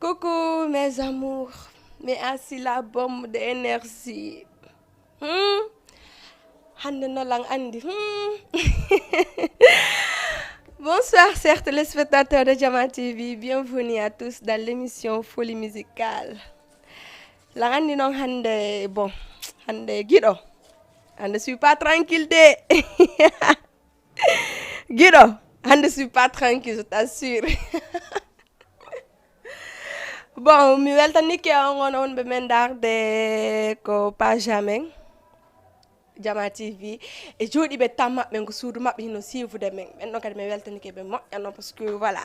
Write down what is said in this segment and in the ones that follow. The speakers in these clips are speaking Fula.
Coucou mes amours, mais ainsi la bombe d'énergie. Hande no lang andi. Bonsoir chers téléspectateurs de Diamant TV, bienvenue à tous dans l'émission Folie musicale. Lang andi non hande bon, hande guido. Hande suis pas tranquille de. Guido, hande suis pas tranquille, je t'assure. Bon, mi weltanike on ɓe men darde ko page amen Diamant TV e jooɗi ɓe tan maɓɓe ko suudu maɓɓe hino suivre men ɓen ɗon kadi mi weltanike ɓe moƴƴano par ce que voilà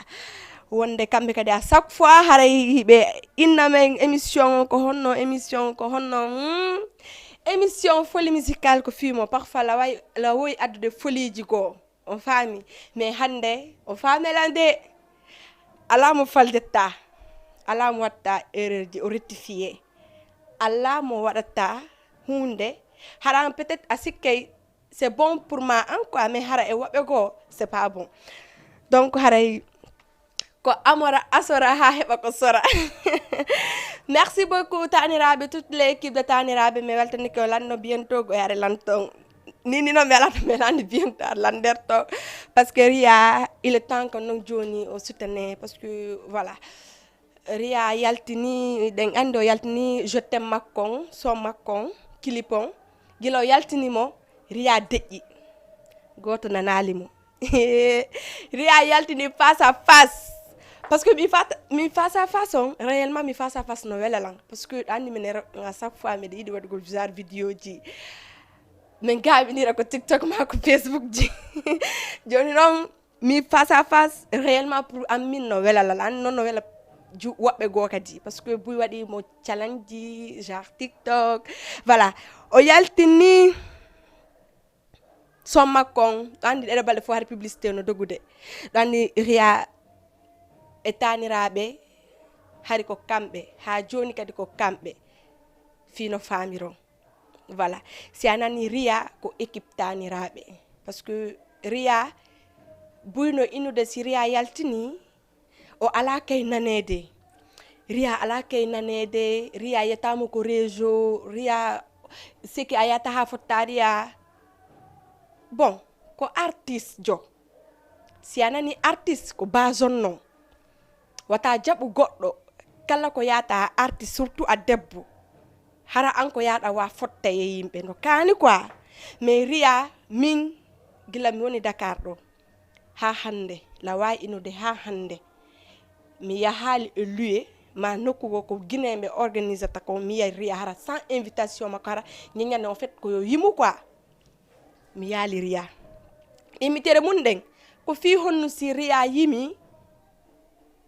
wonde kamɓe kadi à chaque fois haray ɓe inna men émission ko honno émission folie musicale ko fimo parfois la woyi addude foliji goo on faami mais hande on faamelande ala mo faldetta ala mo watta erreur ji o rectifié ala mo waɗata hunde haran peut-être a sikkay c'est bon pour ma an quoi mais hara e woɓɓe goo c'est pas bon donc haray ko amora asora ha heɓa ko sora merci beaucoup taniraɓe toute l'équipe de taniraɓe mi weltani ko lanno bientôt go yare lanton nini no melata melande bientôt landerto parce que Ria il est temps que non joni o soutenir parce que voilà Ria yaltini den ando yaltini je t'aime makkon so makkon kilipon gilo yaltini mo Ria deƴƴi goto nanalimo Ria yaltini face à face parce que mi face à face on réellement mi face à face no welalan parce que andi min à chaque fois mi yiɗi waɗugo genre vidéo ji min gaɓinira ko TikTok ma ko Facebook ji joni noon mi face à face réellement pour amin no welalal an noon no wela woɓɓe goo kadi parce que buy waɗi mo challenge ji genre TikTok voilà o yaltini son makkon ɗo andi ɗeɗo balɗe fo har publicité no dogude ɗo andi Ria e taniraɓe hari ko kamɓe ha joni kadi ko kamɓe fino famiron voilà si a nani Ria ko équipe taniraɓe parce que Ria buyno innude si Ria yaltini o ala kay nanede Ria ala kay nanede Ria yettama ko réseau Ria siki a yatta ha fotta Ria bon ko artiste jo si a nani artiste ko bason non wata jaɓu goɗɗo kala ko yata artiste surtout a debbo hara an ko yaɗa wa fotta e yimɓe no kani quoi mais Ria min gila mi woni Dakar ɗo ha hande la wawi inude ha hande mi yahali e lieu ma nokkugo ko guinéɓe organisata ko mi yiya Ria hara sans invitation makko hara ñeñande en fait ko yo yimu quoi mi yaali Ria imitere mun ɗen ko fi honno si Ria yimi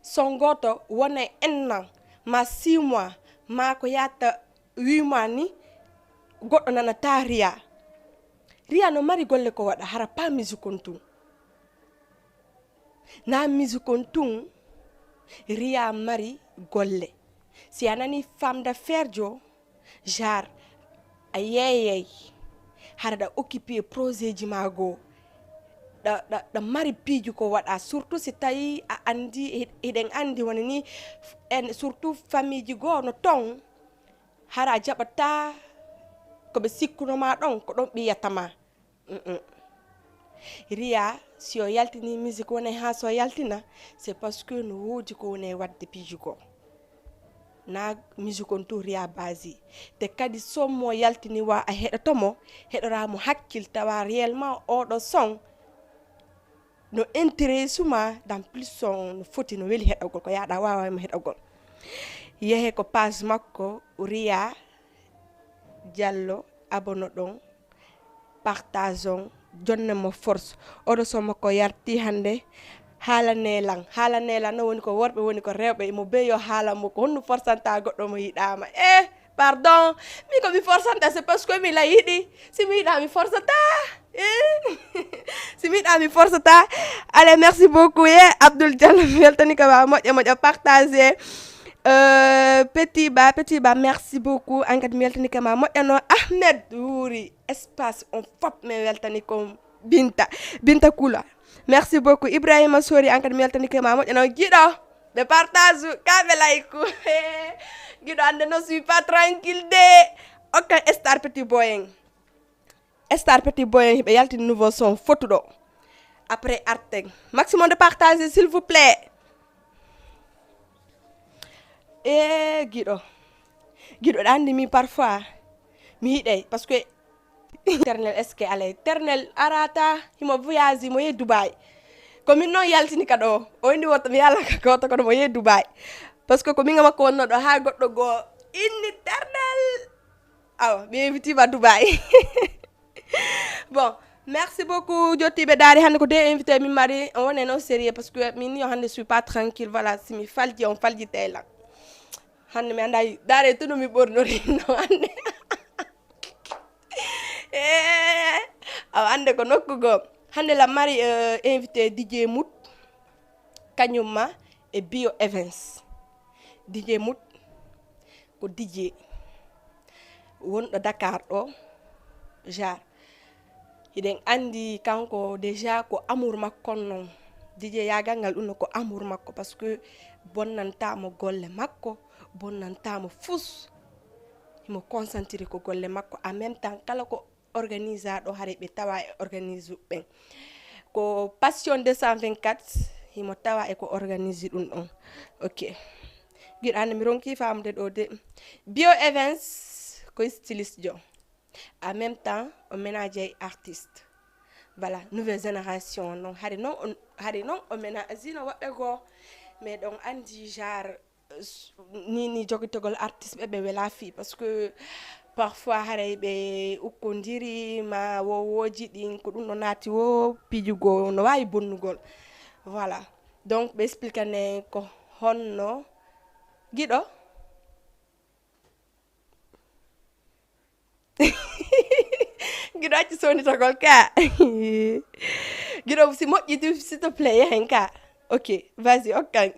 son goto wona ennan ma 6 mois ma ko yatta 8 mois ni goɗɗo nanata Ria no mari golle ko waɗa hara pas musique on tun na musique on tun Ria mari golle si a nani femme d'affaires jo genre a yeyey hara ɗa occupé projet ji ma goo ɗa mari piiju ko waɗa surtout si tawi a andi eɗen andi wona ni en surtout famille ji goo no ton hara jaɓata koɓe sikkunoma ɗon ko ɗon ɓiyatama Ria si o yaltini musique wona ha so yaltina c'est parce que no woodi ko woni wadde piiju goo na musique on to Ria basi te kadi sommo yaltini wa a heɗotomo heɗoramo hakkil tawa réellement oɗo son no intéresse ma dans plus son no foti no weli heɗogol ko yaɗa wawama heɗogol yehe ko page makko Ria Diallo abono ɗon partage on jonnemo force oɗo son makko yarti hande haala nelan no woni ko worɓe woni ko rewɓe mo be yo haala mo ko honno forsanta goɗɗo mo yiɗama pardon mi ko mi forsanta c'est parce que mi la yiɗi si mi yiɗa mi forsata si mi yiɗa mi forsata allez merci beaucoup Abdoul Diallo mi weltani ko ma moƴƴo partager petit ba merci beaucoup an kadi mi weltani ko ma moƴƴano Ahmed wuri espace on fop mi weltani ko Binta Kula merci beaucoup Ibrahima Sori an kadi mi weltani ko ma moƴƴano giɗo ɓe partage kaɓe layku giɗo ande no suis pas tranquille de okkan star petit boy en star petit boy en ɓe yaltini nouveau son fotuɗo après arteg maximum de partager s'il vous plaît e giɗo ɗa andi mi parfois mi yiɗay par ce que ternel est ce que alay ternel arata himo voyage mo yehi dubaï komin noon yaltini ka ɗo o indi woto mi yalaka goto kono mo yehi dubaï par ce que ko minga makko wonno ɗo ha goɗɗo goo inni ternel awa mi invitima dubaï bon merci beaucoup jottiɓe daari hannde ko de invité min mari on woni non sérieux par ce que min yo hannde suis pas tranquille voilà si mi falji on falji teylan hannde mi anda daare to no mi ɓornori no hannde awa hannde ko nokku goo hannde lam mari invité DJ Mout kañumma e Bio Evans DJ Mout ko DJ wonɗo Dakar ɗo jar hiɗen andi kanko déjà ko amour makko non DJ yagal ngal ɗum ko amour makko par ce que bonnantamo golle makko bonnantamo fus himo concentré ko golle makko en même temps kala ko organise ɗo haare ɓe tawa e organise ɓen ko passion 224 himo tawa e ko organise ɗum ɗon ok giɗo hande mi ronki famude ɗo de Bio Evans ko styliste jo en même temps o ménage artiste voilà nouvelle génération non hari non o ménage no woɓɓe goo mais ɗon andi genre ni jogotogol artiste ɓe wela fi par ce que parfois haray ɓe ukkodiri ma wowoji ɗin ko ɗum ɗo naati wo pijugo no wawi bonnugol voilà donc ɓe expliquane ko honno giɗo giɗo acci sonitogol ka giɗo si moƴƴiti s'il te plaît yehen ka ok vas-y okkan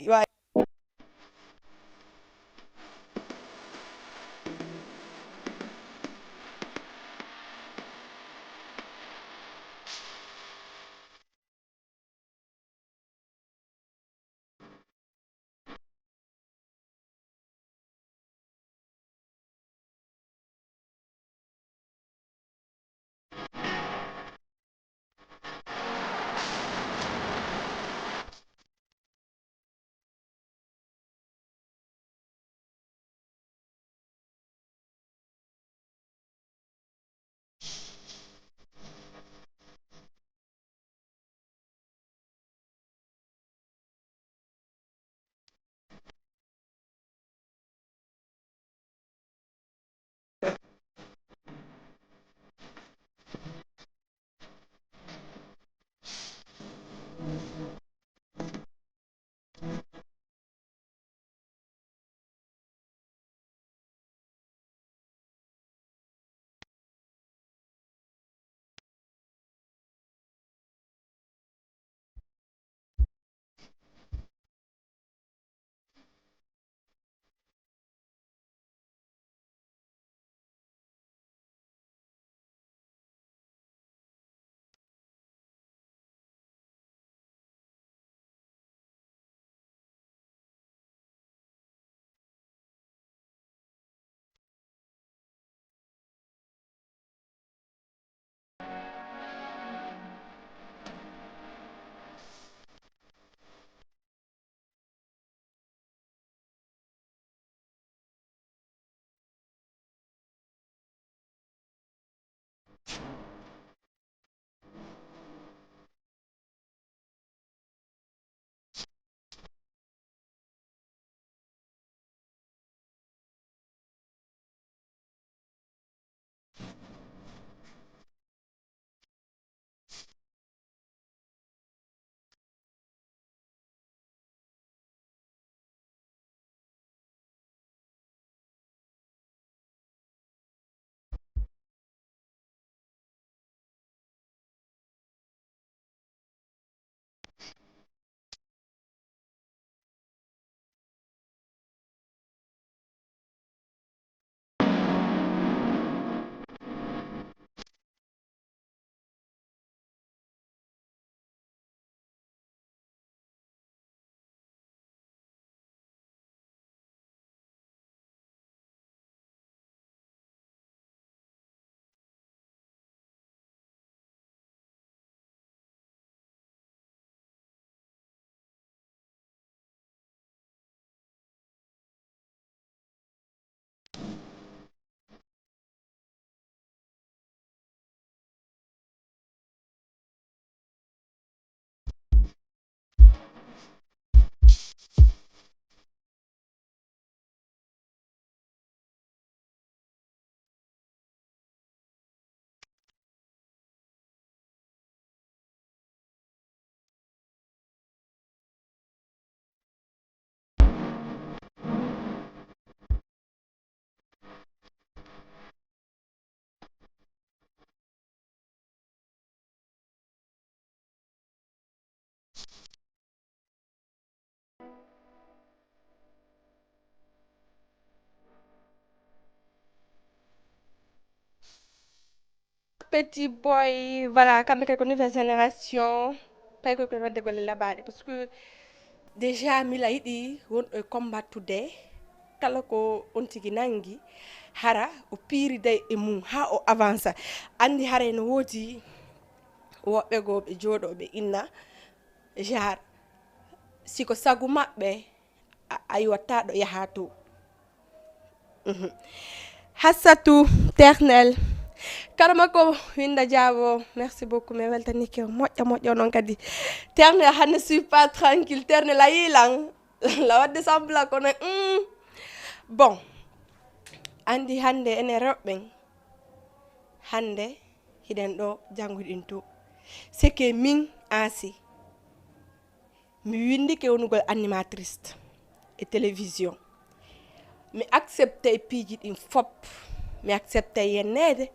Petit boy, voilà, comme quelque nouvelle génération, pas que nous devons là-bas, parce que déjà mila yiɗi wonɗo e combattude kala ko on tigi nangi hara o piiride e mum ha o avance andi hara no woodi woɓɓe go ɓe jooɗoɓe inna jar siko sagu maɓɓe a yiwatta ɗo yaha to Hassatu Ternel karama ko winda jaabo merci beaucoup mais weltanike moƴƴo noon kadi Ternel hande suis pas tranquille Ternel a yilang la wadde sembla kono bon andi hande ene rewɓen hande hiɗen ɗo jangguɗin to c'est que min Asi mi windike wonugol animatrice e télévision mi accepte piiji ɗin fop mi accepte yennede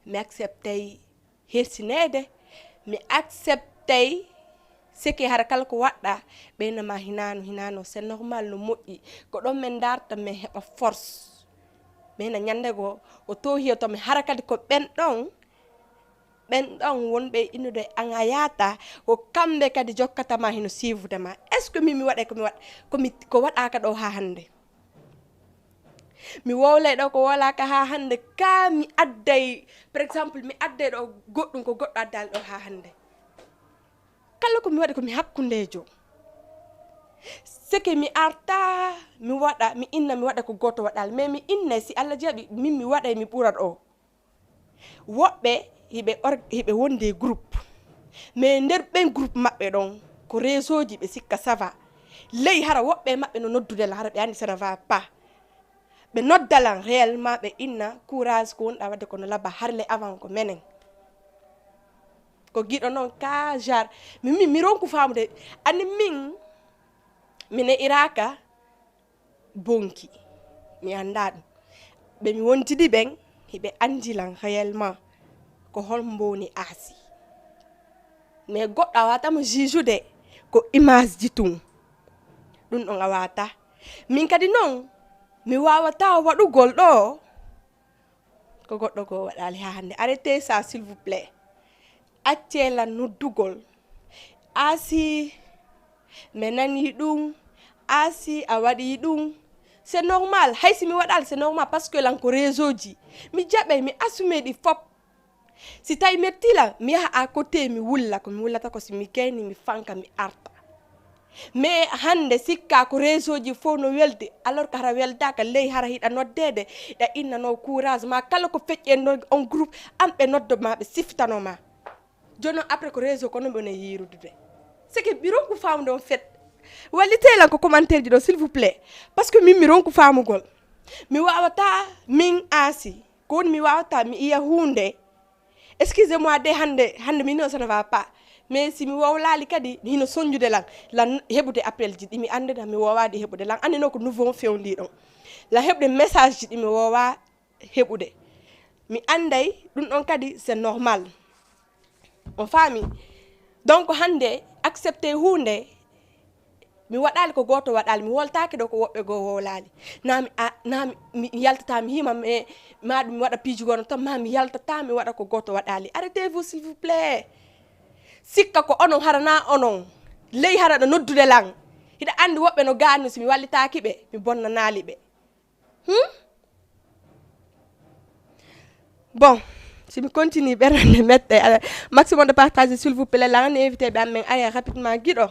mi accepte hersinede mi accepte seke hara kala ko waɗɗa ɓeynama hinano c'est normal no moƴƴi ko ɗon min darta min heɓa force mina ñande go o tohi to mi hara kadi ko ɓen ɗon wonɓe innude an a yaata ko kamɓe kadi jokkatama hino suivre ma est ce que min mi waɗa ko waɗaka ɗo ha hande mi wowlay ɗo ko wolaka ha hande ka mi adday par exemple mi adday ɗo goɗɗum ko goɗɗo addali ɗo ha hande kala ko mi waɗi ko mi hakkundejo seke mi arta mi inna mi waɗa ko goto waɗal mais mi inna si Allah jaɓi min mi waɗay mi ɓurat o woɓɓe hiɓe wonde groupe mais nder ɓen groupe maɓɓe ɗon ko réseau ji ɓe sikka ça va ley hara woɓɓe maɓɓe no noddudela hara ɓe andi ça ne va pas ɓe noddalan réellement ɓe inna courage ko wonɗa wadde kono labba harle avant ko menen ko giɗo noon ka jar mi ronku famude ani mine iraka bonki mi anda ɗum ɓe mi wontidi ɓen hiɓe andilan réellement ko holmo woni Asi mais goɗɗo a watamo jujude ko image ji tun ɗum ɗon a wata min kadi noon mi wawata waɗugol ɗo ko goɗɗo go waɗali ha hande arrêtez ça s'il vous plaît accela noddugol Asi mi nani ɗum Asi a waɗi ɗum c'est normal haysi mi waɗal c'est normal parce que lan ko réseau ji mi jaɓe mi assume ɗi fop si tawi mettila mi yaha à côté mi wulla ko mi wullata ko si mi kayni mi fanka mi arta mais hande sikka ko réseau ji fof no welde alors que hara weldaka ley hara hiɗa noddede ɗa innano courage ma kala ko feƴƴe on groupe an ɓe noddoma ɓe siftanoma joni après ko réseau kono ɓe ne yirudude c'est que mi ronku famde on fait wallitelan ko commentaire ji ɗo s'il vous plaît parce que min mi ronku famugol mi wawata min Asi ko woni mi wawata mi iya hunde excusez moi de hande min ça ne va pas mais si mi wowlali kadi hino sonjude lan heɓude appel ji ɗi mi andina mi wowade heɓude lan andino ko nouveau fewndi ɗon la heɓde message ji ɗi mi wowa heɓude mi anday ɗum ɗon kadi c'est normal on faami donc hande accepté hunde mi waɗali ko goto waɗali mi woltaki ɗo ko woɓɓe go wowlali na mi yaltata mi hima ma ɗum mi waɗa piiji gono tan ma mi yaltata mi waɗa ko goto waɗali arrêtez vous s'il vous plaît sikka ko onon harana onon ley hara ɗo noddude lan hiɗa andi woɓɓe no gano si mi wallitaki ɓe mi bonnanali ɓe bon si mi continue ɓernande mette maximum de partage s'il vous plaît lan ane invité ɓe amen aya rapidement guiɗo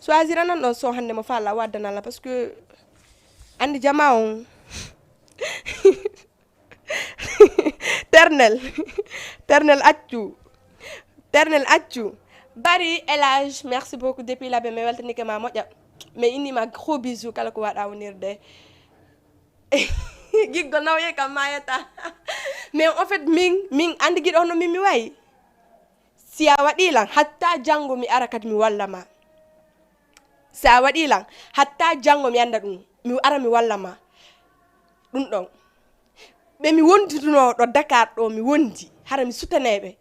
choisir nan ɗon son hande mo falla waddanala parce que andi jama on ternel accu bari elage merci beaucoup depuis là be me weltanike ma moƴƴa mais innima gros bisou kala ko waɗa wonirde giggo nawye kam mayata mais en fait min andi guiɗo hono min mi wayi si a waɗilan hatta janggo mi ara kadi mi wallama sa waɗilan hatta janggo mi anda ɗum mi ara mi wallama ɗum ɗon ɓe mi wondiduno ɗo Dakar ɗo mi wondi hara mi sutaneɓe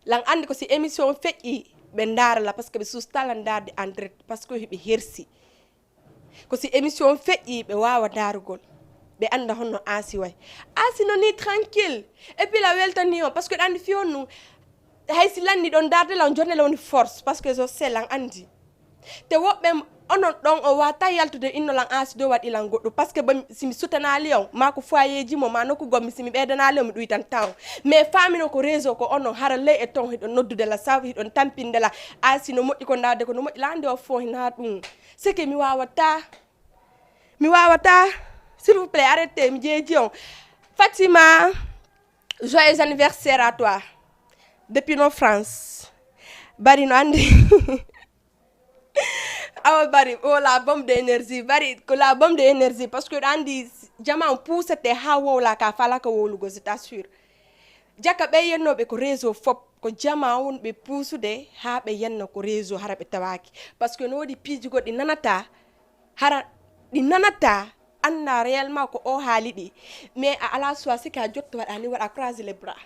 lan andi ko si émission feƴƴi ɓe darala parce que ɓe sustalan darde en direct parce que heɓe hersi ko si émission feƴƴi ɓe wawa darugol ɓe anda honno aasi way aasi no ni tranquille et puis la weltani on parce que ɗo andi fi on nu hay si lanni ɗon dardelan jonnele woni force parce que so sellan andi te woɓɓe onon ɗon o wata yaltude innolan aasi dow waɗilan goɗɗo par ce que simi sutanali on ma ko foyer ji mo ma nokku gommi simi ɓeydanali on mi ɗuytan taw mais famino ko réseau ko onon hara ley e ton hiɗon noddude la sabu hiɗon tampindela aasi no moƴƴi ko ndade ko no moƴƴi lande o fo hina ɗum c'est que mi wawata s'il vous plaît arrêtez mi jeeji on Fatima joyeux anniversaire à toi depuis no France bari no andi awa bari o la bombe d'énergie bari ko la bombe d'énergie parce que andi jama on poussete ha wowla ka fala ka wolugo c'est sûr jaka ɓe yennoɓe ko réseau fop ko jama on ɓe puusude ha ɓe yenno ko réseau hara ɓe tawaki par ce que no waɗi piiji goɗɗi nanata hara ɗi nanata anna réellement ko o haali ɗi mais a ala choix sika a jotto waɗani waɗa croiser les bras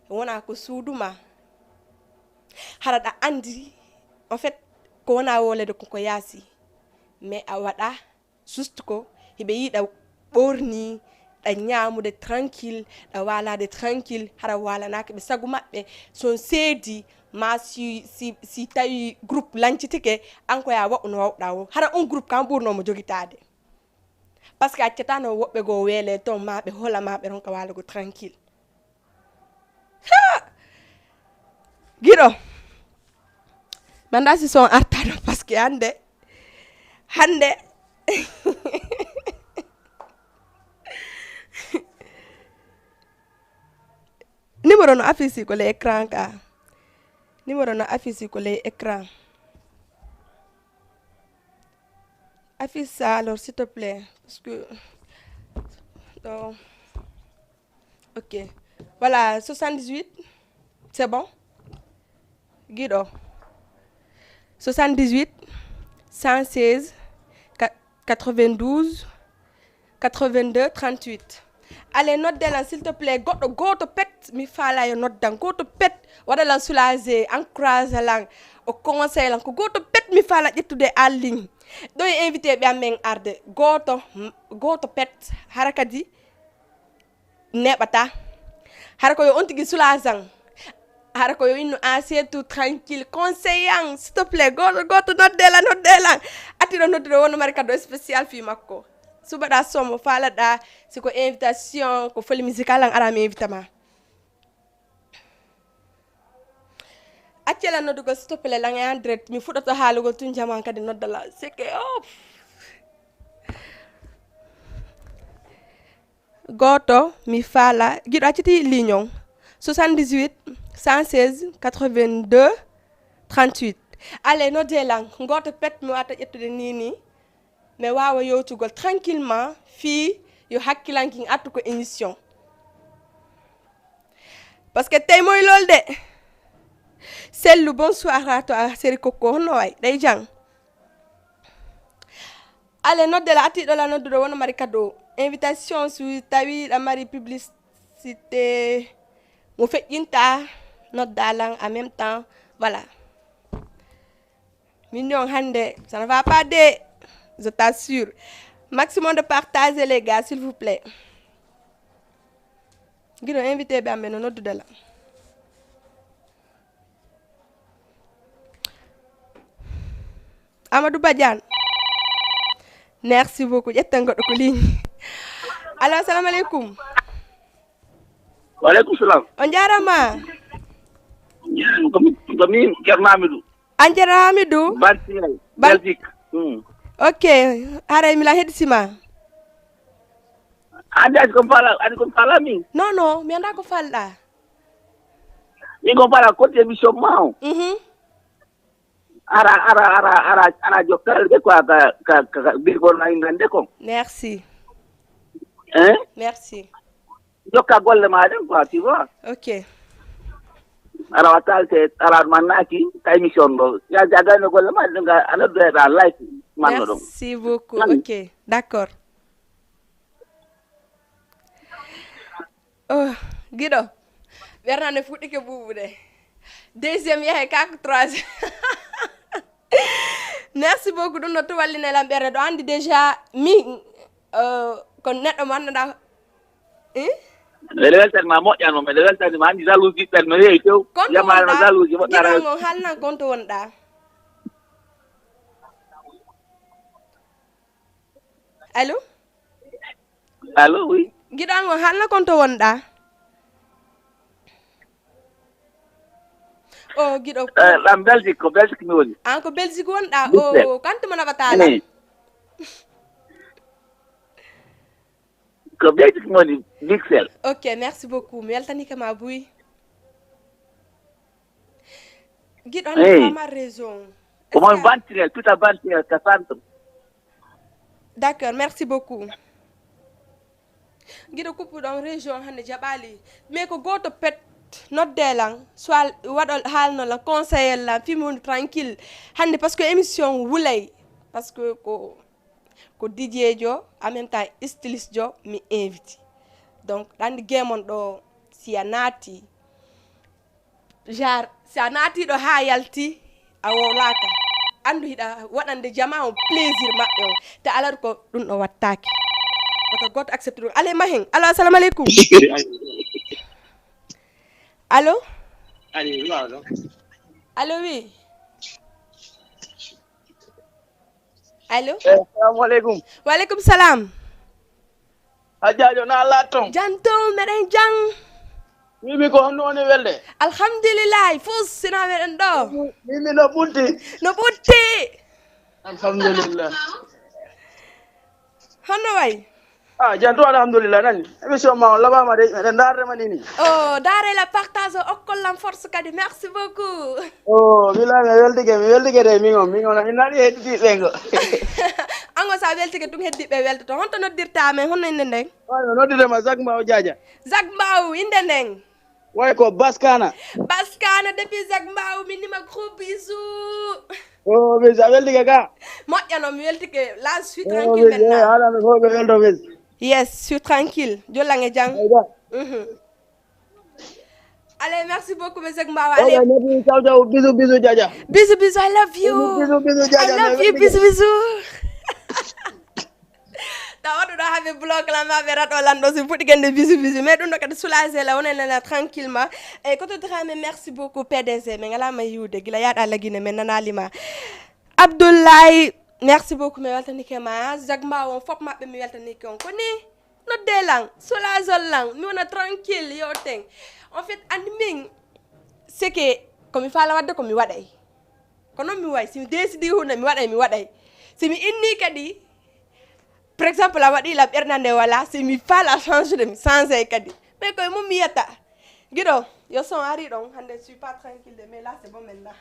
wona ko suuduma hara ɗa andi en fait ko wona wolede koko yaasi mais a waɗa juste ko hiɓe yiɗa ɓorni ɗa ñamude tranquille ɗa walade tranquille hara walanaka ɓe sagu maɓɓe son seedi ma si tawi groupe lancitike an ko ya waɓu no wawɗa o hara on groupe kam ɓurnomo jogitade par ce que accatano woɓɓe go weele ton ma ɓe holama ɓe ronka walugo tranquille giɗo manda si son artaɗo par ce que hande numéro no affiche ko le écran ka numéro no affiche ko le écran affiche ça alors s'il te plaît parce que donc ok voilà 78 c'est bon guido 78 116 92 82 38 allez note delan s'il te plaît goɗɗo goto pet mi faala yo noddan goto pet waɗalan soulagé encourage lan o conseil lan ko goto pet mi faala ƴettude en ligne ɗo e invité ɓe amen arde goto pet hara kadi neɓata hara ko yo on tigui soulageant hara ko yo inno assez tout tranquille conseillant s'il te plaît goto noddelan atiɗo noddude wonno mari cadeau spécial fi makko subaɗa somo faalaɗa siko invitation ko folie musical an arami invita ma accela noddugo s'il te plaît lan en direct mi fuɗɗoto haalugol tun jaman kadi noddala c'est que goto mi faala guiɗo acciti lignon 78 116 82 38 allez nodde lan goto pet mi wata ƴettude nini mais wawa yewtugol tranquillement fi yo hakkilankin attu ko émission parce que tey moy lol de sellu bonsoir à toi séri kokko honno way ɗay jang allez nodde la atiɗo la nodduɗo wono mari cadeau invitation su tawi ɗa mari publicité mo feƴƴinta noddalan en même temps voilà mignon hande ça ne va pas de je t'assure maximum de partager les gars s'il vous plaît guiɗo invité ɓe amɓe no noddudela Amadou Badiane merci beaucoup ƴetten goɗɗo ko ligne allo assalamu aleykum waleykum salam on jarama komin ceerno Amidou an ceerno Hamidou Baltiray Belgique ok haray mila heɗitima andi adi kon fala min non mi anda ko falɗa min kon fala côté émission ma o ara jokkal de quoi ka birgol na ingande ko merci hein merci jokka golle ma den quoi tu vois ok ara watalte ara manaki ta émission ɗo ya jagano golle ma ɗum ga anoddoeɗa live manno ɗum merci beaucoup ok d'accord guiɗo ɓernande fuɗɗike ɓuuɓude deuxiéme yahe kako troisiéme merci beaucoup ɗum no to wallinelam ɓerde ɗo andi déjà min kono neɗɗo mo anndanɗa mbeɗa weltanima moƴƴan o mbeɗa weltanima anndi jalousie jiɗɗen no heewi tew konto yamarema wonɗa jalousie moƴƴara giɗon on haalnan konto wonɗa allo allo oui giɗon on haalna konto wonɗa o giɗo ɗam belgique ko belgique mi woni an ko belgique wonɗa Bruxelles. o kantuma naɓatalam ko belgique mi woni Bruxelles. ok merci beaucoup mi weltanike ma Bouy giɗo andi fama raison Comment Bantirel, tout à Bantirel, ka centre. D'accord, merci beaucoup. Giɗo kuppuɗon région hande jaɓali mais ko goto pet noddelan soit waɗol haalnolan conseil lan fimunu tranquille hande par ce que émission wulay par ce que ko DJ jo en même temps styliste jo mi invite donc ɗandi guemon ɗo si a naati genre si a naatiɗo ha yalti a wolaka andu hiɗa waɗande jama on plaisir maɓɓe on te alata ko ɗum ɗo wattake oto goto accepte ɗum ale mahen allo assalamu aleykum allo allo oui allo assalamu aleykum waleykum salam hajjajo na latton jantom meɗen jang mimi ko honno woni welde alhamdulillahi fus sina meɗen ɗo mimi no ɓutti no ɓutti alhamdulillah honno way janto alhamdulillah nani émission ma on laɓama de meɗen darrema nini o daare la partage o okkollam force kadi merci beaucoup bila mi weldike de min on mi naɗi hedditi ɓengo ango sa weltike ɗum heddiɓe weltoto honto noddirta men honno inde nden no nodditema Zac Mbaw Diadia Zac Mbaw inde nden way ko baskana depuis Zac Mbaw min nima gros bisou bis a weldike ka moƴƴano mi weltike là je suis tranquille maintenant haɗano fof ɓe welto bis yes je suis tranquille jollange jang allez merci beaucoup monsieur Zac Mbaw allez ciao ciao bisou Diadia bisou I love you bisou Diadia I love you bisou tawaɗo ɗo haɓe bloc la maɓe raɗo lanɗo si fuɗi gende bisou mais ɗum ɗo kadi soulagé la wonenela tranquillement eyyi koto drame merci beaucoup PDG min ngalama yiwde guila yaɗa laguine min nanalima Abdoulaye merci beaucoup mi weltanike ma Zac Mbaw on foof maɓɓe mi weltanike on ko ni nodde lan soulagol lan mi wona tranquille yo ten en fait andi min c'est que komi faala wadde komi waɗay ko noon mi way simi décidi hunde mi waɗay simi inni kadi par exemple a waɗi la ɓernande wala simi faala change de mi changé kadi mais koye mum mi yetta guiɗo yo son ari ɗon hande je suis pas tranquille de mais là c'est bon maintenant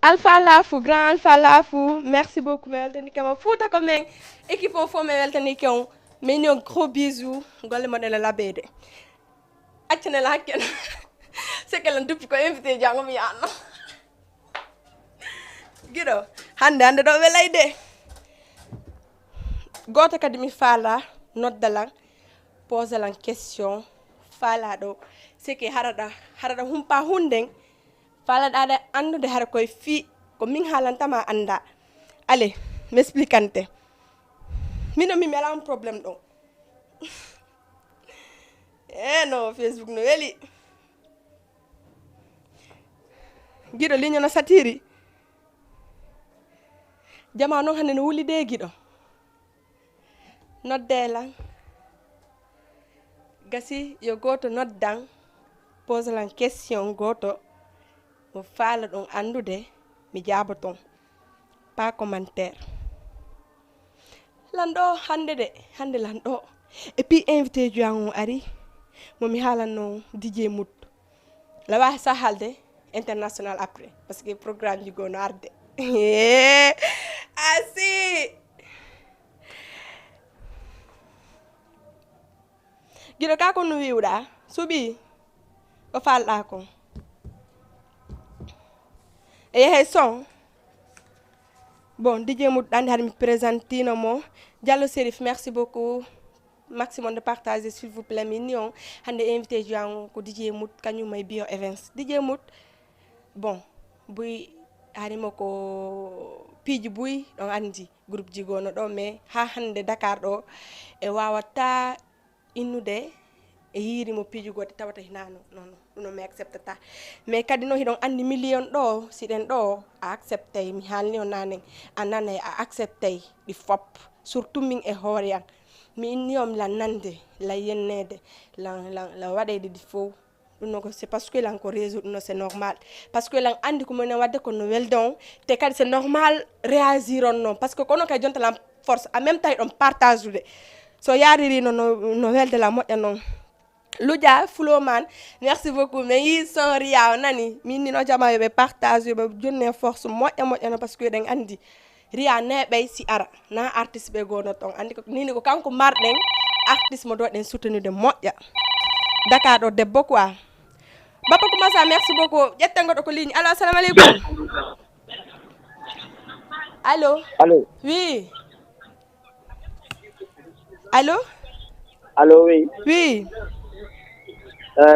Alpha Lafu, grand Alpha Lafu, merci beaucoup, mais weltani kama futa ko men équipe o fo mais weltani kon mais ñoo gros bisous golle modèle la bede accene la hakken c'est que lan depuis ko invité jango mi yanno gido hande do welayde goto kadi mi fala noddalan poselan question fala do c'est que harada humpa hunden fala dada andude har koy fi ko min halantama anda allez m'explicante mino mi mela un problème do no Facebook no weli gido liño no satiri jama non hande no wuli de gido noddela gasi yo goto noddan pose lan question goto mo fala don andude mi jabaton pas commentaire lando hande lando et puis invité juango ari mo mi halano DJ Mout la wax sa halde international après parce que programme ji gono arde asi gido ka ko no wiwda subi o falda ko e son bon DJ Mout dandi har mi présentino mo Diallo Serif merci beaucoup maximum de partager s'il vous plaît mignon hande invité juan ko DJ Mout kanyum may bio events DJ Mout bon buy harimo ko piji buy don andi groupe jigono do mais ha hande Dakar do e wawata innude e yiri mo piji gote tawata hinano non me acceptata mais kadi no hidon andi million do siden do a acceptay mi halni onane anane a acceptay di fop surtout min e horian mi niom la nande la yennede la wadede di fo non c'est parce que lan ko résoudre non c'est normal parce que lan andi ko mena wadde ko no weldon te kadi c'est normal réagir non parce que kono kay jonta la force en même temps on partage de so yariri no welde la modya non Ludia Floman merci beaucoup mais ils sont ria nani min no jama yobe partage yobe jonne force modya no parce que den andi ria nebe si ara na artiste be gono ton andi ko nini ko kanko marden artiste mo do den soutenir de modya Dakar do debbo quoi baba ko massa merci beaucoup jette ngodo ko ligne allo assalamu alaykum allo oui allo oui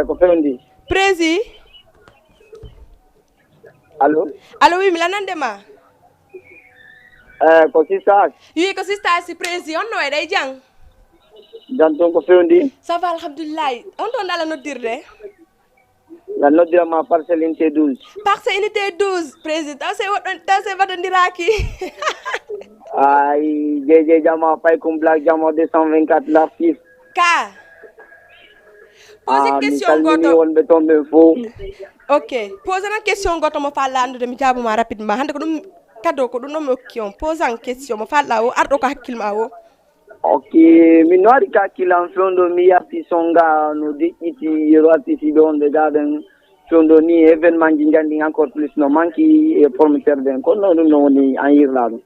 ko fendi prési allo oui mi lanande ma ko sista oui ko sista si prési on no e day jang janton ko fendi ça va alhamdulillah on don dala no dirde la noddira ma parcelle unité 12 parcelle unité 12 président c'est wadandiraki ay jeje jama pay kum black jama 224 l'artiste ka pose question goto wonbe tombe fo ok pose na question goto mo falla andude mi jabuma rapidement hande ko dum kado ko dum no mo kion pose en question mo falla o ardo ko hakkilma o ok mi noari ka kilan fondo mi yarti songa no de iti yero artiste be on de garden fondo ni événement jingandi encore plus no manki e promoteur den ko no no ni en Irlande.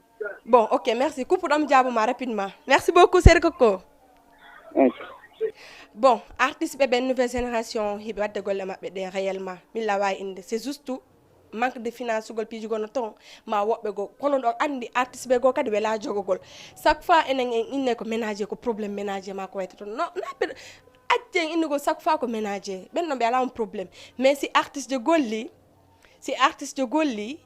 Bon, ok, merci. Coupe d'homme diaboma rapidement. Merci beaucoup, Serge Coco. Merci. Bon, artiste bébé nouvelle génération, il va de golle mabbe réellement. Mila wa inde. C'est juste tout manque de finance gol piji gono ton ma wobbe go kono do andi artiste be go kadi be la jogogol. Chaque fois enen inne ko ménager ko problème ménager ma ko wayto non na adjen inne go chaque fois ko ménager benno be ala un problème. Mais si artiste de golli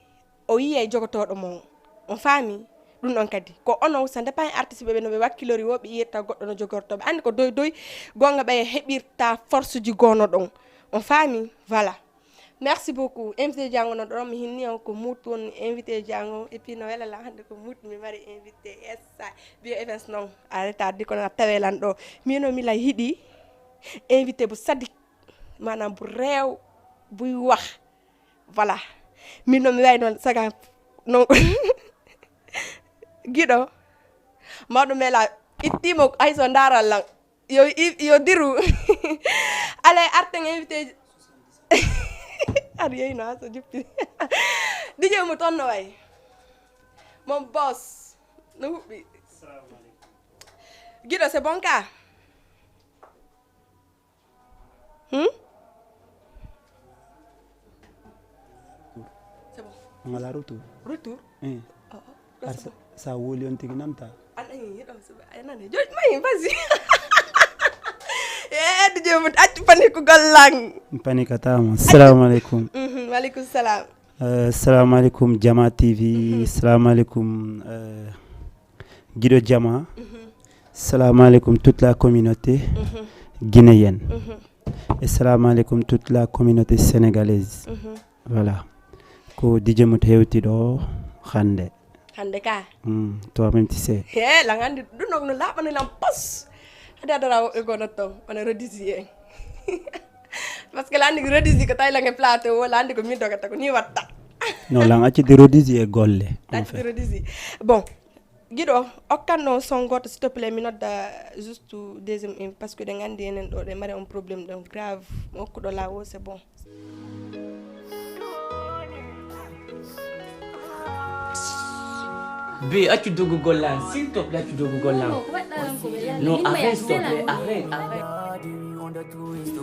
o yiye jogotodo mon on famille dun on kadi ko ono ça dépend artiste be no be wakkilori wobe yetta goddo no jogorto be andi ko doy gonga be hebirta force ji gono don on famille voilà merci beaucoup invité jango no do mi hinni on ko muton invité jango et puis no wala la hande ko mut mi mari invité essa bio events non arrêta di ko na tawelan do mi no mi la hidi invité bu sadik manam bu rew buy wax voilà mi no mi way non saga non Guido mawɗo mela ittimo ay so ndaral lan yo diru allez arten invité ar yeyno so juppi DJ mu tonno way mon boss no hubbi Guido c'est bon cas c'est bon ngala retour sa woli on tigi namta anani yedo suba anani joj may vas-y DJ mu acc paniku gollang panika tama assalamu alaikum wa alaikum salam assalamu alaikum Jama TV assalamu alaikum Guido Jama assalamu alaikum toute la communauté guinéenne et assalamu alaikum toute la communauté sénégalaise voilà ko DJ mu hewti do hande ka toi même tu sais la ngandi du nok no labani lam pos ada dara e gono to on redisi parce que landi redisi ko tay la nge plateau wala andi ko mi dogata ko ni watta non la ngati de redisi e golle en fait redisi bon Guido okkanno son goto s'il te plaît mi nodda juste deuxième parce que de ngandi enen do de mari un problème donc grave okko do lawo c'est bon B, as-tu de Google là? S'il te plaît, tu de Google là. Non, arrête, s'il te plaît, arrête.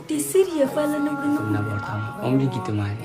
T'es sérieux, fallait nous N'importe quoi. On me dit qu'il te marie.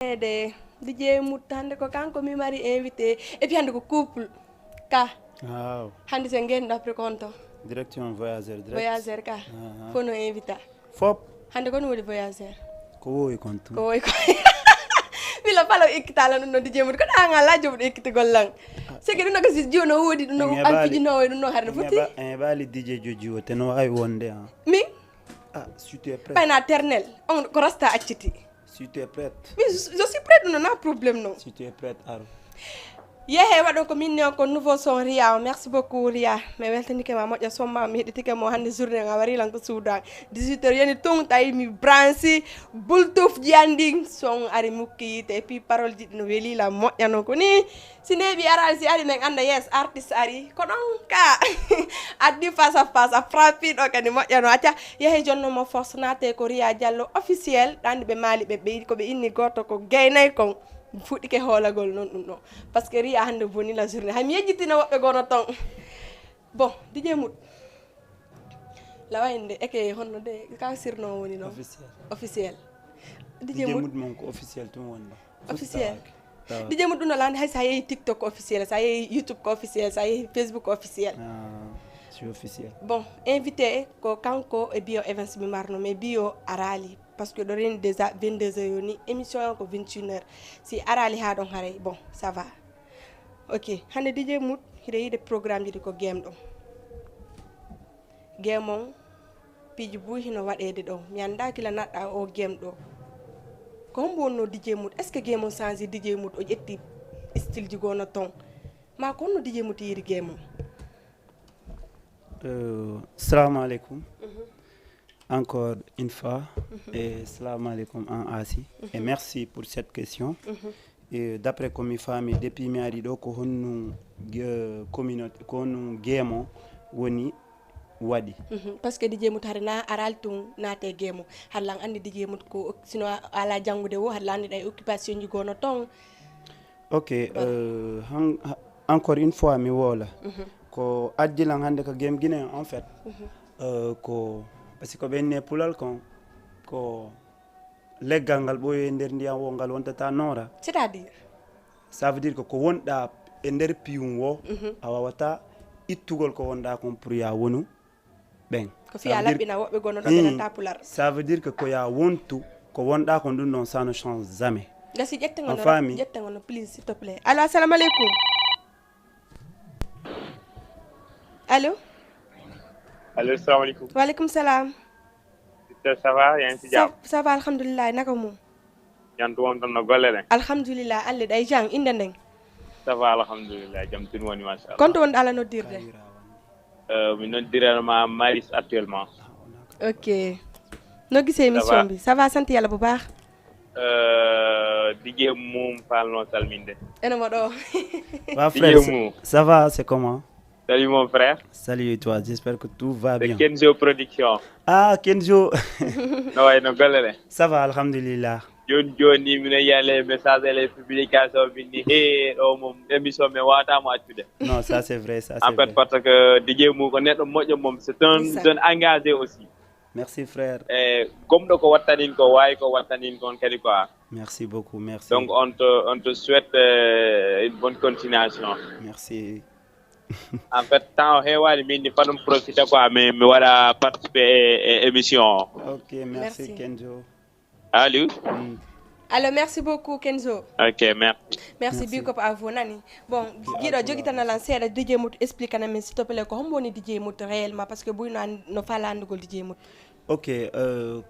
de DJ Mutande ko kanko mi mari invité et puis hande ko couple ka waaw hande sen ngeen après konto direction voyageur direct voyageur ka fono invita fop hande ko no wodi voyageur ko woy kontu ko woy ko wila palo ikkitala no DJ Mut ko danga la jobu ikkiti gollang c'est que dino ko si jono wodi dino alfiji no dino harno foti bali DJ jojiwo teno ay wonde ha mi si tu es prêt pana ternel on ko rasta acciti si tu es prête mais je suis prête non na problème non si tu es prête aro yehe waɗo ko minne on ko nouveau son Ria merci beaucoup Ria mi weltanike ma moƴƴa somma mi heɗitike mo hannde journée nga wari lan ko suudan 18 heures yani tung tawi mi branci bultuf jiyandi son ari mukki yite et puis parole ji no welila moƴƴa non ko ni si neeɓi arani si ari men anda yes artiste ari ko ɗon ka addi face à face a frappiɗo kadi moƴƴa no acca yehe jonno mo force nate ko Ria Diallo officiel ɗandi ɓe maali ɓe koɓe inni goto ko gaynay kon fuɗɗike hoolagol noon ɗum ɗo par ce que Ria hannde boni la journée hay mi yejjitina woɓɓe gono ton bon DJ Mout lawayde eke honno de ka sirno woni noon officiel DJ Mout mon ko officiel tum wonno officiel DJ Mout ɗum no lande hay sa yeehi TikTok ko officiel sa yeehi YouTube ko officiel sa yeehi Facebook ko officiel c'est officiel bon invité ko kanko e bio Evans mi marno mais bio arali parce que ɗo reni déjà 22 heures yoni émission ko 21 heures si arali ha ɗon haray bon ça va ok hande DJ Mout hiɗa yiide programme jiɗi ko game ɗon game on piiji buy hino waɗede ɗo mi anda kila naɗɗa o game ɗo ko hombo wonno DJ Mout est ce que game on change DJ Mout o ƴetti style ji gono ton ma ko honno DJ Mout yiiri game on salamu aleykum encore une fois et salam alaikum en Asi et merci pour cette question et d'après comme famille depuis mi ari do ko honnu communauté ko honnu gemo woni wadi parce que DJ Mout harina aral tun nate gemo harlan andi DJ Mout ko sino ala jangude wo harlan day occupation ji gono ton ok encore une fois mi wola ko addilan hande ko game guinéen en fait ko parce que ɓenne pulal kon ko leggal ngal ɓooyo e nder ndiyam wo ngal wontata noora c'est à dire ça veut dire que ko wonɗa e nder piyum wo a wawata ittugol ko wonɗa kon pour ya wonu ɓen ko fiya laɓɓina woɓɓe gonno ɗo ɓenata pular ça veut dire que ko ya wontu ko wonɗa kon ɗum ɗon ça ne change jamais gasi ƴettegono please s'il te plaît allo assalamu aleykum allo allo assalamu aleykum waaleykum salam ça va yaa ngi si jàmm ça va alhamdulillah naka mum jantu won ton no golle ɗen alhamdulillah alle ɗay jang inde nden ça va alhamdulillah jam tin woni machallah konto wonɗo ala noddirde mi noddiranma Maris actuellement ok no gisee émission bi ça va sant yàlla bu baax DJ Moum falno salminde ene mo ɗo va frère ça va c'est comment salut mon frère. Salut toi, j'espère que tout va bien. C'est Kenzo Production. Ah, Kenzo. No way no golle. Ça va, alhamdulillah. Joni mi y a les messages et les publications bini he o mom émission me wata mo accude. Non, ça c'est vrai, ça c'est vrai. En fait parce que DJ Mou ko neddo moƴƴo mom c'est un jeune engagé aussi. Merci frère. Comme do ko wattanin ko way ko wattanin kon kadi quoi. Merci beaucoup, merci. Donc on te souhaite une bonne continuation. Merci. En fait temps heewani min ni fadum profiter quoi mais mi waɗa participer e émission. Ok, merci Kenzo. Allô. Alors merci beaucoup Kenzo. Ok, merci big up à vous nani. Bon, giɗo joguitana lan seeɗa DJ Mout explique na min s'il te plaît ko hombo woni DJ Mout réellement parce que buyno no falandugol DJ Mout. Ok,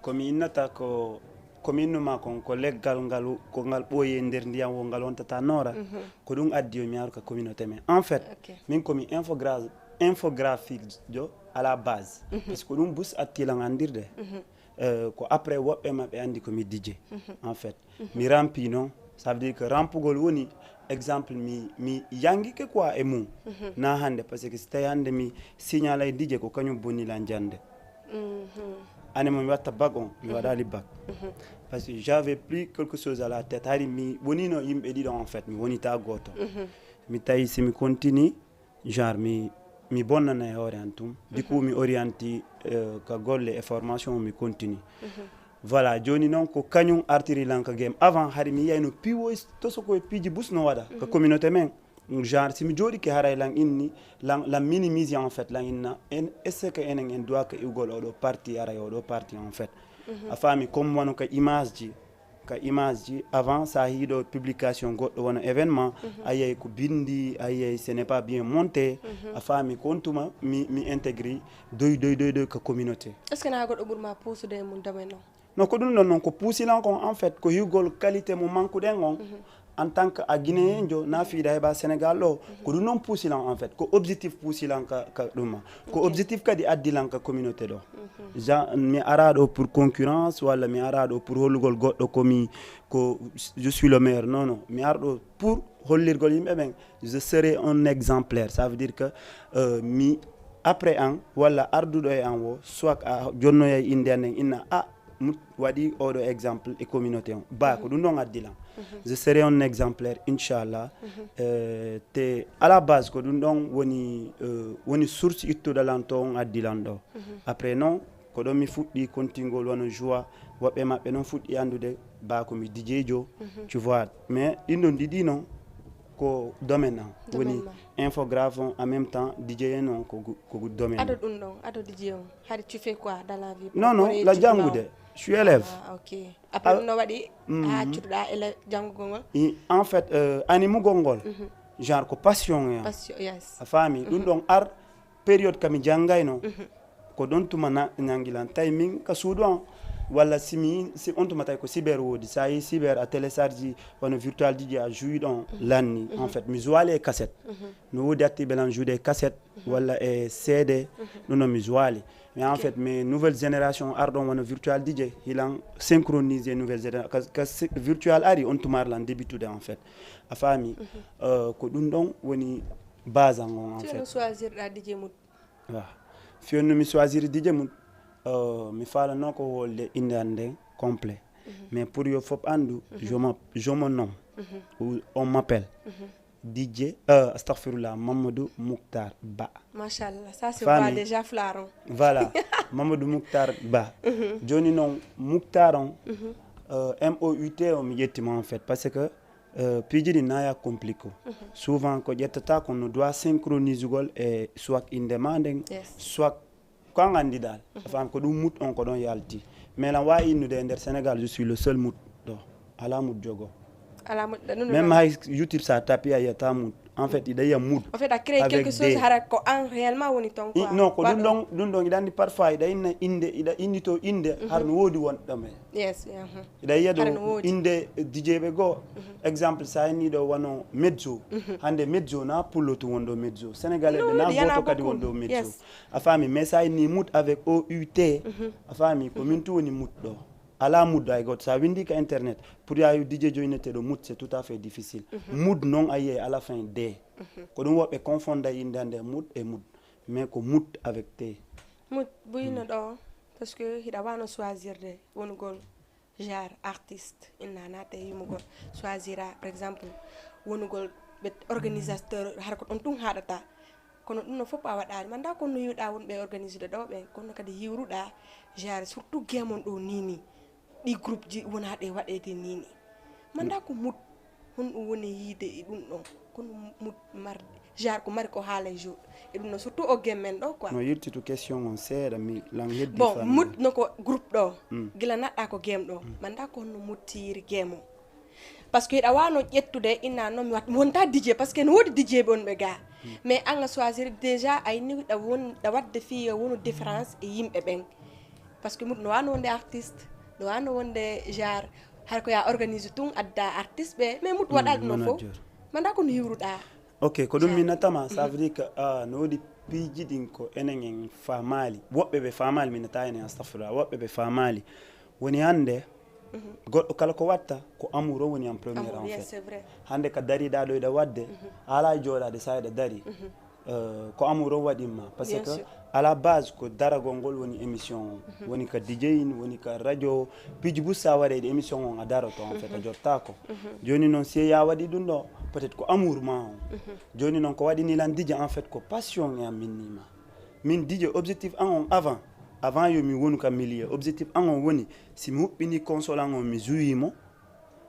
komi innata ko kominuma kon ko leggal ngal ko ngal ɓooye nder ndiyam wo ngal wontata noora ko ɗum addi o mi yaru ka communauté men en fait min komi infographique jo à la base parce que ko ɗum bus attilan andirde ko après woɓɓe maɓɓe andi komi DJ en fait mi rampi noon ça veut dire que rampugol woni exemple mi yangike quoi e mum na hande parce que si tawi hande mi signal ay DJ ko kañum bonilan jande année mi watta bac on mi waɗali bac parce que j'avais pris quelque chose à la tête hari mi wonino yimɓe ɗiɗo en fait mi wonita goto mi tawi si mi continue genre mi bonnana e hoore an tum du coup mi orienti ka golle e formation mi continue voilà joni noon ko kañum artiri lanka game avant hari mi yiyayno piwo toso koye piiji bus no waɗa ka communauté men genre si mi jooɗike haray lan inni lan minimise en fait lan inna est ce que enen en doit que iwgol oɗo parti aray oɗo parti en fait a faami comme wano ka image ji avant sa hiiɗo publication goɗɗo wona événement a yiyay ko bindi a yiyay ce n'est pas bien monté a faami ko on tuma mi intégri doy ka communauté est ce que na goɗɗo ɓurma puusude mum damay noon non ko ɗum ɗon noon ko puusilan kon en fait ko hiwgol qualité mo manqueɗen on en tant que a guinéen jo na fi da ba sénégal lo ko dum non poussilan en fait ko objectif poussilan ka dum ko objectif kadi addilan ka communauté do mi arado pour concurrence wala mi arado pour holugol goddo komi ko je suis le meilleur non mi ardo pour hollirgol yimbe ben je serai un exemplaire, ça veut dire que mi après an wala ardudo e an wo soit jonno e indenen inna wadi odo exemple et communauté on ba ko dum non addilan je serai un exemplaire inchallah te à la base ko dum don woni source itto dalanton addilan do après non ko do mi fuddi kontingol wono joie wobbe mabbe non fuddi andude ba ko mi dijejo tu vois mais dindo didi non ko domaine woni infographe en même temps DJ non ko domaine ado DJ on hari tu fais quoi dans la vie? Non la jangude je suis élève. OK après no wadi tuda élève jangugol en fait animu gongol genre ko passion yes a fami dum don ar période kami jangayno ko don tuma nyangilan timing ka sudo wala si on tuma tay ko cyber wodi say cyber a télécharger wono virtual DJ a jouer dans l'année en fait mi jouale cassette no wodi atti belan jouer des cassettes wala e CD non mi jouale mais en fait mes nouvelles générations ardon wono virtual DJ ilan synchroniser nouvelles générations que virtual ari on tumar lan débitude en fait a fami ko dum don woni base en fait tu choisir la DJ mut wa fionu mi choisir DJ mut mi fala non ko wolde indande complet mais pour yo fop andu je me nomme on m'appelle DJ astaghfirullah Mamadou Mouktar Ba. Machallah, ça se voit déjà flaron. Voilà, Mamadou Mouktar Ba. Johnny non Mouktaron M-O-U-T on m'yettima en fait parce que pidjidi naya compliqué. Souvent ko jettata qu'on doit synchroniser et soit in demanding soit quand on dit dal enfin ko dum mut on ko don yalti mais la wa inu de nder Sénégal je suis le seul mut do ala mut jogo ala mut même YouTube ça tapé ayata mut en fait il y a mood en fait a créé quelque chose harako en réellement woni ton quoi non ko dum don idandi parfois ida inna ida indito inde har no wodi won dame yes ida yedo inde DJ be go exemple ça ni do wono mezzo hande mezzo na pulloto wondo mezzo sénégalais be na goto kadi wondo mezzo afami mais ça ni mood avec OUT afami ko min to woni mood do ala mood ay got ça windi ka internet pour ya yu DJ joinete do mood c'est tout à fait difficile mood non aye à la fin d ko dum wobe confondre indande mood et mood mais ko mood avec t mood buyino do parce que hida wano choisir de wonu gol genre artiste inna te yumugo choisira par exemple wonu gol be organisateur har ko don tun hadata kono dum no fop a wadani manda ko no yuda won be organiser do be kono kadi hiwruda genre surtout gemon do nini di groupe ji wona de wadete nini manda ko mut hon woni yide e dum don kono mut mar genre ko mari ko haala jour e dum no surtout o gemen do quoi no yirti to question on seeda mi lang heddi bon mut noko groupe do gila nadda ko gem do manda ko no muttiri gemo parce que da wano jettude inna no mi wat wonta DJ parce que no wodi DJ bon be ga mais anga choisir déjà ay ni da won da wadde fi wonu différence e yimbe ben parce que mut no wano wonde artiste no wano wonde genre har ko ya organiser tun adda artiste be mais mut wadal no fo manda ko no hiwruda ok ko dum minatama ça veut dire que no wodi piji din ko enen famali wobbe be famali minata enen astaghfirullah wobbe be famali woni hande goddo kala ko watta ko amour woni en premier en fait c'est vrai hande ka dari da do da wadde ala joda de sayda dari ko amour wadima parce que à la base ko darago ngol woni émission woni ka DJ woni ka radio piji bu sa wade émission on adaro to en fait a jotta ko joni non si ya wadi dum do peut-être ko amour ma joni non ko wadi ni lan DJ en fait ko passion ya minima min DJ objectif en avant yo mi wonu ka milieu objectif an woni si mi hubbini console an mi jouimo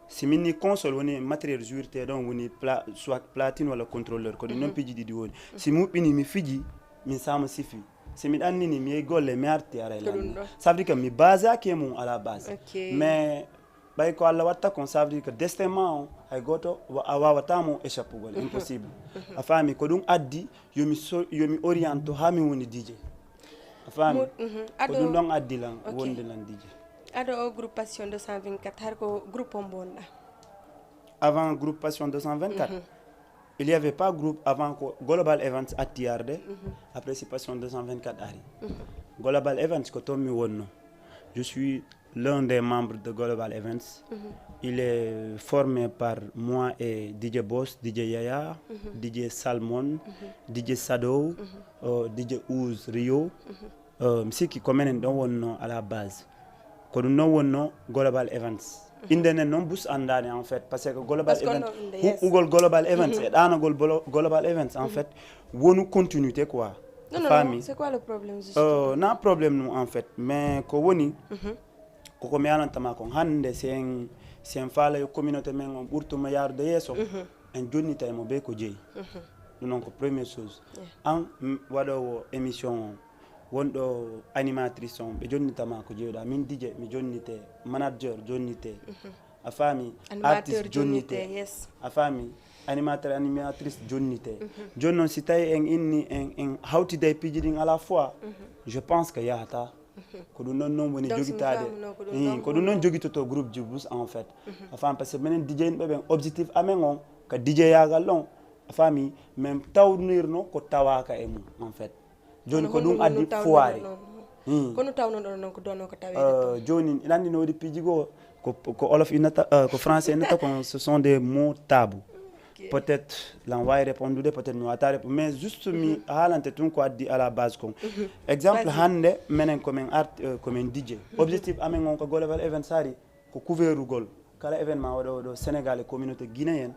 si minni console woni matériel jouirte don woni soit platine wala contrôleur ko non piji di woni si mi hubbini mi fiji min sama sifi si mi dannini mi golle mi arti ara lan ça veut dire que mi base ke mon à la base mais bay ko Allah watta kon ça veut dire que destinement ay goto wa watamo échappe gol impossible afami ko dum addi yomi oriento ha mi woni DJ afami ko dum don addi lan wonde lan DJ ado o groupe passion 224 har ko groupe on bonda avant groupe Passion 224. Il n'y avait pas groupe avant Global Events à Tiarde. Après c'est Passion 224 Ari. Global Events que Tommy Wonno. Je suis l'un des membres de Global Events. Il est formé par moi et DJ Boss, DJ Yaya, DJ Salmon, DJ Sado, DJ Ouz Rio. C'est qui commencent à la base. Quand nous avons Global Events. Indene non bus andane en fait parce que Global Events Global Events et ana Global Events en fait wonu continuité quoi. Non, c'est quoi le problème justement? Non problème nous en fait mais ko woni ko mi anantama ko hande sen fala yo communauté men on burtuma yarde yeso en jonni tay mo be ko jeyi donc première chose en wado émission wonɗo animatrice on ɓe jonnitama ko jeyɗa min DJ mi jonnite manager jonnite a faami artiste jonnite a faami animateur animatrice jonnite joni noon si tawi en inni en hawtide e piiji ɗin à la fois je pense que yahata ko ɗum noon woni jogitade ko ɗum noon jogitoto groupe Djibous en fait a faami par ce que minen DJ ɓe ɓen objectif amen on ko DJ yagal ɗon a faami min tawnirno ko tawaka e mum en fait joni ko ɗum addi foire kono tawno ɗon noon ko donno ko tawede joni ina no wodi piiji go ko olof inata ko français inata ko ce sont des mots tabous peut-être l'envoyer répondre peut-être mi wata répondre mais juste mi haalante tun ko addi à la base kon exemple hande menen komin komin DJ objectif amen on ko Global Events ari ko couverugol kala événement waɗo ɗo Sénégal et communauté guinéenne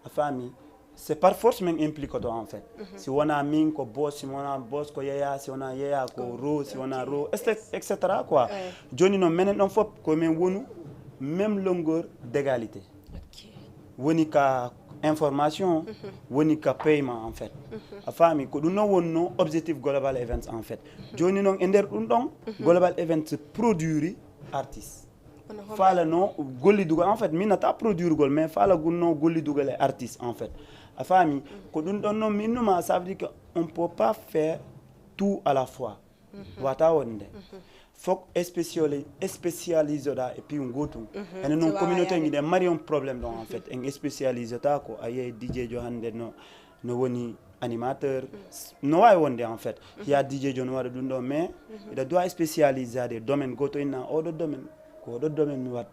a faami c'est par force même impliqué en fait. Si on a min ko boss, si on a boss ko yaya, si on a yaya ko ro, si on a ro, etc. quoi. Johnny non menen on fop ko men wonu même longueur d'égalité. Woni ka information, woni ka paiement en fait. A fami ko dun non wonno objectif Global Events en fait. Johnny non ender dun don Global Events produire artiste. Fala no golli dugal en fait minata produire gol mais fala gunno golli dugal artiste en fait. A famille, quand on minuma, ça veut dire qu'on ne peut pas faire tout à la fois. Il faut spécialiser et puis on go to. Et nos communautés, il y a un problème en fait. On spécialise ça, il y a DJ Johan, no animateur, no en fait. Il y a DJ Johan, mais il doit spécialiser des domaines, go to in autre domaine, d'autres domaines.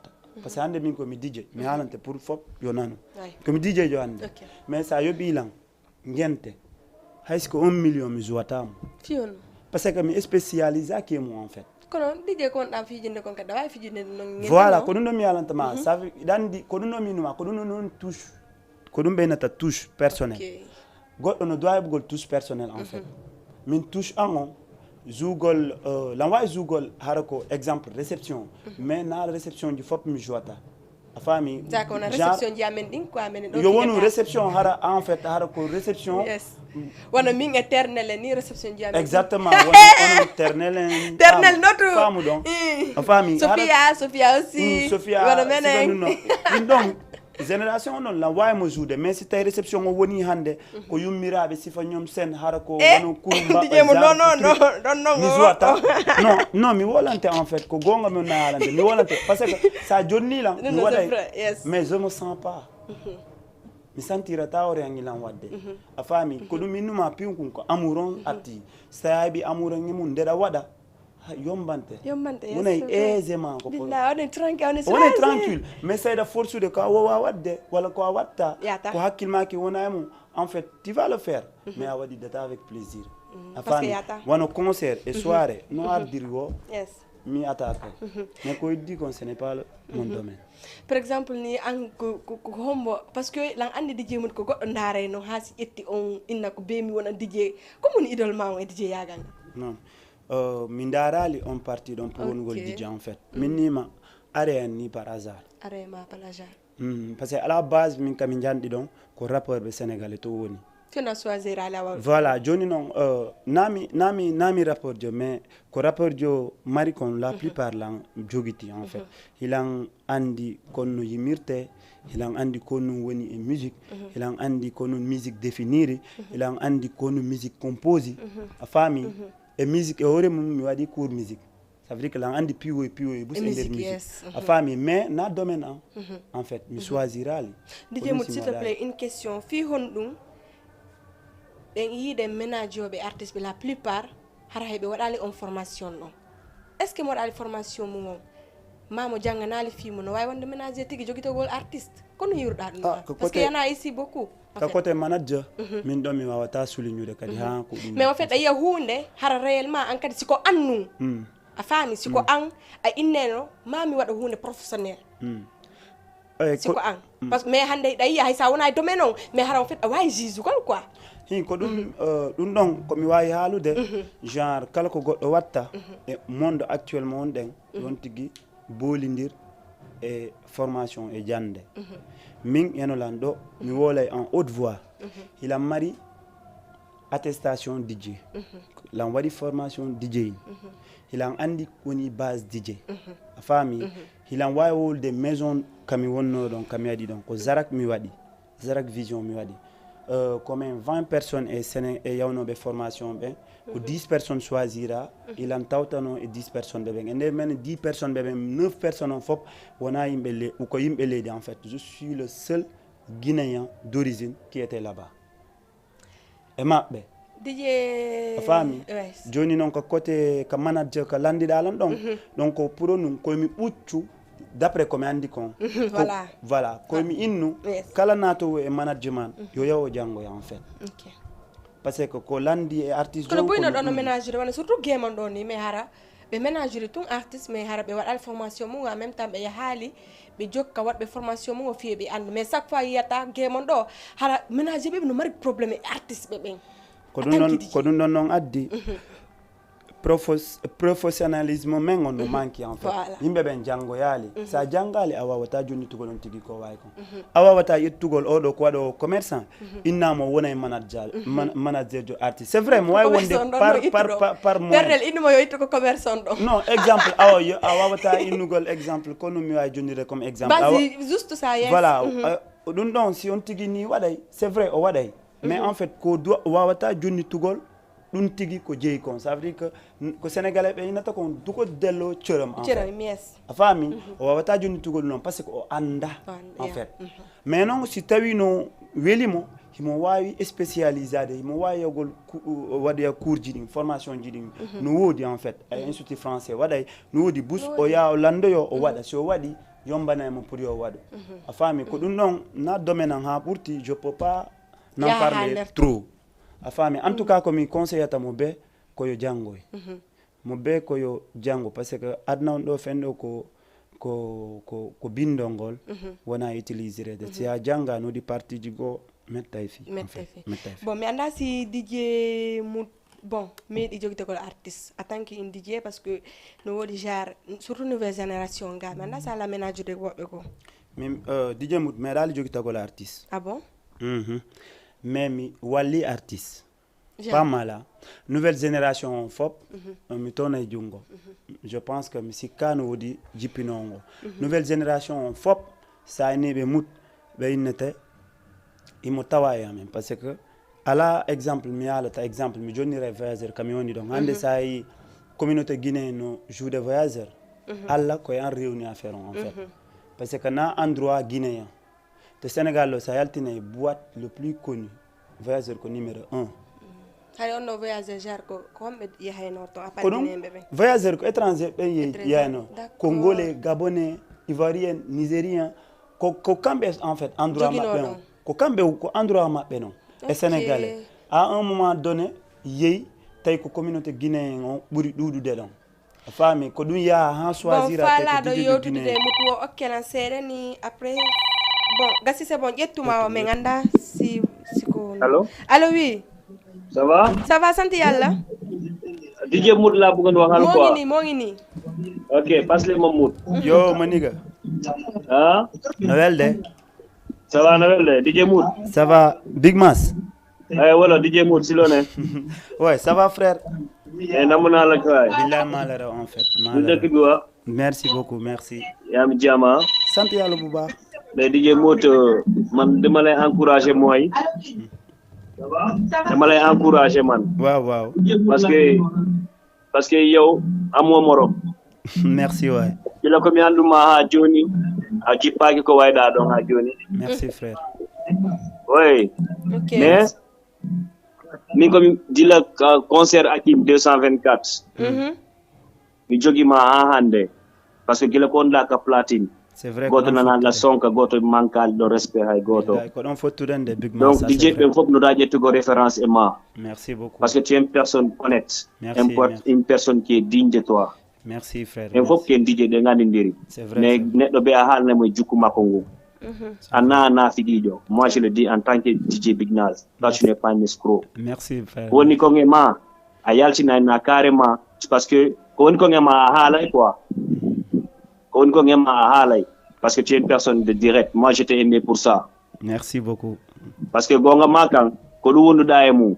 Parce que hande min ko mi DJ mi halante pour fop yo nanu ko mi DJ jo hande mais ça yo bilan ngente haysko 1 million mi jouatamo fion parce que mi spécialisé ke mo en fait kono DJ kon dam fijinde kon kada way fijinde non voilà ko dum mi halante ma ça dandi ko dum mi numa ko dum non touche ko dum benata touche personnel goddo no doy bugol touche personnel en fait min touche angon Zougol, l'envoi Zougol, harako exemple réception, mais na réception du FOP mi jouata. A famille. D'accord, na réception di amending quoi amene. Yo wonu réception hara en fait harako réception. Yes. Wana min éternel ni réception di amending. Exactement, wana éternel. Éternel notre. Femme donc. A famille. Sophia aussi. Sophia. Wana menen. Donc génération non la way mo joude mais si tay réception o woni hande ko yummirabe sifa ñom sen harako wono kurba non mi volante en fait ko gonga mi naalante mi volante parce que ça jonni la mi waday mais je me sens pas mi sentira tawre angi lan wadde a fami ko dum minuma pinkun ko amuron atti sayabi amuron ngi mun deda wada yombante on est aisément ko on est tranquille mais c'est de force de ko wa wadde wala ko watta ko hakkilma ki wona mo en fait tu vas le faire mais a wadi data avec plaisir parce que wano concert et soirée no ardirgo mi attaque mais ko dit qu'on ce n'est pas mon domaine par exemple ni an ko hombo parce que lan andi DJ mun ko goddo ndare no hasi etti on inna ko be mi wona DJ ko mun idol ma on DJ yagal non min darali on parti donc pour un gol DJ en fait minima are ni par hasard par hasard parce que à la base min kam jandi donc ko rappeur be sénégalais to woni fina choisir ala voilà joni non nami rappeur jo mais ko rappeur jo mari kon la plupart lan jogiti en fait ilan andi konno yimirte ilan andi konno woni e musique ilan andi konno musique définir ilan andi konno musique composée a fami et musique et ore mi wadi cours musique ça veut dire que là andi piwo bu musique, c'est musique yes. a fami mais na domaine en fait mi choisira li DJ Mood s'il te plaît une question fi hondum ben yide ménage be artiste bi la plupart hara hebe wadali on formation non est ce que mo wadali formation mo mamo janganali fi mo no way wonde ménage tigi jogitogol artiste kono yurda dum parce que yana ici beaucoup ka côté manager min do mi wawata souligner kadi ha ko dum mais en fait ay hunde hara réellement en kadi siko annu a fami siko an a inneno mami wada hunde professionnel siko an parce que mais hande day hay sa wona domaine non mais hara en fait a way jisu quoi hin ko dum don ko mi wawi halude genre kala ko goddo watta e monde actuellement on den don tigi bolindir e formation e jande min yenolan do mi wolay en haute voix il a mari attestation DJ lan wadi formation DJ il a andi koni base DJ a fami il a wayol de maison kami wonno don kami adi don ko zarak mi wadi zarak vision mi wadi comme 20 personnes et yawnobe formation ben ko 10 personnes choisira il am tawtano et 10 personnes be ben ende men 10 personnes be ben 9 personnes en fop wona yimbe le ou ko yimbe leydi en fait je suis le seul guinéen d'origine qui était là-bas et mabbe DJ fami joni non ko côté ka manager ka landi dalan donc donc pour nous ko mi uccu d'après comme andi kon voilà ko mi innu kala nato e management yo yawo jango ya en fait OK parce que ko landi e artiste ko boyno don ménagerie wala surtout game don ni mais hara be ménagerie tun artiste mais hara be wad formation mu en même temps be haali be jokka wadbe formation mu fi be and mais chaque fois yata game do hara ménagerie be no mari problème artiste be ben ko dun non addi professionnalisme mengo no manki en fait yimbe ben jango yali sa jangale awa wata joni tugol on tigi ko way ko awa wata yettugol odo ko wado commerçant innamo wona manager jo artiste c'est vrai mo way wonde par mois perdel inmo yo itto ko commerçant do non exemple awa wata innugol exemple kono mi way jonire comme exemple basi juste ça yes voilà dun don si on tigi ni waday c'est vrai o waday mais en fait ko do wawata joni tugol dun tigi ko jeey kon ça veut dire que ko sénégalais be inata kon duko dello cëram en fait yes afami o wawata joni tugol non parce que o anda en fait mais non si tawino welimo himo wawi spécialisade himo wawi yogol wadi cours jidi formation jidi no wodi en fait ay institut français waday no wodi bus o ya o lando yo o wada so wadi yombana mo pour yo wado afami ko dun non na domaine ha pourti je peux pas n'en parler trop afami en tout cas comme conseiller ta mo be ko yo jango mo be ko yo jango parce que adna do fendo ko bindongol wona utiliser de si a janga no di parti digo mettay fi bon mais anda si DJ Mood bon mais di jogite ko artiste en tant que DJ parce que no wodi genre surtout nouvelle génération ga mais anda ça la ménage de wobbe ko même DJ Mood mais dal jogite ko artiste ah bon même wali artiste pas mal nouvelle génération fop mi tona jungo je pense que si kanu wodi jipinongo nouvelle génération fop sa ne be mut be inete imo tawaya même parce que ala exemple mi ala ta exemple mi joni voyageur camion donc ande sai communauté guinéenne no jour de voyageur alla ko yan réuni affaire en fait parce que na endroit guinéen de Sénégal lo sayaltine boîte le plus connu voyageur ko numéro 1 hay on no voyageur ko hombe yahayno to appartenir be voyageur ko étranger be yahayno congolais gabonais ivoirien nigérien ko kambe en fait endroit mabbe ko kambe ko endroit mabbe non et sénégalais à un moment donné yey tay ko communauté guinéen on buri dudu de don fami ko dun ya han choisir à fala do yotude mutuo okkelan sere ni après bon gassi c'est bon yettuma me nganda si ko allo oui ça va santi yalla DJ Mood la bëggon waxal quoi mo ngi ni OK passe le Mood yo maniga ah Noël de ça va Noël de DJ Mood ça va Big Mass voilà DJ Mood si lo ne ouais ça va frère namuna la kay billahi malara en fait dëkk bi wa merci beaucoup merci yam jama sant yalla bu baax mais DJ Mood man dama lay encourager moy dama lay encourager man waaw parce que yow amo morom Merci ouais. Kila ko mi anduma ha joni a jippaki ko wayda ɗon ha joni. Merci frère. Oui. Ok. Mais min komi dila concert Hakim 224 mi jogima ha hande parce que gila ko on ka platine. C'est vrai. Goto nana la sonka goto mankal do respect hay goto. Ko don fottude de big man. Donc DJ ben fop no daje to go référence et ma. Merci beaucoup. Parce que tu es une personne honnête. Merci, Une personne qui est digne de toi. Merci frère. Il faut que DJ de ngani ndiri. C'est vrai. Mais neddo be a halna mo jukku mako ngo. Ana figijo. Moi je le dis en tant que DJ Big Naz. Là tu n'es pas un escroc. Merci frère. Woni ko ngema a yaltina na carrément parce que woni ko ngema halay quoi. Woni ko ngema halay parce que tu es une personne de direct. Moi je t'ai aimé pour ça. Merci beaucoup. Parce que gonga makan ko du wondu da e mum.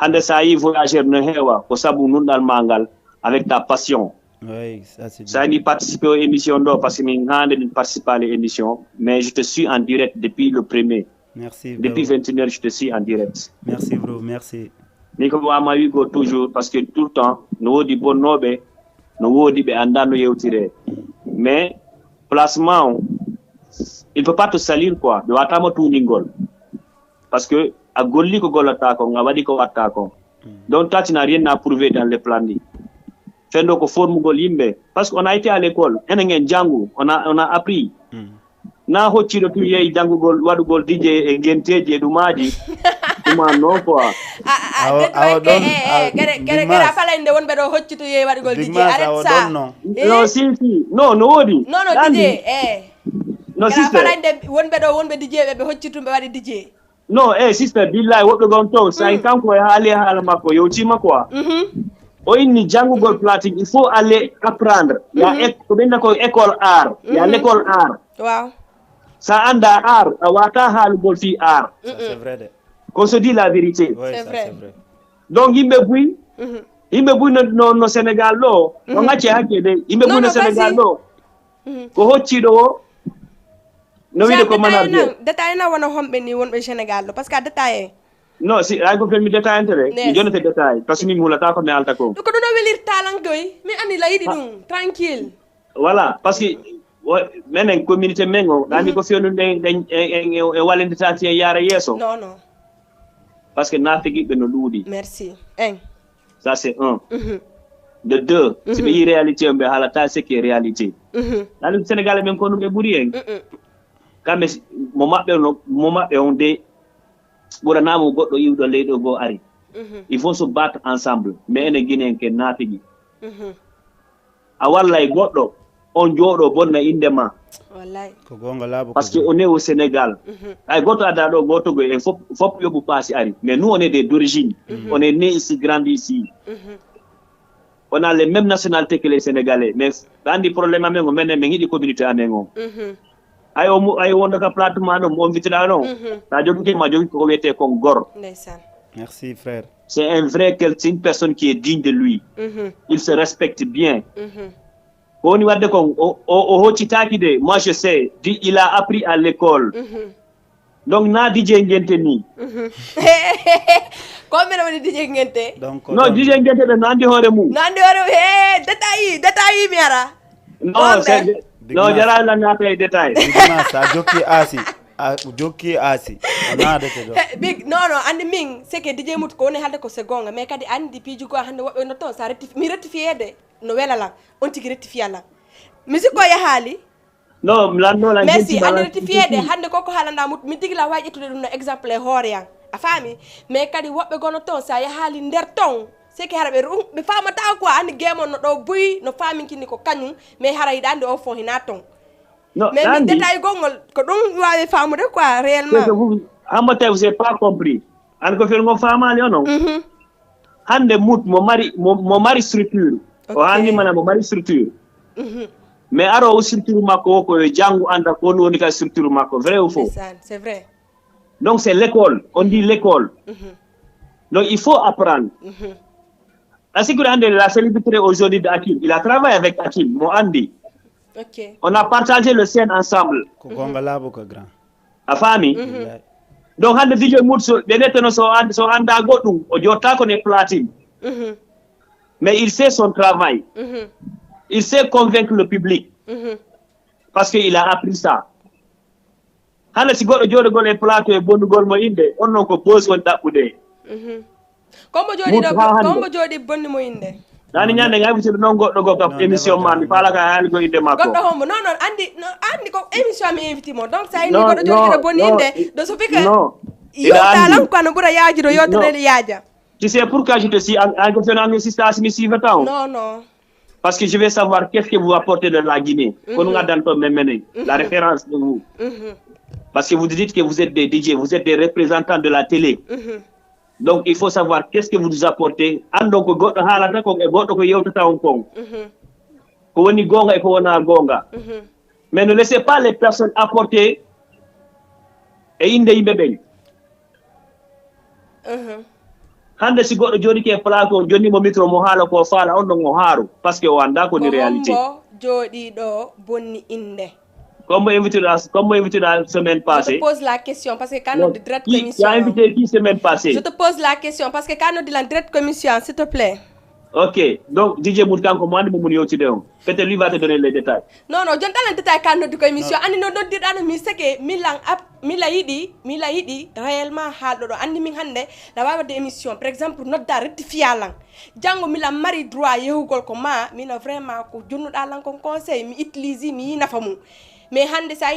Hande sa yi voyageur no hewa ko sabu nundal mangal avec ta passion. Oui, ça c'est bien. Ça ni participer aux émissions d'or parce que min hande ni participer à l'émission mais je te suis en direct depuis le premier. Merci. Depuis 21h je te suis en direct. Merci bro, merci. Ni ko wa ma wigo toujours parce que tout le temps no wodi bonnobe no wodi be anda no yewtire. Mais placement il peut pas te salir quoi. Do atama tout ningol. Parce que a golli ko golata ko ngawadi ko watta ko. Donc toi tu n'as rien à prouver dans les plans. Fendo ko formugol yimbe parce qu'on a été à l'école enen jangu on a appris na hoccido tu yeyi jangugol wadugol DJ e genteji e dumaji duma non quoi gara falande wonbe do hoccitu yeyi wadugol DJ arrête ça non si non no wodi non DJ no sister falande wonbe DJ be hoccitumbe wadi DJ non sister billahi wobbe gon to sai kanko e haali haala makko yewtima quoi o inni jangugol platine il faut aller apprendre ko benna ko école art ya l'école art waaw ça anda art wata halugol fi art c'est vrai de qu'on se dit la vérité oui, c'est vrai donc yimbe buy no Sénégal lo no ngacce hakke de yimbe buy no Sénégal lo ko hoccido o no wiide ko manager détail na wona hombe ni wonbe Sénégal lo parce que détail non si ay ko mi détail entere mi jonete détail parce que mi mulata ko me alta ko ko do welir talangoy mi andi la yidi dum tranquille voilà parce que menen communauté mengo dami ko fionu e walenditati e yara yeso non parce que na figi be no ludi merci ça c'est un de deux c'est une réalité be halata c'est que réalité dans le Sénégal men ko no be buri en kambe mo mabbe on de ɓuranamo goɗɗo iwɗo leyɗo goo ari il faut se battre ensemble mais ene guinen ke naafigi a wallay goɗɗo on jooɗo bonna inde ma ko gonga laaɓo parce que on est au Sénégal ay goto ada ɗo gotogo en fop yoɓu paasi ari mais nous on est d'origine on est né ici grandi ici on a les mêmes nationalités que les Sénégalais mais andi probléme amen o menen min yiɗi communauté amen o ay wonda ka platement no mo vitira no ta jogi ma jogi ko wete ko gor merci frère c'est un vrai c'est une personne qui est digne de lui il se respecte bien oni wadde ko o hoccitaki de moi je sais il a appris à l'école donc na DJ ngente ni ko mena woni DJ ngente non DJ ngente be nandi hore mu détail mi ara non c'est non jara la ngata e détail sa jokki asi onade te do big non andi min c'est que DJ mut ko woni halde ko segonga mais kadi andi piju ko hande wobbe no to sa rectifier de no wela la on tigi rectifier la musique ko ya haali non lando la merci andi rectifier de hande ko halanda mut mi tigi la waji tude dum no exemple e hoore yang a fami mais kadi wobbe gono ton sa ya haali nder ton c'est que harabe be famata quoi andi gemon no do buy no fami kini ko kanyum mais haray dande o fo hina ton non mais mi détail gongol ko dum wawe famude quoi réellement amate vous avez pas compris an ko fel ngo famali ono hande mut mo mari structure o handi mana mo mari structure mais aro o structure makko ko jangu anda ko woni ka structure makko vrai ou faux c'est vrai donc c'est l'école on dit l'école donc il faut apprendre la sécurité de la célébrité aujourd'hui de Hakim il a travaillé avec Hakim mo andi on a partagé le scène ensemble ko gonga labo ko grand a fami donc hande DJ Mutso be netano so anda goddum o jotta ko ne platine mais il fait son travail il sait convaincre le public. Parce qu'il a appris ça. Hana si goɗɗo jooɗogol e plateau e bonnugol mo inde on noon ko pose woni ɗaɓɓude. kombo jooɗi bonni mo inde nani ñande ngabitiɗo noon goɗɗo go kam émission ma mi faala ka haali ko inde makko goɗɗo hombo non andi ko émission mi invité mo donc sa inni goɗɗo jooɗiɗo bonni inde ɗo so fika yewtalan ko no ɓuura yaajude yewtadede yaaja. Tu sais pourquoi je te suis en assistance mi suive temps? Non. Parce que je vais savoir qu'est-ce que vous apportez de la Guinée. La référence de vous. Parce que vous dites que vous êtes des DJ, vous êtes des représentants de la télé. Donc il faut savoir qu'est-ce que vous nous apportez. Ando ko goɗɗo haalata ko e goɗɗo ko yewtata on kon. Ko woni gonga e ko wona gonga. Mais ne laissez pas les personnes apporter e inde yimɓe ɓen. Hande si goɗɗo jooɗi ke plateau jonni mo micro mo haala ko faala on ɗon o haaru par ce que o anda ko ni réalité. Ko jooɗiɗo bonni inde. Comme invité la semaine passée. Je te pose la question parce que quand on dit direct commission. Tu as invité qui semaine passée? Je te pose la question parce que quand on dit la direct commission, s'il te plaît. Ok, donc DJ Moutkanko, moi, peut-être lui va te donner les détails. Non, je donne les détails quand on dit commission. Ani no do dire mi seke mila yidi réellement haɗo ɗo andi min hande la wawa de émission par exemple nodda rectifier lan jango mila mari droit yehugol ko ma mina vraiment ko jonnuɗa lan kon conseil mi utilise mi yi nafa mum mais hande sa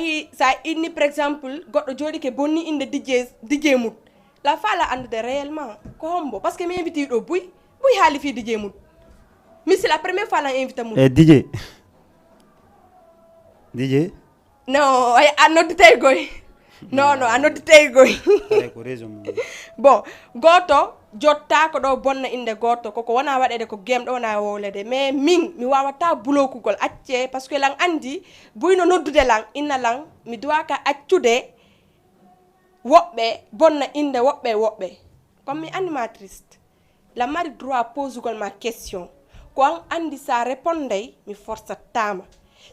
inni par exemple goɗɗo jooɗi ke bonni inde DJ mut la fala andude réellement ko hombo parce que mi invité ɗo buy haali fi DJ mut mi c'est la première fois la invité mut DJ non ay anodde goy non anodde tay goy bon goto jotta ko ɗo bonna inde goto koko wona waɗede ko game ɗo wona wowlede mais min mi wawata bulokugol acce par ce que lan andi buyno noddude lan inna lan mi duwaka accude woɓɓe bonna inde woɓɓe comme mi animatrice la mari droit posugol ma question ko an andi sa répondey mi força tama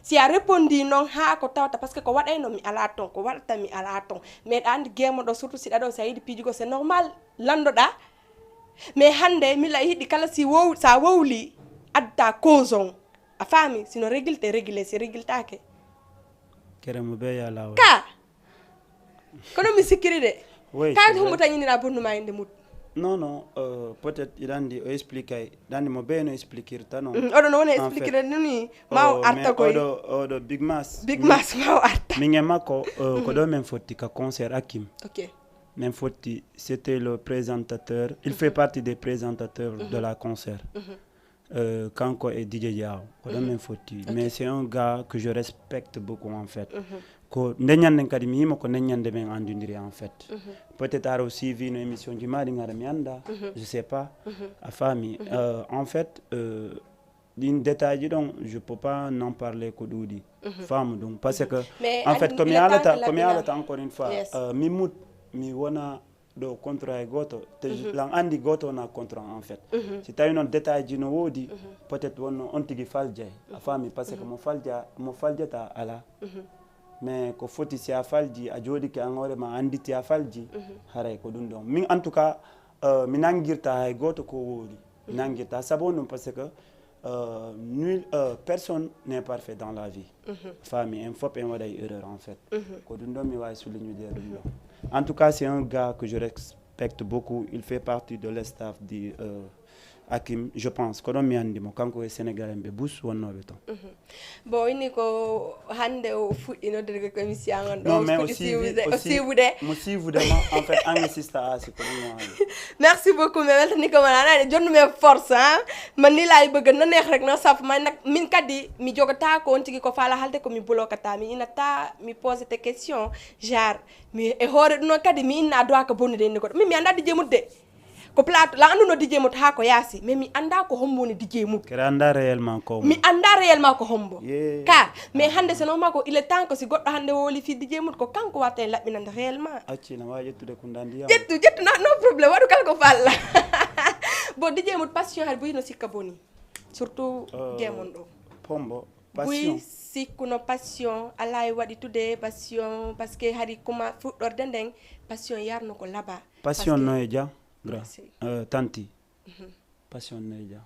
si a répondi non ha ko tawta parce que ko waɗayno mi ala ton ko waɗata mi ala ton mais ɗa andi game ɗo surtout si ɗaɗo sa yiɗi pijugo c'est normal landoɗa mais hande mila yiɗi kala sa wowli adda cause on a faami sino régulte régulé si régultake keremo be ya law ka kono mi sikkiri de kayit humbo tañinira bonnuma inde mut non peut-être irandi o expliquer dandi mo be no expliquer non oɗo no wona expliquer nuni ma arta koy oɗo big mass ma arta min e makko ko ɗo men fotti ka concert Hakim ok men fotti c'était le présentateur il fait partie des présentateurs de la concert kanko e DJ Diaw ko ɗo men fotti mais c'est un gars que je respecte beaucoup en fait ko ndeñanden kadi mi yima ko neñande men andudiri en fait peut-être ara aussi vi no émission ji maɗi gara mi anda je sais pas a faami en fait ɗin détail ji ɗon je peux pas en parler ko ɗuuɗi faamu ɗum parce que en fait komi haalata encore une fois mi mut mi wona ɗo contrat e goto te lan andi goto wona contrat en fait si tawi noon détail ji no woodi peut-être wonno on tigui faljay a faami par ce que mo faljata ala mais ko foti si a falji a jooɗike an hoorema anditi a falji haray ko ɗum ɗon min en tout cas mi nangirta hay goto ko woodi mi nangirta sabu ɗum par ce que personne n'est parfait dans la vie famille en fof en waɗay erreur en fait ko ɗum ɗon mi wawi soulignude ɗum ɗon en tout cas c'est un gars que je respecte beaucoup il fait partie de le staff du Hakim je pense ko ɗon mi andi mo kanko e sénégalais ɓe bus wonnoɓe ton bon inni ko hande o fuɗɗi noddude ko émission on ɗo non mais mo siwudema en fait an sista asi ko ɗum wani merci beaucoup mais weltani ko man anani jonnume force man ni lay bëgg na neex rek na saf man nak min kadi mi jogata ko on tigi ko faala halde ko mi blokata mi inata mi poser des questions genre mi e hoore ɗum noon kadi mi inna doa ko bonnude inde goɗɗo min mi anda DJ mudde ko plateau la anduno DJ mut ha ko yaasi mais mi anda ko hombo ni DJ mut kera anda réellement ko mi anda réellement ko hombo ka mais hande c'est normal ko il est temps que si goddo hande woli fi DJ mut ko kanko watta en labbinande réellement acci na wa jettude ko ndandi ya jettu no problème wadu kala ko falla bo DJ mut passion har buyino sikka boni surtout gemon do pombo passion buy sikkuno passion alay wadi tude passion parce que hari kuma fuddorde ndeng passion yarno ko laba passion no e ja tanti passion no e ja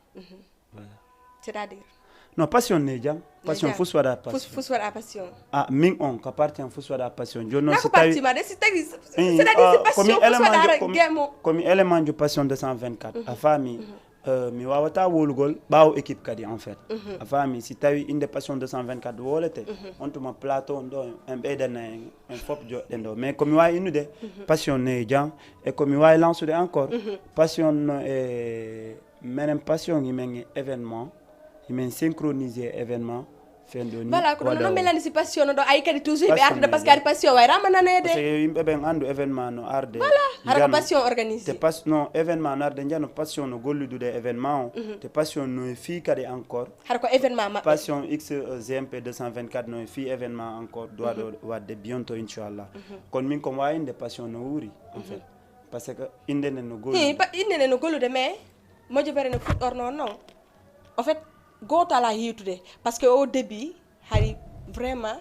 voilà c'est-à-dire non passion ne jam passion fo soit passion fo soit passion ah min on ka parti en fo soit passion jonno si tawi ma si tawi c'est-à-dire passion comme élément de passion 224 a fami mi wawata wolugol bawo équipe kadi en fait a fami si tawi inde passion 224 wolete on tuma plateau ndo en bedana en fop jodde ndo mais comme wa inude passion ne jam et comme wa lancer encore passion e menen passion yimen événement yimen synchroniser événement voilà ko non melani si passion do ay kadi toujours be arde parce que ari passion way ramanane de parce que yimbe ben andu événement no arde voilà har passion organisé te pas non événement no arde jano passion no golludude événement te passion no fi kadi encore har ko événement ma passion x gmp 224 no fi événement encore doit wadde bientôt inchallah kon min ko way inde passion no wuri en fait parce que inde no gollude mais mojo bere no fut non non en fait goto ala hiwtude parce que au début hari vraiment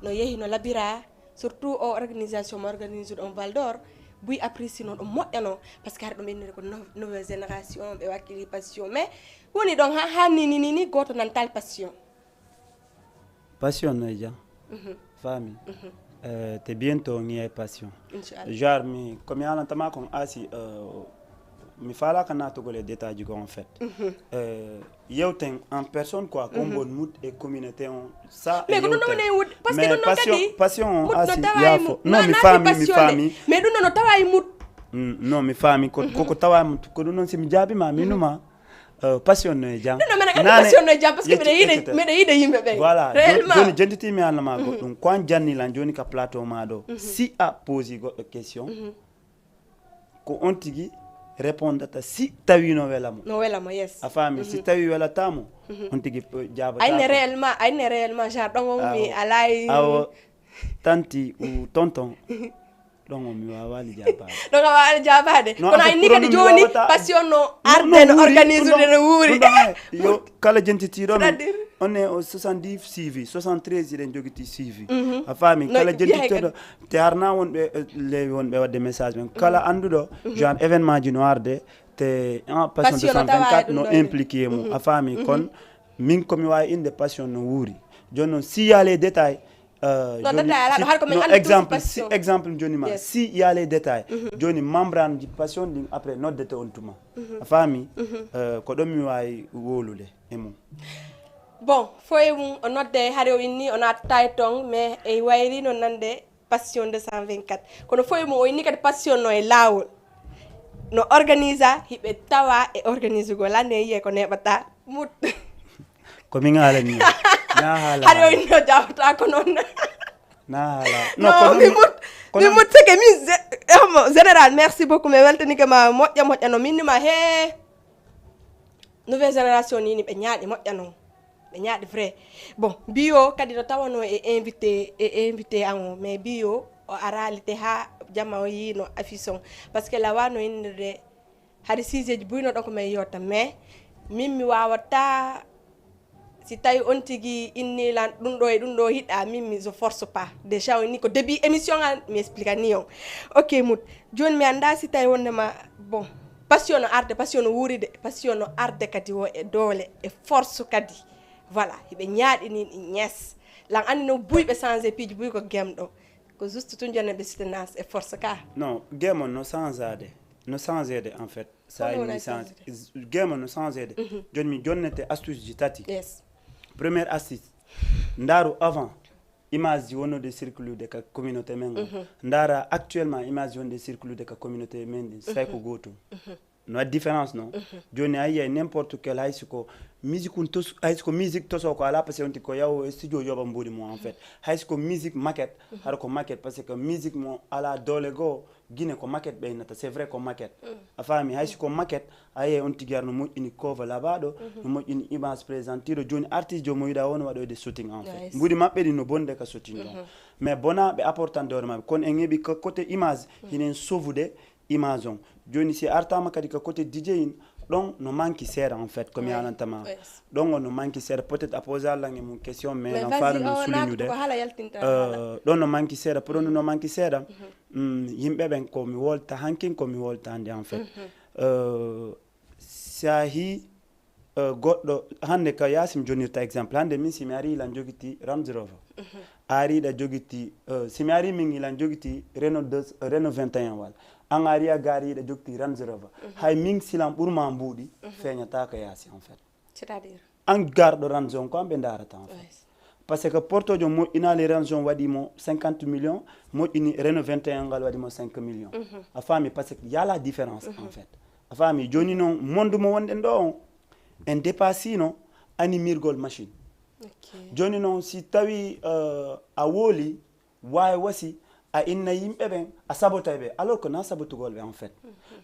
no yehi no labira surtout o organisation mo organise on Val d'Or buy apprécie non moƴƴano parce que har ɗum ennire ko nouvelle génération ɓe wakkili passion mais woni ɗon ha ni goto nan tal passion no jam fami te bientôt ngi ay passion inchallah genre mi comme yalan tama kon asi mi fala kana to les détails en fait yewten en personne quoi comme bon mood et communauté on ça mais non parce que non passion asi yafo non mi fami mais non taway mood non mi fami ko taway mood ko non si mi jabi ma minuma passion no jam non passion no jam parce que me de yimbe be voilà joni jentiti mi alama go dum ko janni lan joni ka plateau ma do si a poser go question ko on tigi répondre si tawi no welamo yes a fami si tawi welatamo on tigi jaba ayne réellement genre don mi alay awo tanti ou tonton donc mi wawali jabade kono ay nikadi joni passion no arde no organise de wuri yo kala jentitiɗo on est au 70 CV 73 iɗen jogiti CV a faami kala jentitiɗo te harna wonɓe lewi wonɓe wadde message men kala anduɗo genre événement ji no arde te passion 224 no impliqué mum a faami kon min komi wawi inde passion no wuuri joni noon si ya les détails exemple joni ma si y a les détails joni membrane di passion din après noddete on tuma a faami ko ɗon mi wawi wolude e mum bon foye mum o nodde haare o inni on a tayton mais e wayri no nande passion 224 kono foye mum o inni kadi passion no e lawol no organisa hiɓe tawa e organise go lande yiye ko neɓata mut ko min haalani na haala haare o inni o jawata ko noon na haala non mi mut seke min général merci beaucoup mais weltanike ma moƴƴa no minnima he nouvelle génération ni ɓe ñaaɗi moƴƴa noon ɓe ñaaɗi vrai bon bio kadi no tawano e invité an o mais bio o aralité ha jamma o yino affiche parce que lawano innirde haade sujet ji buyno ɗon ko men yotta mais min mi wawata si tawi on tigi innilan ɗum ɗo hiɗa min mi je force pas déjà o ni ko début émission an mi explique ni on ok mut joni mi anda si tawi wondema bon passion no arde passion no wuuride passion no arde kadi o e doole e force kadi voilà hiɓe ñaaɗini ɗi ñes lan andi no buyɓe changé piiji buy ko game ɗo ko juste tun jonneɓe soutenance e force ka non game on no changede en fait ça game on no changede joni mi jonnete astuce ji tati yes première astuce ndaru avant image ji wonode circulude ka communauté men ndara actuellement image wonde circulude ka communauté men say ko gotum no différence non joni ayi n'importe quel haysiko musique toso ko ala parce que on ko yaw studio yoba mbudi mo en fait haysiko musique maquette har ko maquette parce que musique mo ala dole go guine ko maquette beynata c'est vrai ko maquette a fami haysiko maquette ayi on tigarno mo ini cover labado mo ini image présentiro joni artiste jo mo yida won wado de shooting en fait mbudi mabbe di no bonde ka shooting non mais bona be important de mabbe kon en ngebi ko côté image hinen sauvude image on joni si artama kadi ka côté DJ in donc no manki sera en fait comme yanantama donc no manki sera peut-être à poser la ngi question mais en faire no souligner donc no manki sera pour no manki sera yimbe ben ko mi wolta hankin ko mi wolta ande en fait sahi goɗɗo hande ka yasim jonirta exemple hande min simi ari ilan jogiti Range Rover ari da jogiti simi ari min ilan jogiti Renault 21 wala an ari a gari da jogiti Range Rover hay min silam ɓurma mbuɗi feñata ka yaasi en fait c'est-à-dire an garɗo Range on ko an ɓe darata en fait parce que portojo moƴƴinali Range on waɗimo 50 millions moƴƴini Renault 21 ngal waɗimo 5 millions a faami par ce que y a la différence en fait a faami joni noon monde mo wonɗen ɗo on en dépassino animirgol machine joni noon si tawi a wooli wawi wasi a inna yimɓe ɓen a sabotay ɓe alors que na sabotugol ɓe en fait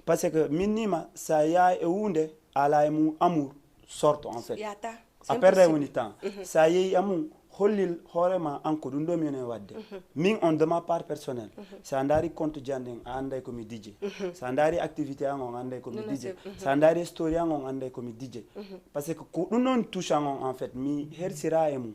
par ce que min nima sa yahay e hunde ala e mum amour sorte en fait a perde woni temps sa yeeyi amum hollil hoorema an ko ɗum ɗo minen wadde min on de ma part personnel sa daari compte janden a anday komi DJ sa daari activité an on anday komi DJ sa daari story an on anday komi DJ par ce que ko ɗum ɗon touche an on en fait mi hersira e mum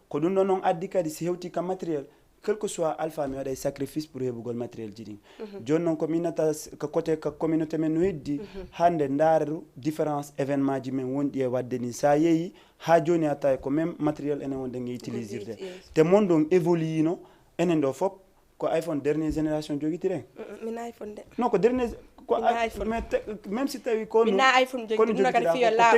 ko ɗum ɗon noon addi kadi si hewti ka matériel quel que soit alpha mi waɗa sacrifice pour heɓugol matériel ji ɗin joni noon ko minata ko côté ka communauté men no heddi hande ndaaru différence événement ji men wonɗi e wadde ni sa yeeyi ha joni a tawi ko même matériel enen wonde nge utilisirde te monde on évoluino enen ɗo fof ko iPhone dernière génération jogitiren min iPhone de non ko dernier ko mais même si tawi ko mina iPhone jogi ɗum kadi fiyo la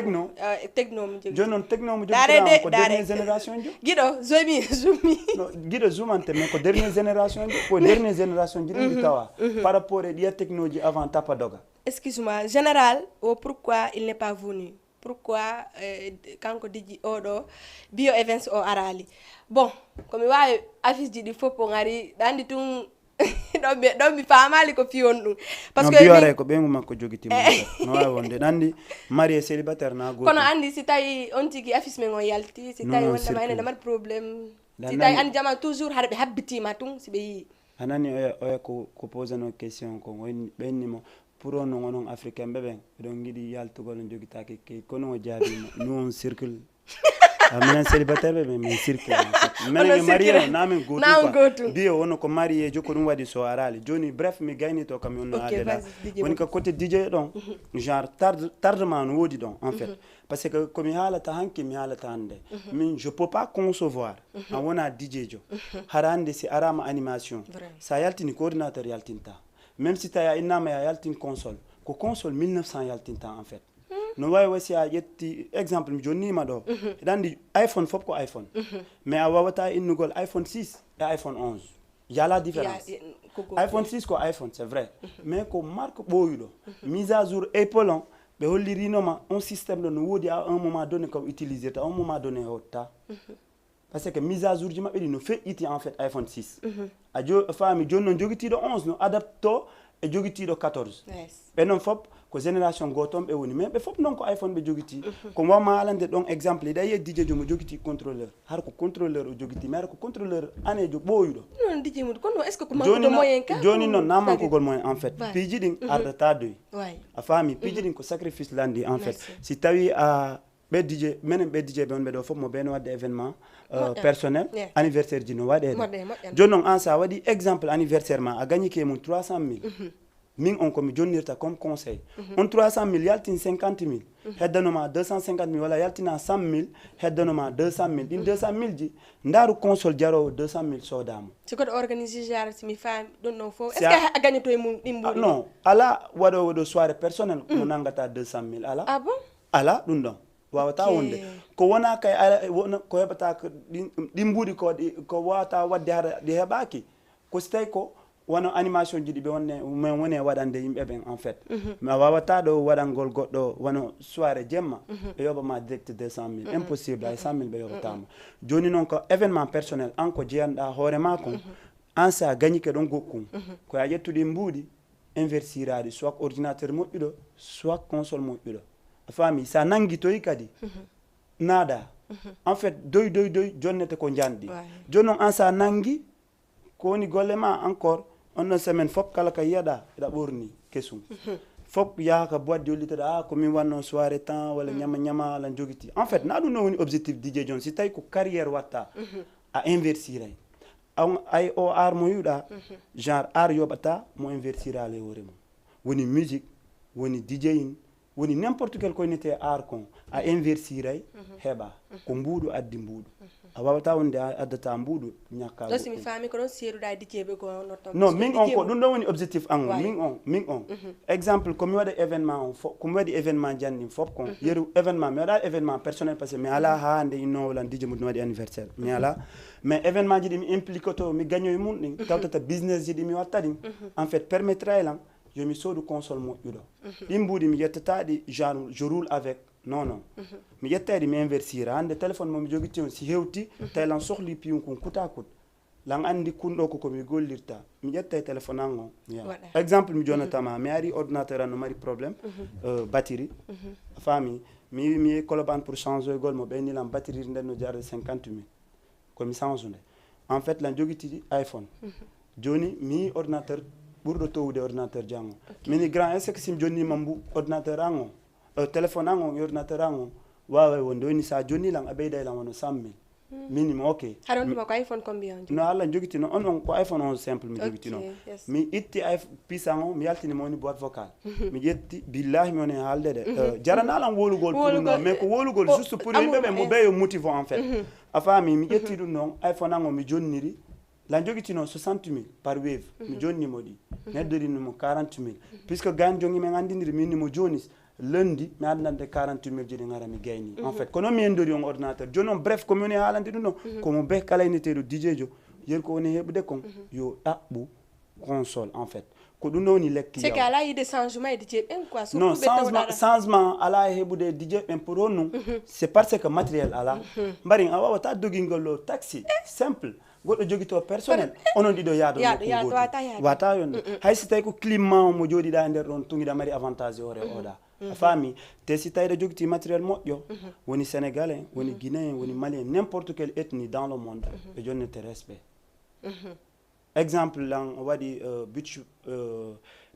techno mo jogi joni noon techno mo jogi ko dernière génération jo guiɗo zoom no guiɗo zoomante mais ko dernière génération jo ko dernière génération ji ɗi tawa par rapport e ɗiya technologie avant tapa doga excuse-moi général o pourquoi il n'est pas venu pourquoi kanko diji oɗo bio events o arali bon komi wawi affiche ji ɗi fof o ngari ɗandi tun ɗon mi famali ko fiyon ɗum par ce que biyore ko ɓengu makko jogitimo no wawi wonde ɗandi marié célibataire na goto kono andi si tawi on tigui affiche men o yalti si tawi wondema ene ɗamat probléme si tawi andi jama toujours haɗa ɓe habbitima tun si ɓe yii anani oya ko posé no question ko ɓennimo pour on onon africain ɓe ɓen eɗon giɗi yaltugol no jogitake key kono o jaabima nous on circle minen célibataire ɓe min circle minen marié namin gotu biyo wono ko marié jo ko ɗum waɗi so arali joni bref mi gayni to kam yonno adela woni ko côté DJ ɗon genre tardement no woodi ɗon en fait parce que komi haalata hanki mi haalata hande min je peux pas concevoir a wona DJ jo haɗa hande si arama animation sa yaltini coordinateur yaltinta même si tawi a innama ya yaltin console ko console 1900 yaltinta en fait no wawi wasi a ƴetti exemple mi jonnima ɗo eɗa andi iPhone fof ko iPhone mais a wawata innugol iPhone 6 et iPhone 11 ya la différence iPhone 6 ko iPhone c'est vrai mais ko marque ɓoyuɗo mise à jour Apple on ɓe hollirinoma on systéme ɗo no woodi à un moment donné ko utilisé ta un moment donné hotta parce que mise à jour ji maɓɓe ɗi no feƴƴiti en fait iPhone 6 a faami joni noon jogitiɗo 11 no adapto e jogitiɗo 14 ɓe noon fof ko génération goton ɓe woni mais ɓe fof noon ko iPhone ɓe jogiti ko wawma alande ɗon exemple iɗa yiye DJ jo mo jogiti contrôleur har ko contrôleur o jogiti mais har ko contrôleur anejo ɓooyuɗo non DJ mum kono est ce que ko manque de moyen ka joni noon na mankogol moyen en fait piiji ɗin ardata doyi a faami piiji ɗin ko sacrifice landi en fait si tawi a ɓe DJ menen ɓe DJ ɓe on ɓe ɗo fof mo ɓe no wadde événement personnel anniversaire ji no waɗede joni noon an sa waɗi exemple anniversaire ma a gagnike mum 300 000 min on komi jonnirta comme conseil on 300 000 yaltin 50 000 heddanoma 250 000 walla yaltina 100 000 heddanoma 200 000 ɗin 200 000 ji ndaaru console jarowo 200 000 sodama si koɗo organisé genre simi faami ɗon ɗon fof est ce que a gagnoto e mum ɗin mbuɗi non ala waɗowo ɗo soirée personnel mo nangata 200 000 ala ah bon ala ɗum ɗon wawata wonde ko wona kay ko heɓata ɗi mbuɗi ko wawata wadde haɗa ɗi heɓaki ko so tawi ko wono animation ji ɗi ɓe wonne min woni e waɗande yimɓe ɓen en fait mais a wawata ɗo waɗangol goɗɗo wono soirée jemma ɓe yoɓama direct 200 000 impossible ay 100 000 ɓe yoɓatama joni noon ko événement personnel an ko jeyanɗa hoorema kon an sa gagnike ɗon gokkun koya ƴettuɗi mbuuɗi investirade soit ordinateur moƴƴuɗo soit console moƴƴuɗo a faami sa nangi toyi kadi naada en fait doy jonnete ko janɗi joni noon an sa nangi ko woni golle ma encore on ɗon semaine fof kala ka yiyaɗa eɗa ɓorni kesum fof yaha ka boîte jolliteɗa ko min wanno soirée temps walla ñama ala jogiti en fait na ɗum no woni objectif DJ Jon si tawi ko carrière watta a investiray ay o art mo yiɗa genre art yoɓata mo investira le hoore mum woni musique woni DJing woni n'importe quel ko nete ar kon a inversiray heɓa ko mbuuɗu addi mbuuɗu a wawata wonde addata mbuuɗu ñakka ɗo simi faami ko ɗon seeruɗa dijeɓe ko non min on ko ɗum ɗon woni objectif an o min on exemple komi waɗa événement on fof komi waɗi événement janɗin fof kon yeru événement mi waɗa événement personnel par ce que mi ala ha hande innowolan dije mum waɗi anniversaire mi ala mais événement ji ɗi mi implique to mi gañoye mum ɗin tawtata business ji ɗi mi watta ɗin en fait permettra elan yomi soodu console moƴƴuɗo ɗin mbuuɗi mi yettataɗi genre je roule avec non mi yettayɗi mi inversira hande téléphone momi joguiti on si hewti tawi lan sohli piyum kon kuta kut lan andi kunɗo ko komi gollirta mi ƴettay téléphone an on exemple mi jonatama mi ari ordinateur an no mari probléme batterie faami mi wi mi yehi Colobane pour changer gol mo ɓeynilan batterie nden no jarde 50 000 komi change nde en fait lan joguiti iPhone joni mi yi ordinateur ɓurɗo towude ordinateur jango mini grand est ce que sim jonnima mbu ordinateur an o téléphone an o ordinateur an o wawa wonde woni sa jonnilan a ɓeyda lan wono 100 000 minimum ok haɗa on ko iPhone combien no Allah jogiti no on ko iPhone 11 simple mi jogiti no mi itti puissant o mi yaltinima woni boîte vocale mi ƴetti billahi mi woni haalde de jaranalan wolugol pour ɗum mais ko wolugol juste pour yimɓeɓe mo ɓeyo motive en fait a faami mi ƴetti ɗum noon iPhone an o mi jonniri lan jogiti noon 60 000 par wave mi jonnimo ɗi neɗɗo rinimo 40 000 puisque gan jongi men andidiri minnimo joni lundi mi addante 40 000 jiɗi gara mi gayni en fait kono mi endori on ordinateur joni on bref komi woni haalande ɗum ɗon komo be kala neteɗo DJ jo yeru ko woni heɓude kon yo ɗaɓɓu console en fait ko ɗum ɗo woni lekki c'est que ala yide changement e DJ ɓen quoi non changement ala heɓude DJ ɓen pour on non c'est parce que matériel ala mbari a wawata dogingol o taxi simple goɗɗo jogui to personnel onon ɗiɗo yaado wata yonde hay si tawi ko climat mo jooɗiɗa nder ɗon tugiɗa mari avantage hoore oɗa a faami te si tawi ɗo jogiti matériel moƴƴo woni sénégalais woni guinéen woni malien n'importe quelle ethnie dans le monde ɓe jonnete respect exemple lan waɗi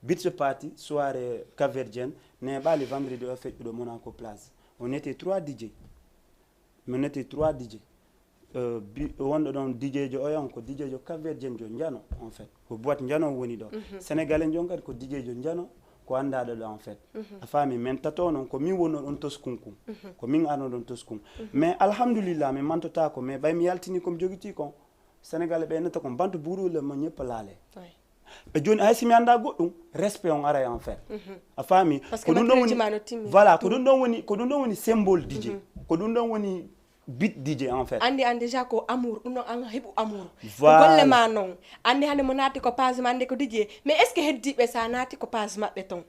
beach party soirée capverdien ne ɓaali vendredi o feƴƴuɗo Monaco place on était 3 DJ wonɗo ɗon DJ jo oyon ko DJ jo capverdien jo jano en fait ko boîte jano woni ɗo sénégalais jon kadi ko DJ jo jano ko andaɗo ɗo en fait a faami min tato noon ko min wonno ɗon toskunkum ko min arno ɗon toskum mais alhamdulillah mi mantota ko mais ɓay mi yaltini komi jogiti kon sénégalais ɓe netta ko bantu buurule mo ñëpp laale ɓe joni hay simi anda goɗɗum respect on aray en fait a faami ko ɗum ɗon woni voilà ko ɗum ɗon woni symbole DJ ko ɗum ɗon woni bit DJ en fait andi déjà ko amour ɗum ɗon an heɓu amour golle ma noon andi hande mo naati ko page ma ande ko DJ mais est ce que heddiɓe sa naati ko page maɓɓe ton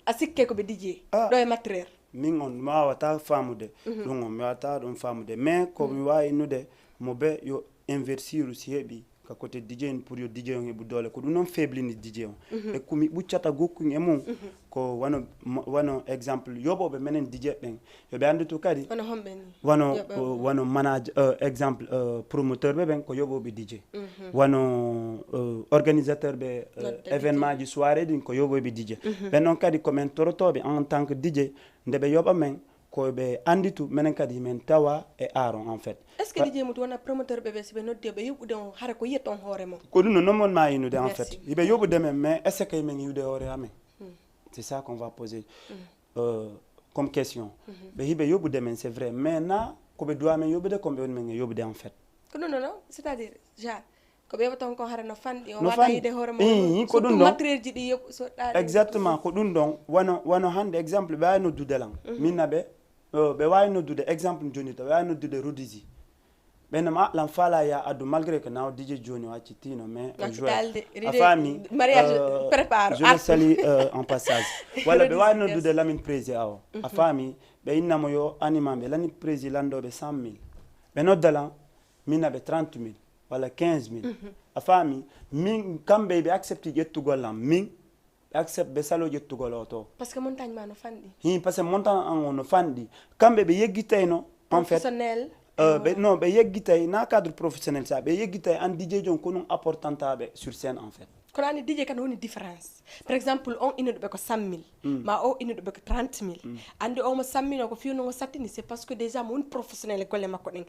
a sikke koɓe DJ ɗo e matériel min on mi wawata famude ɗum on mi wawata ɗum famude mais komi wawi innude mo ɓe yo investir si heeɓi ka côté DJ en pour yo DJ on heɓu doole ko ɗum noon faiblini DJ on e komi ɓuccata gokkuŋ e mum ko wano exemple yoɓoɓe menen DJ ɓen yoɓe andutu kadi wano manage exemple promoteur ɓe ɓen ko yoɓoɓe DJ wano organisateur ɓe événement ji soirée ɗin ko yoɓoɓe DJ ɓen noon kadi komin torotoɓe en tant que DJ nde ɓe yoɓa men koɓe anditu minen kadi min tawa e aaron en fait est ce que DJ mutu wona promoteur ɓe siɓe noddi ɓe yoɓude on hara ko yiyat on hoore mum ko ɗum no non mon ma yinude en fait yiɓe yoɓude men mais est ce que min yiwde hoore amen c'est ça qu'on va poser comme question ɓe hiɓe yoɓude men c'est vrai mais na koɓe duwa men yoɓude koɓe woni men e yoɓude en fait ko ɗum non c'est à dire genre ko ɓe yoɓata on ko hara no fanɗi on wata yide hoore mum ko ɗum ɗon matériel ji ɗi yoɓ exactement ko ɗum ɗon wano hande exemple ɓe wawi noddude lan minna ɓe wawi noddude exemple joni to ɓe wawi noddude rodisi ɓennema lan faala ya addu malgré que naw DJ joni o accittino mais a faami je le salue en passage walla ɓe wawi noddude Lamine Prési awo a faami ɓe innamo yo anima ɓe Lamine Prési landoɓe 100 000 ɓe nodda lan minna ɓe 30 000 walla 15 000 a faami min kamɓe ɓe accepte ƴettugol lan min ɓe accepte ɓe salo ƴettugol o to par ce que montagne ma no fanɗi par ce que montagne an o no fanɗi kamɓe ɓe yeggitayno en fait ɓe yeggitay na cadre professionnel sa ɓe yeggitay an DJ jon ko ɗum apportantaɓe sur scène en fait kono anni DJ kan woni différence par exemple on innuɗoɓe ko 100 000 ma o innuɗoɓe ko 30 000 andi omo sammino ko fiwnogo sattini c'est parce que déjà mo woni professionnel e golle makko ɗen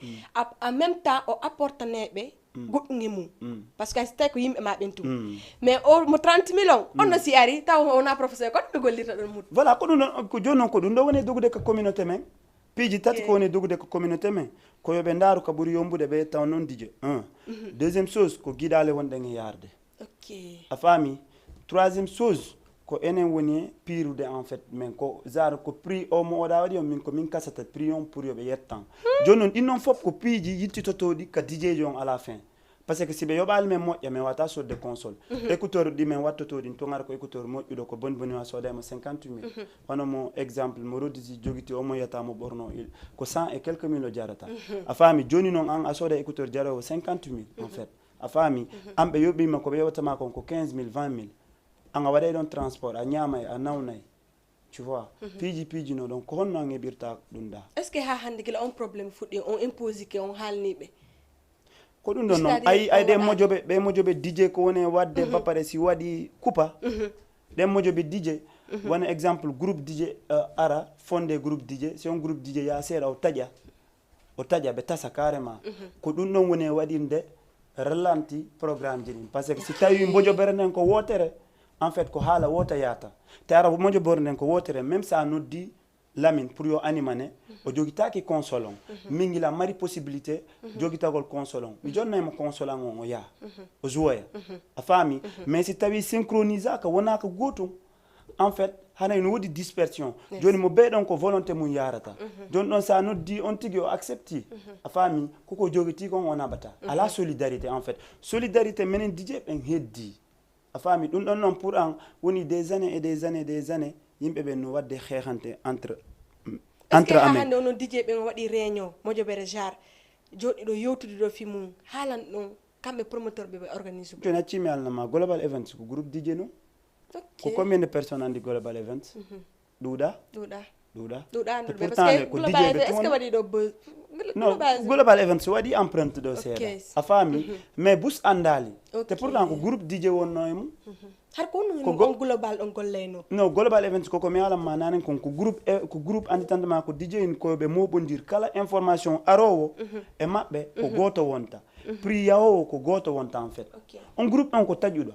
en même temps o apportaneɓe goɗɗum e mum par ce que so tawi ko yimɓe ma ɓen tum mais o mo 30 millions on si ari taw wona professeur kono ɓe gollirta ɗon muɗum voilà ko ɗum ɗon ko joni noon ko ɗum ɗo woni dogude ko communauté men piiji tati ko woni dogude ko communauté men ko yoɓe ndaaru ka ɓuuri yombude ɓe taw noon dijo 1 deuxième chose ko guiɗale wonɗen e yarde a faami troisième chose ko enen woni piirude en fait men ko genre ko prix o mo oɗa waɗi on min ko min kasata prix on pour yoɓe yettan joni noon ɗin noon fof ko piiji yittitotoɗi ka dijeji on à la fin par ce que si ɓe yoɓali men moƴƴa min wata sodde console écouteur ɗi min wattotoɗin to gara ko écouteur moƴƴuɗo ko boni boni wa soodaymo 58 000 hono mo exemple mo rodisi joguiti omo yiyata mo ɓorno ko 100 et quelques mille o jarata a faami joni noon an a sooda écouteur jarowo 50 000 en fait a faami an ɓe yoɓima ko ɓe yoɓatama kon ko 15 000 20 000 an a waɗay ɗon transport a ñamay a nawnay tu vois piiji no ɗon ko honno an heɓirta ɗum ɗa est ce que ha hande gila on probléme fuɗɗi on imposi ke on haalniɓe ko ɗum ɗon noon ay ɗe mojoɓe dj ko woni wadde bapare si waɗi coupa ɗen mojoɓe dj wona exemple groupe dj ara fondé groupe dj si on groupe dj ya seeɗa o taƴa ɓe tasa carrément ko ɗum ɗon woni waɗinde rallanti programme ji ɗin par ce que si tawi mojoɓere nden ko wotere en fait ko haala wota yata te ara mojoɓore nden ko wotere même sa noddi Lamine pour yo animane o jogitaki console on min gila mari possibilité jogitagol console on mi jonnaymo console on o yaa o jouoya a faami mais si tawi synchronisa ka wona ko gotum en fait hanay no wodi dispersion joni mo ɓeyɗon ko volonté mum yarata joni ɗon sa noddi on tigui o accepti a faami koko jogiti kon o naɓata ala solidarité en fait solidarité menen dj ɓen heddi a faami ɗum ɗon noon pour an woni des années et des années yimɓe ɓe no wadde xeexante entre amen hande onon dj ɓe waɗi réunion mojoɓere jar joɗi ɗo yewtude ɗo fi mum haalan ɗon kamɓe promoteur ɓe organise joni accimi alnama global events ko groupe dj no ko combien de personnes andi global events ɗuuɗa anduɓe parce que global events est ce que waɗi ɗo non global events waɗi empreinte ɗo seeɗa a faami mais bus andali te pourtant ko groupe dj wonno e mum har ko on global on golleyno non global events koko mi alanma nanen kon ko groupe anditantema ko dj en koɓe moɓodir kala information arowo e maɓɓe ko goto wonta prix yahowo ko goto wonta en fait on groupe on ko taƴuɗo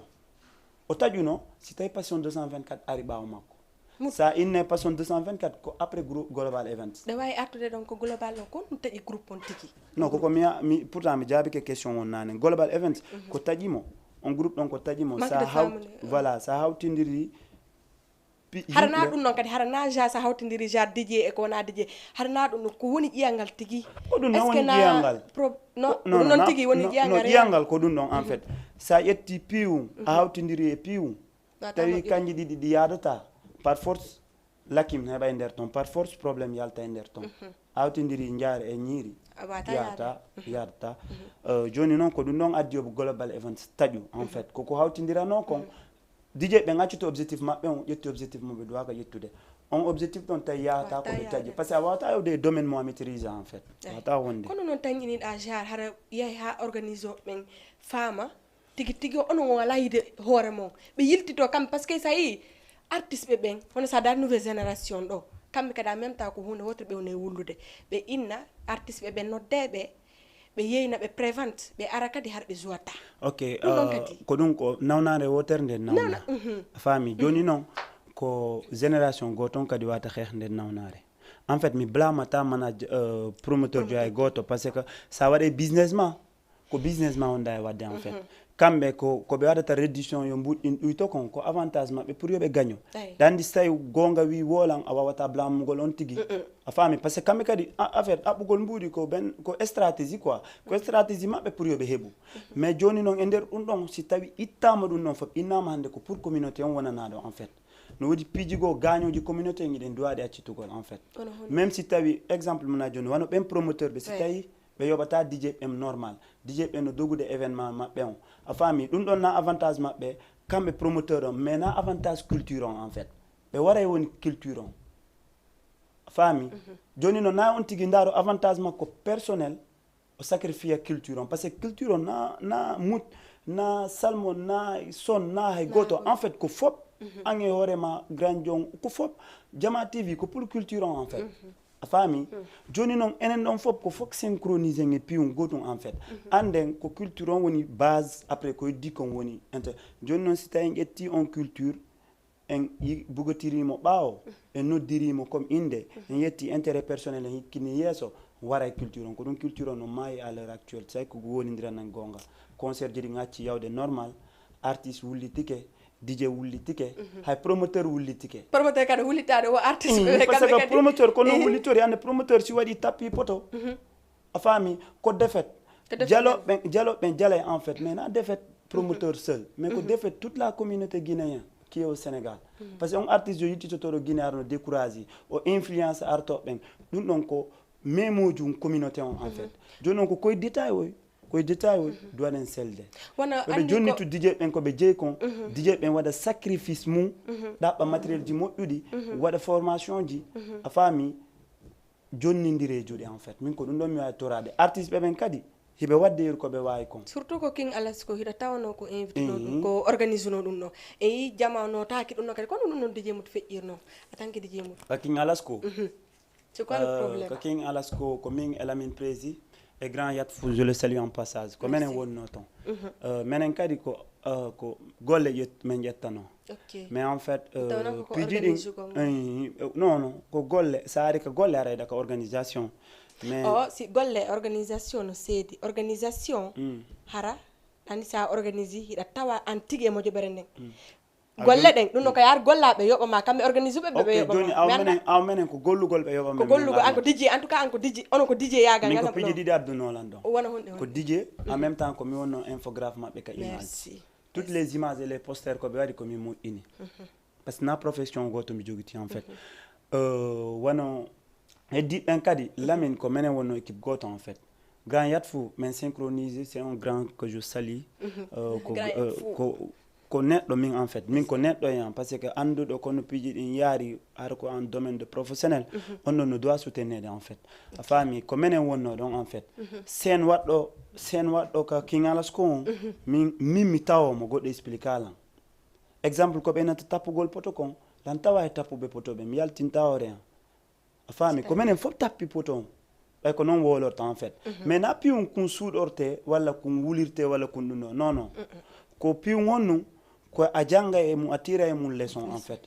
o taƴuno si tawi passion 224 ari ɓawo makko sa inne passion 224 ko après global events ɗe wawi artude ɗon ko global o ko ɗum taƴi groupe on tigi non koko mi pourtant mi jaabike question on nanen global events ko taƴimo on groupe ɗon ko taƴimo sa hawtidiri harana ɗum noon kadi harana ja sa hawtidiri jar dj e ko wona dj harana ɗum ko woni ƴiyangal tigi ko ɗum non woni ƴiyangal non tigi woni ƴiyangal ƴiyangal ko ɗum ɗon en fait sa ƴetti piwum a hawtidiri e piwum tawi kanji ɗiɗi ɗi yadata par force lakim heɓa e nder ton par force probléme yalta e nder ton hawtidiri jaare e ñiiri yadata joni noon ko ɗum ɗon addi yoɓe global events taƴu en fait koko hawtidirano kon dj ɓe gaccuto objectif maɓɓe on ƴetti objectif mo ɓe duwaka ƴettude on objectif ɗon tawi yahata ko ɓe taƴi par ce que a wawata yewde e domaine mo a maîtrise en fait wawata wonde kono noon tañƴiniɗa jar hara yeehi ha organise o ɓen faama tigui onon wala yide hoore mon ɓe yiltito kamɓe par ce que sa yi artiste ɓe ɓen hono sa da nouvelle génération ɗo kamɓe kadi en même temps ko hunde wotere ɓe woni wullude ɓe inna artiste ɓe ɓen noddeɓe ɓe yeyna ɓe prévente ɓe ara kadi har ɓe jouata ok ko ɗum ko nawnare wotere nden nawna a faami joni noon ko génération goton kadi wata xeex nden nawnare en fait mi blamata mana promoteur joya goto par ce que sa waɗe business ma ko business ma wonda e wadde en fait kamɓe koɓe waɗata réduction yo mbuɗɗin ɗuyto kon ko avantage maɓɓe pour yoɓe gagno dandi so tawi gonga wi wolan a wawata blamugol on tigui a faami par ce que kamɓe kadi affaire ɗaɓɓugol mbuuɗi ko stratégie quoi ko stratégie maɓɓe pour yoɓe heeɓu mais joni noon e nder ɗum ɗon si tawi ittama ɗum ɗon foof innama hande ko pour communauté on wonanaɗo en fait no woodi piijigo gañoji communauté eɗen duwaɗi accitugol en fait même si tawi exemple mona joni wano ɓen promoteur ɓe si tawi ɓe yoɓata dj ɓem normal dj ɓe no dogude événement maɓɓe on a faami ɗum ɗon na avantage maɓɓe kamɓe promoteur on mais na avantage culture on en fait ɓe waray woni culture on a faami joni no na on tigui ndaaro avantage makko personnel o sacrifie culture on par ce que culture on na mut na salmon na son na hay goto en fait ko fop an e hoorema grand jon ko fop Jama TV ko pour culture on en fait a faami joni noon enen ɗon fof ko fof synchronisé e piyon gotum en fait anden ko culture on woni base après ko heddi kon woni joni noon si tawi en ƴetti on culture en bugotirimo ɓaawo en noddirimo comme inde en yetti intérêt personnel en hikkini yeeso wara e culture on ko ɗum culture on no maayi à l'heure actuelle tawi ko wonidiranan gonga concert ji ɗi gacci yawde normal artiste wullitike DJ wullitike hay promoteur wullitike promoteur kadi wullitade o artiste parce que promoteur kono wullitori ande promoteur si waɗi tappi poto a faami ko défaite dialoɓe jaalay en fait mais na défaite promoteur seul mais ko défaite toute la communauté guinéen qui est au Sénégal parce que on artiste jo yittitotoɗo Guinée arno découragé o influence artoɓen ɗum ɗon ko memojum communauté on en fait joni noon ko koye détail oy koye détail o duwaɗen selde ɓeɓe jonni to DJ ɓen koɓe jeeyi kon DJ ɓen waɗa sacrifice mum ɗaɓɓa matériel ji moƴƴuɗi waɗa formation ji a faami jonnidire juuɗe en fait min ko ɗum ɗon mi wawi torade artiste ɓeɓen kadi hiɓe wadde yeru koɓe wawi kon surtout ko King Alasko hiɗa tawano ko invité no ɗum ko organise no ɗum ɗo e yi jamano taki ɗum ɗo kadi kono ɗum noon DJ Mout feƴƴirno a tanke DJ Mout ka King Alasko c'est quoi le problème ka King Alasko ko min Elamine Prési et grand Yat Fou je le salue en passage ko menen wonno ton menen kadi ko golle men ƴettano mais en fait piiji ɗin non ko golle sa ari ko golle arayda ko organisation mais si golle organisation no seedi organisation hara ani sa organise hiɗa tawa an tigui e mojoɓere nden golle ɗen ɗum no ko yar gollaɓe yoɓama kamɓe organise ɓe joni aw menen ko gollugol ɓe yoɓama ko gollugol an ko DJ en tout cas an ko DJ onon ko DJ yagal min ko piiji ɗiɗi abdunolan ɗon wona hunde ko DJ en même temps ko mi wonno infographe maɓɓe ka image toutes les images et les posters ko ɓe waɗi komi moƴƴini par ce que na profession goto mi joguiti en fait wono heddiɓen kadi lamin ko menen wonno équipe goto en fait grand Yat Fou men synchronisé c'est un grand que je salue ko neɗɗo min en fait min ko neɗɗo en par ce que anduɗo kono piiji ɗin yaari har ko en domaine de professionnel on ɗon no doit soutenede en fait a faami ko menen wonno ɗon en fait scène waɗɗo ka King Alasko on min mi tawomo goɗɗo explicalan exemple ko ɓenata tappugol poto kon lan tawa e tappuɓe poto ɓe mi yaltinta hoore en a faami ko menen fof tappi poto on ɓay ko noon wolorta en fait mais na piwum kun suuɗorte walla kun wulirte walla kun ɗum ɗo non ko piwum honnu ko a janga e mum a tira e mum leçon en fait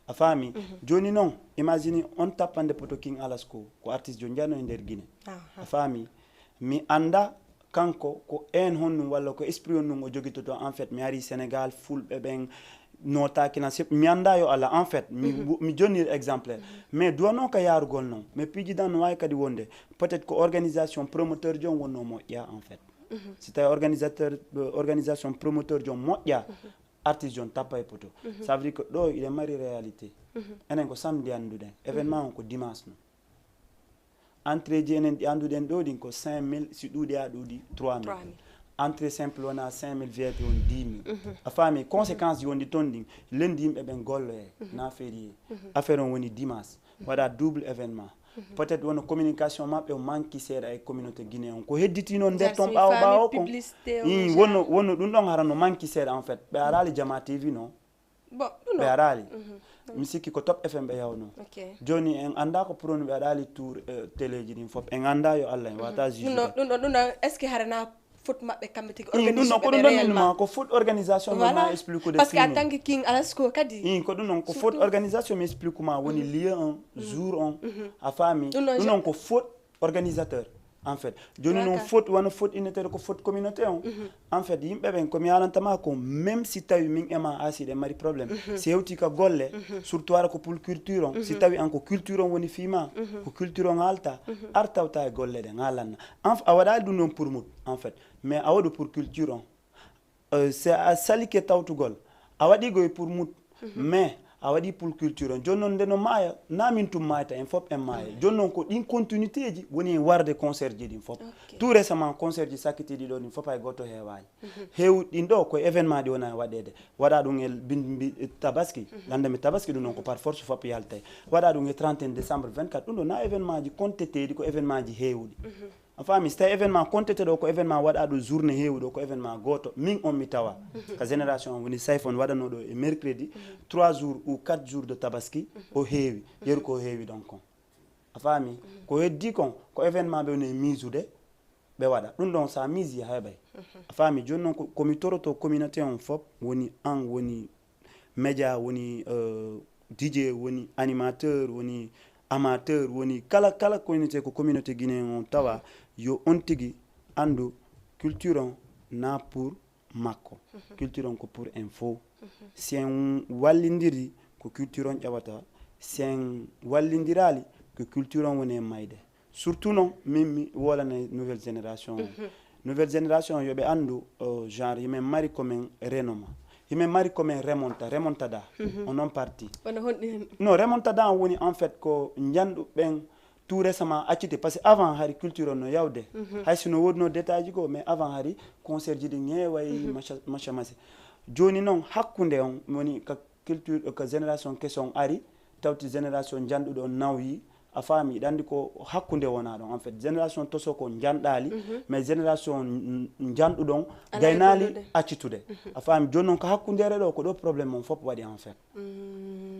a faami joni noon imagine on tappande poto King Alasko ko artiste jo jano e nder Guinée a faami mi anda kanko ko en honnum walla ko esprit on num o joguitoto en fait mi ari Sénégal fulɓe ɓen notakina mi anda yo Allah en fait mi jonnir exemplaire mais duwano ka yarugol noon mais piiji dan no wawi kadi wonde peut être ko organisation promoteur jon wonno moƴƴa en fait si tawi organisation promoteur jon moƴƴa artiste jon tappa e poto ça veut dire que ɗo iɗen mari réalité enen ko samedi anduɗen événement on ko dimanche no entrée ji enen ɗi anduɗen ɗo ɗin ko 5000 si ɗuuɗi ha ɗuuɗi 3000 entrée simple wona 5000 VIP on 10000 a faami conséquence ji wonɗi toon ɗin lundi yimɓe ɓen golloye na férié affaire on woni dimanche waɗa double événement peut être wono communication maɓɓe o manqui seeɗa e communauté guiné on ko hedditi noon nder toon ɓawo kon wonno ɗum ɗon hara no manqui seeɗa en fait ɓe arali Jama TV non ɓe arali mi sikki ko Top FM ɓe yawno joni en anda ko prone ɓe aɗali tour télé ji ɗin fof en anda yo Allah en wata juge ɗum est ce que harana foot maɓɓe kamɓe tigi organisation ko ɗum ɗon minma ko foot organisation ma explique de parce que en tant que King Alasko kadi ko ɗum noon ko foot organisation mi explique ma woni lieu on jour on a faami ɗum noon ko foot organisateur en fait joni noon faute wona faute unitaire ko faute communauté on en fait yimɓe ɓen komi yalantama ko même si tawi min ema asiɗe mari probléme si hewti ka golle surtout ara ko pour culture on si tawi an ko culture on woni fima ko culture on haalta ar tawta e golle ɗe haalanna a waɗali ɗum noon pour mut en fait mais a waɗu pour culture on c'est a salike tawtugol a waɗigoye pour mut mais a waɗi pour culture on joni noon nde no maaya na min tum mayta en fof en maaya joni noon ko ɗin continuité ji woni warde concert ji ɗin fof tout récemment concert ji sakkitiɗi ɗo ɗin fof hay goto heewani heewɗin ɗo koye événement ɗi wona e waɗede waɗa ɗum e bindi tabaski landami tabaski ɗum noon ko par force fof yaltay waɗa ɗum e 31 décembre 24 ɗum ɗo na événement ji comptéteɗi ko événement ji heewɗi a faami so tawi événement comptété ɗo ko événement waɗa ɗo journée heewɗo ko événement goto min on mi tawa ka génération on woni sayfon waɗano ɗo e mercredi 3 jours ou 4 jours de tabaski o heewi yeru ko heewi ɗon kon a faami ko heddi kon ko événement ɓe woni misude ɓe waɗa ɗum ɗon sa mise heɓay a faami joni noon komi toroto communauté on fof woni an woni média woni DJ woni animateur woni amateur woni kala communauté ko communauté guinéen on tawa yo on tigi andu culture on na pour makko culture on ko pour info sen wallidiri ko culture on ƴawata sen wallidirali ko culture on woni e mayde surtout non min mi wolana nouvelle génération nouvelle génération yoɓe andu genre yimen mari komin renoma yimen mari komin remontada on on parti non remontada on woni en fait ko janɗu ɓen tout récemment accité par ce que avant hari culture o no yawde hay sino wodno détail ji go mais avant hari concert ji ɗi ŋeeway macha masi joni noon hakkude on woni ka culture ka génération question ari tawti génération janɗuɗo on nawyi a faami ɗandi ko hakkunde wona ɗon en fait génération toso ko janɗali mais génération janɗuɗon gaynali accitude a faami joni noon ko hakkundere ɗo ko ɗo probléme on fof waɗi en fait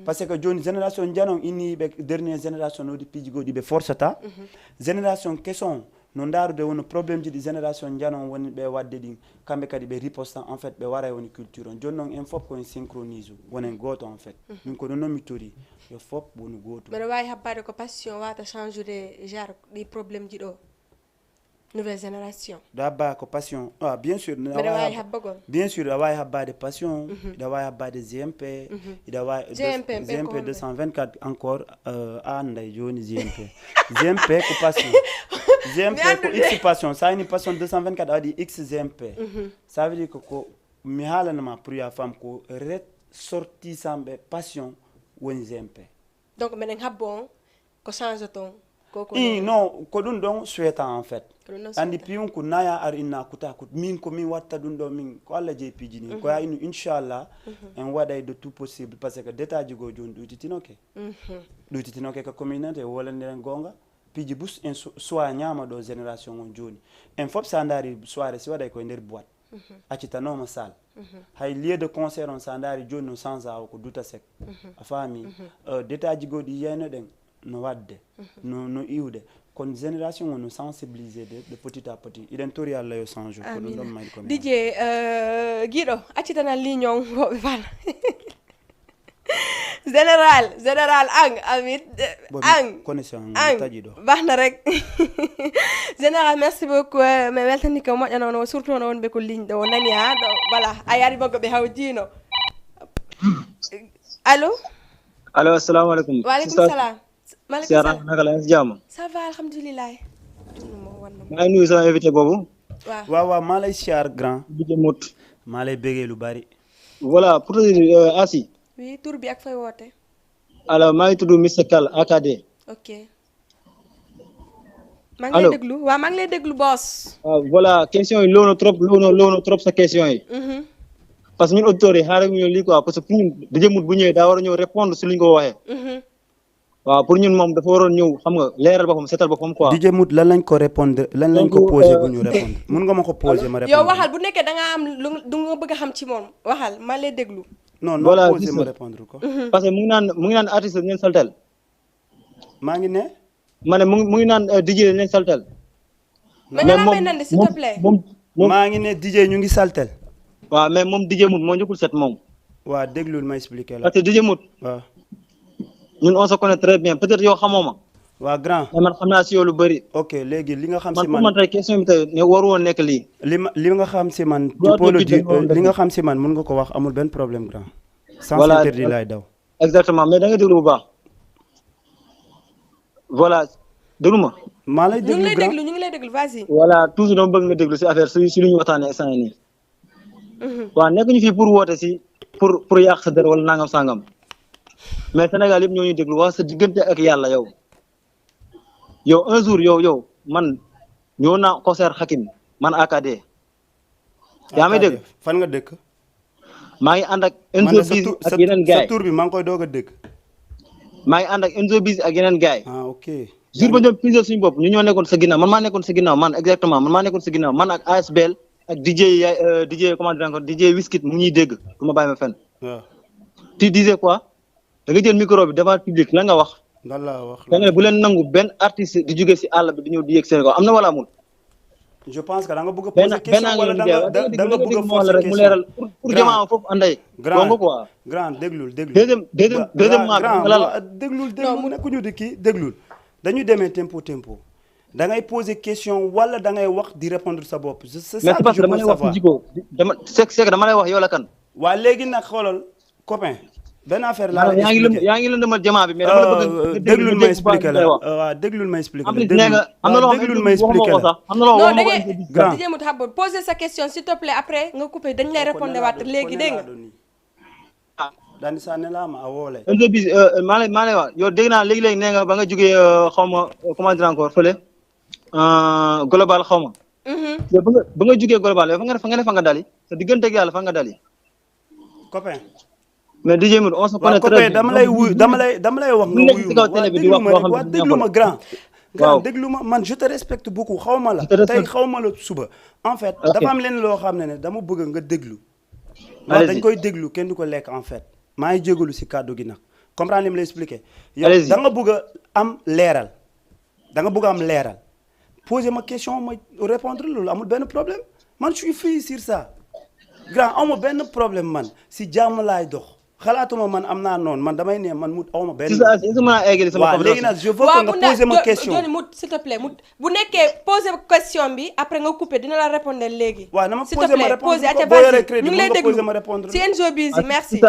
par ce que joni génération janon inniɓe dernier génération oɗi piiji goɗi ɓe forcata génération question no ndarude woni probléme ji ɗi génération janon woni ɓe wadde ɗin kamɓe kadi ɓe riposta en fait ɓe wara woni culture on joni noon en fof koye synchronise wonen goto en fait min ko ɗum noon mi tori yo fof woni goto mbeɗa wawi habbade ko passion wata change de genre ɗi probléme ji ɗo nouvelle génération dabba ko passion bien sûr mbeɗa wawi habbagol bien sûr aɗa wawi habbade passion iɗa wawi habbade gmp iɗa wawi gmp 224 encore anday joni gmp ko passion gmp ko x passion sa ini passion 224 a waɗi x gmp ça veut dire que ko mi haalanama pour ya femme ko ressortisamɓe passion woni gmp donc minen habbo on ko change ton non ko ɗum ɗon suweta en fait andi piyum ko naya ar inna kuta ko min ko min watta ɗum ɗo min ko Allah jeyi piiji ni ko ya inu inchallah en waɗay de tout possible par ce que détail ji go joni ɗuytitinoke ko communauté wolaniren gonga piiji bus en soa ñama ɗo génération on joni en fof sa daari soirée si waɗay koye nder boîte accitanoma salle hay lieu de concert on sa daari joni no sans awo ko duta sec a faami détail ji goɗi yeyno ɗen no wadde no iwde kono génération o no sensibilisé de petit à petit iɗen tori Allah yo change ko ɗum ɗon mayri komi DJ Guiɗo accitana ligne on woɓe fala général ang amit ang connexion taƴi ɗo bahna rek général merci beaucoup mi weltani ko moƴƴano on surtout no wonɓe ko ligne ɗo o nani ha ɗo voilà a yaari maggo ɓe hawjino allo assalamu aleykum waaleykum salam siaran naka la jàmm ça va alhamdulillah maa ngi nuyu sama invité boobu waaw maa lay siyaar grand DJ Mout maa lay bégee lu bari voilà pour dire Asi oui tur bi ak fay woote alors maa ngi tudd Mr Kal AKD ok maa ngi lay déglu waaw maa ngi lay déglu boss voilà question yi loo na trop sa question yi parce que ñun auditeurs yi xaaral ñu lii quoi parce que pour ñun DJ Mout bu ñëwee daa war a ñëw répondre si li ñu ko waxee waaw pour ñun moom dafa waroon ñëw xam nga leeral boppam seetal boppam quoi. DJ Mout lan lañ ko répondre lan lañ ko posé bu ñu répondre mun nga ma ko posé ma répondre yow waxal bu nekkee da nga am lu nga bëgg a xam ci moom waxal ma lay déglu non voilà posé ma répondre ko parce que mu ngi naan artiste ngeen saltel maa ngi ne ma ne mu ngi naan DJ ngeen saltel mais nga may nandi s'il te plaît maa ngi ne DJ ñu ngi saltel waaw mais moom DJ Mout moo njëkkul set moom waaw déglul ma expliquer la parce que DJ Mout waaw ñun on se connaît très bien peut-être yow xamoo ma. waa grand mais man xam naa si yow lu bëri. ok léegi li nga xam si man pour man tey question bi tey ne waru woon nekk lii. li nga xam si man. typologie li nga xam si man mun nga ko wax amul benn problème grand. sans interdit laay daw. exactement mais da nga déglu bu baax. voilà déglu ma. maa lay déglu grand ñu ngi lay déglu vas-y. voilà toujours dama bëgg nga déglu si affaire si lu ñu waxtaanee instant yii nii. waaw nekk ñu fii pour woote si pour yàq sa der wala nangam sangam. mais Sénégal yëpp ñoo ñuy déglu wax sa diggante ak yàlla yow un jour yow man ñëw naa concert Hakim man AKD. yaa may dégg fan nga dëkk. maa ngi ànd ak Enzo Biz ak yeneen gars yi sa tur bi maa ngi koy doog a dégg. maa ngi ànd ak Enzo Biz ak yeneen gars yi. ok jour ba ñoom plusieurs suñu bopp ñu ñoo nekkoon sa ginnaaw man maa nekkoon sa ginnaaw man exactement man maa nekkoon sa ginnaaw man ak ASBL ak DJ comment dire encore DJ Wiskit mu ngi ñuy dégg du ma bàyyi ma fenn. waaw tu disais quoi. da nga jël micro bi devant public la nga wax lan la wax. da nga ne bu leen nangu benn artiste di jóge si àll bi di ñëw di yëg Sénégal am na wala amul. je pense que da nga bëgg a poser question wala da nga bëgg a forcer rek mu leeral pour jamaa foofu anday grand quoi grand déglul deuxièmement grand déglul nekkuñu di kii déglul dañu demee tempo da ngay poser question wala da ngay wax di répondre sa bopp c'est ça que je veux savoir c'est que dama lay wax yow la kan waa léegi nag xoolal copain benn affaire laa la yaa ngi lëndëmal jamaa bi mais dama la bëgg déglul ma expliquer la waaw déglul ma expliquer la am na loo xam ne expliquer la am na loo non da ngay di jéem a poser sa question s'il te plaît après nga coupé dañ lay répondre waat léegi dégg nga daani sa ne laa ma a woole bis maa lay wax yow dégg naa léegi-léegi nee nga ba nga jógee xaw ma comment dire encore fële global xaw ma yow ba nga jógee global yow fa nga ne fa nga dali sa diggante ak yàlla fa nga dali copain mais DJ Modou on se connaît très bien dama lay wax nga wuyu ma déglu ma grand déglu ma man je te respecte beaucoup xaw ma la tey xaw ma la suba en fait dafa am leen loo xam ne dama bëgg nga déglu waaw dañ koy déglu kenn du ko lekk en fait maa ngi jégalu si kàddu gi nag comprendre li mu lay expliquer yow da nga bëgg a am leeral poser ma question ma répondre loolu amul benn problème man je suis free sur ça grand amul benn problème man si jàmm laay dox xalaatuma man am naa noonu man damay ne man mu awma benn waaw léegi nag je veux que nga poser ma question Johnny Mout s'il te plaît Mout bu nekkee poser question bi après nga couper dina la répondre léegi waaw na ma s'il te plaît poser ate vas-y ñu ngi lay déglu si Enzo Busy merci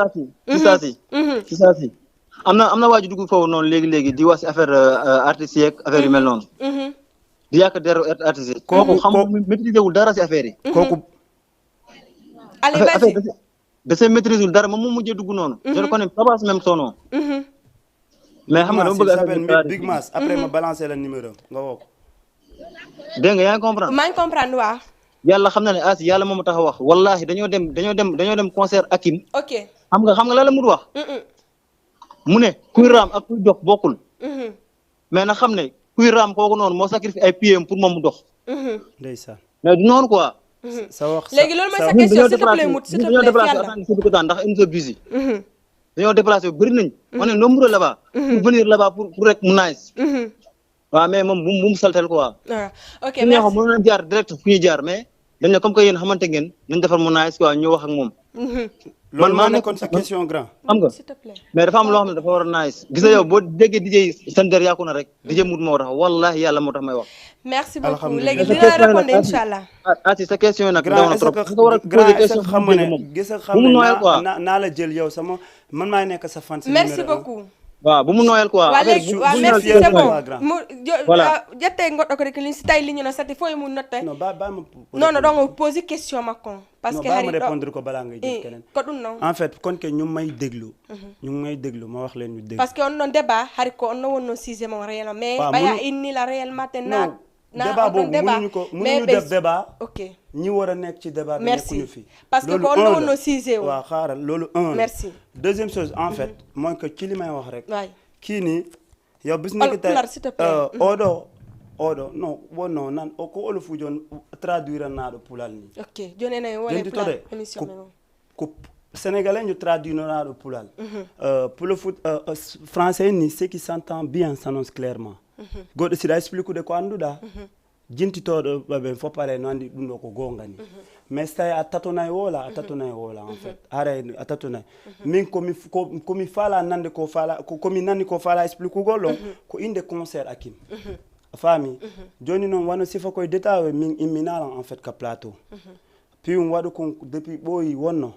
si saa si am na waaju dugg foofu noonu léegi di wax si affaire artistes yeeg affaire yu mel noonu di yàq deru artiste kooku xam maîtriser wul dara si affaire yi kooku allez vas-y da see maîtriser wul dara moom mu mujjee dugg noonu je le connais pas même son nom mais xam nga dama bëgg s'appelle Big Mass après ma balancer la numéro nga woo ko dégg nga yaa ngi comprendre maa ngi comprendre waaw yàlla xam na ne as yàlla moom tax a wax wallahi dañoo dem concert Hakim ok xam nga la mu wax mu ne kuy raam ak kuy dox bokkul mais na xam ne kuy raam kooku noonu moo sacrifice ay pieds pour moom mu dox ndeysaan mais du noonu quoi sa wax léegi loolu mooy sa question s'il te plaît Mout s'il te plaît yàlla ndax Enzo Busy dañoo déplacé bëri nañ on est nombreux là-bas pour venir là-bas pour rek mu nice waaw mais moom bu mu saltel quoi ok merci neexoon mën nañ jaar direct fu ñuy jaar mais dañ ne comme que yéen xamante ngeen nañ defar mu nice quoi ñu wax ak moom loolu maa nekkoon sa question grand xam nga mais dafa am loo xam ne dafa war a nice gis nga yow boo déggee DJ Sander yàqu na rek DJ Mout moo tax wallahi yàlla moo tax may wax merci beaucoup léegi dina la répondre inchallah si sa question nag grand daw na trop xam ne naa la jël yow sama man maay nekk sa fan merci beaucoup waaw bu mu nooyal quoi waaw léegi waaw merci c'est bon mu voilà jettee ngoɗɗo ko rek ni si tawi ligne no sati foye mum notte non non donc poser question makko parce que hari répondre ko balaa ngay jël keneen ko ɗum noon en fait kon ke ñu may déglu ma wax leen ñu déglu parce que on noon débat hari ko on no wonno sujet mon réellement mais ɓaya inni la réellement te na débat boobu mënuñu def débat ok ñi war a nekk ci débat bi nekkuñu fi parce que ko on no wonno sujet o waaw xaaral loolu un merci deuxième chose en fait mooy que ci li may wax rek waay kii nii yow bis ni ki tey oɗo non wonno nan ko olofu jon traduire naaɗo pulal ni ok joni ene wone pulal émission ko sénégalais ñu traduire naaɗo pulal pour le foot français ni ce qui s'entend bien s'annonce clairement goɗɗo siɗa expliquede ko annduɗa jintitoɗo ɓaɓe fof pare no andi ɗum ɗo ko gonga ni mais so tawi a tatonay wola en fait haray a tatonay min komi faala nande komi nandi ko faala expliquegol ɗon ko inde concert Hakim a faami joni noon wano sifa koye détail min imminalan en fait ka plateau puis um waɗu kon depuis ɓooyi wonno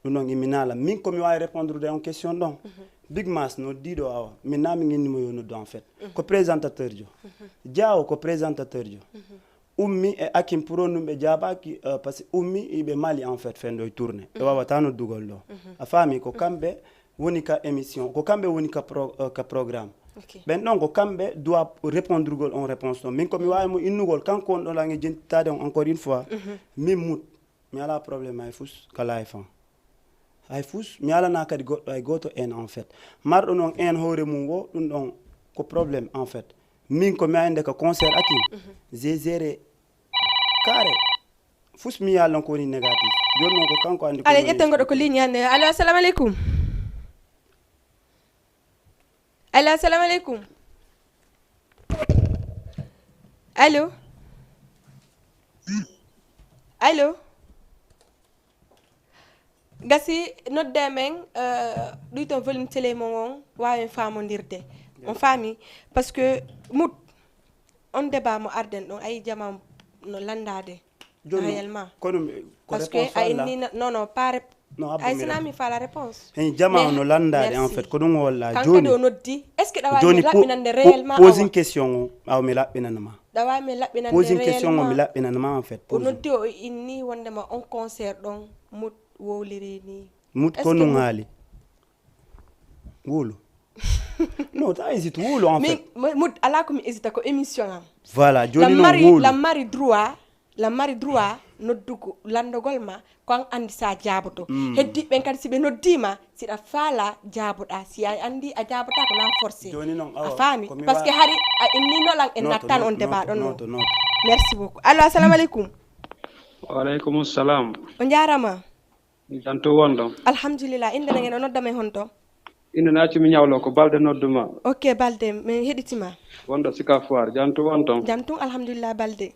ɗum noon imminala min komi wawi répondre de on question ɗon Big Mass no diɗo awa min nami guinnimo yo noddu en fait ko présentateur jo Diawo ko présentateur jo ummi e Hakim pour on ɗum ɓe jaabaki par ce que ummi iɓe mali en fait fenɗo e tourné ɓe wawata noddugol ɗo a faami ko kamɓe woni ka émission ko kamɓe woni ka programme ɓen ɗon ko kamɓe doit répondrugol on réponse ɗon min komi wawimo innugol kanko on ɗo langue jentitade on encore une fois min Mout mi ala probléme hay fus kala e fan hay fus mi alana kadi goɗɗo hay goto en en fait marɗo noon en hoore mum wo ɗum ɗon ko probléme en fait min ko mi ande ko concert Hakim j'ai géré carré fus mi yalon ko woni négatif joni noon ko kanko andi ala ƴetten goɗɗo ko ligne hannde allo assalamu aleykum allo assalamu alaikum allo allo gasi nodde men ɗuy ton volume télé mo on wawi famodirde on faami parce que mut on débat mo arden ɗon ayi jama no landade réellement parce que ay ni non pas ay sinami fa la réponse hen jama no landade en fait ko ɗum walla joni do noddi est ce que dawa mi laɓinande réellement pose une question aw mi laɓinanama dawa mi laɓinande pose une question mi laɓinanama en fait o noddi o inni wondema on concert ɗon mut wowliri ni mut ko no ngali wulu non ta hésite wulu en fait mut ala ko mi hésite ko émission am voilà joni no wulu la mari droit noddugo landogol ma ko an andi sa jaboto heddi ben kadi sibe noddima sida fala jaboda si ay andi a jabota ko na forcé a fami parce que hari a inni no lang en natan on débat don non merci beaucoup allo assalamu alaikum wa alaikum assalam on jarama janto wondo alhamdulillah inde ngene noddame honto inde naati mi nyawlo ko balde nodduma ok balde me heditima wondo sika foire janto wonto janto alhamdulillah balde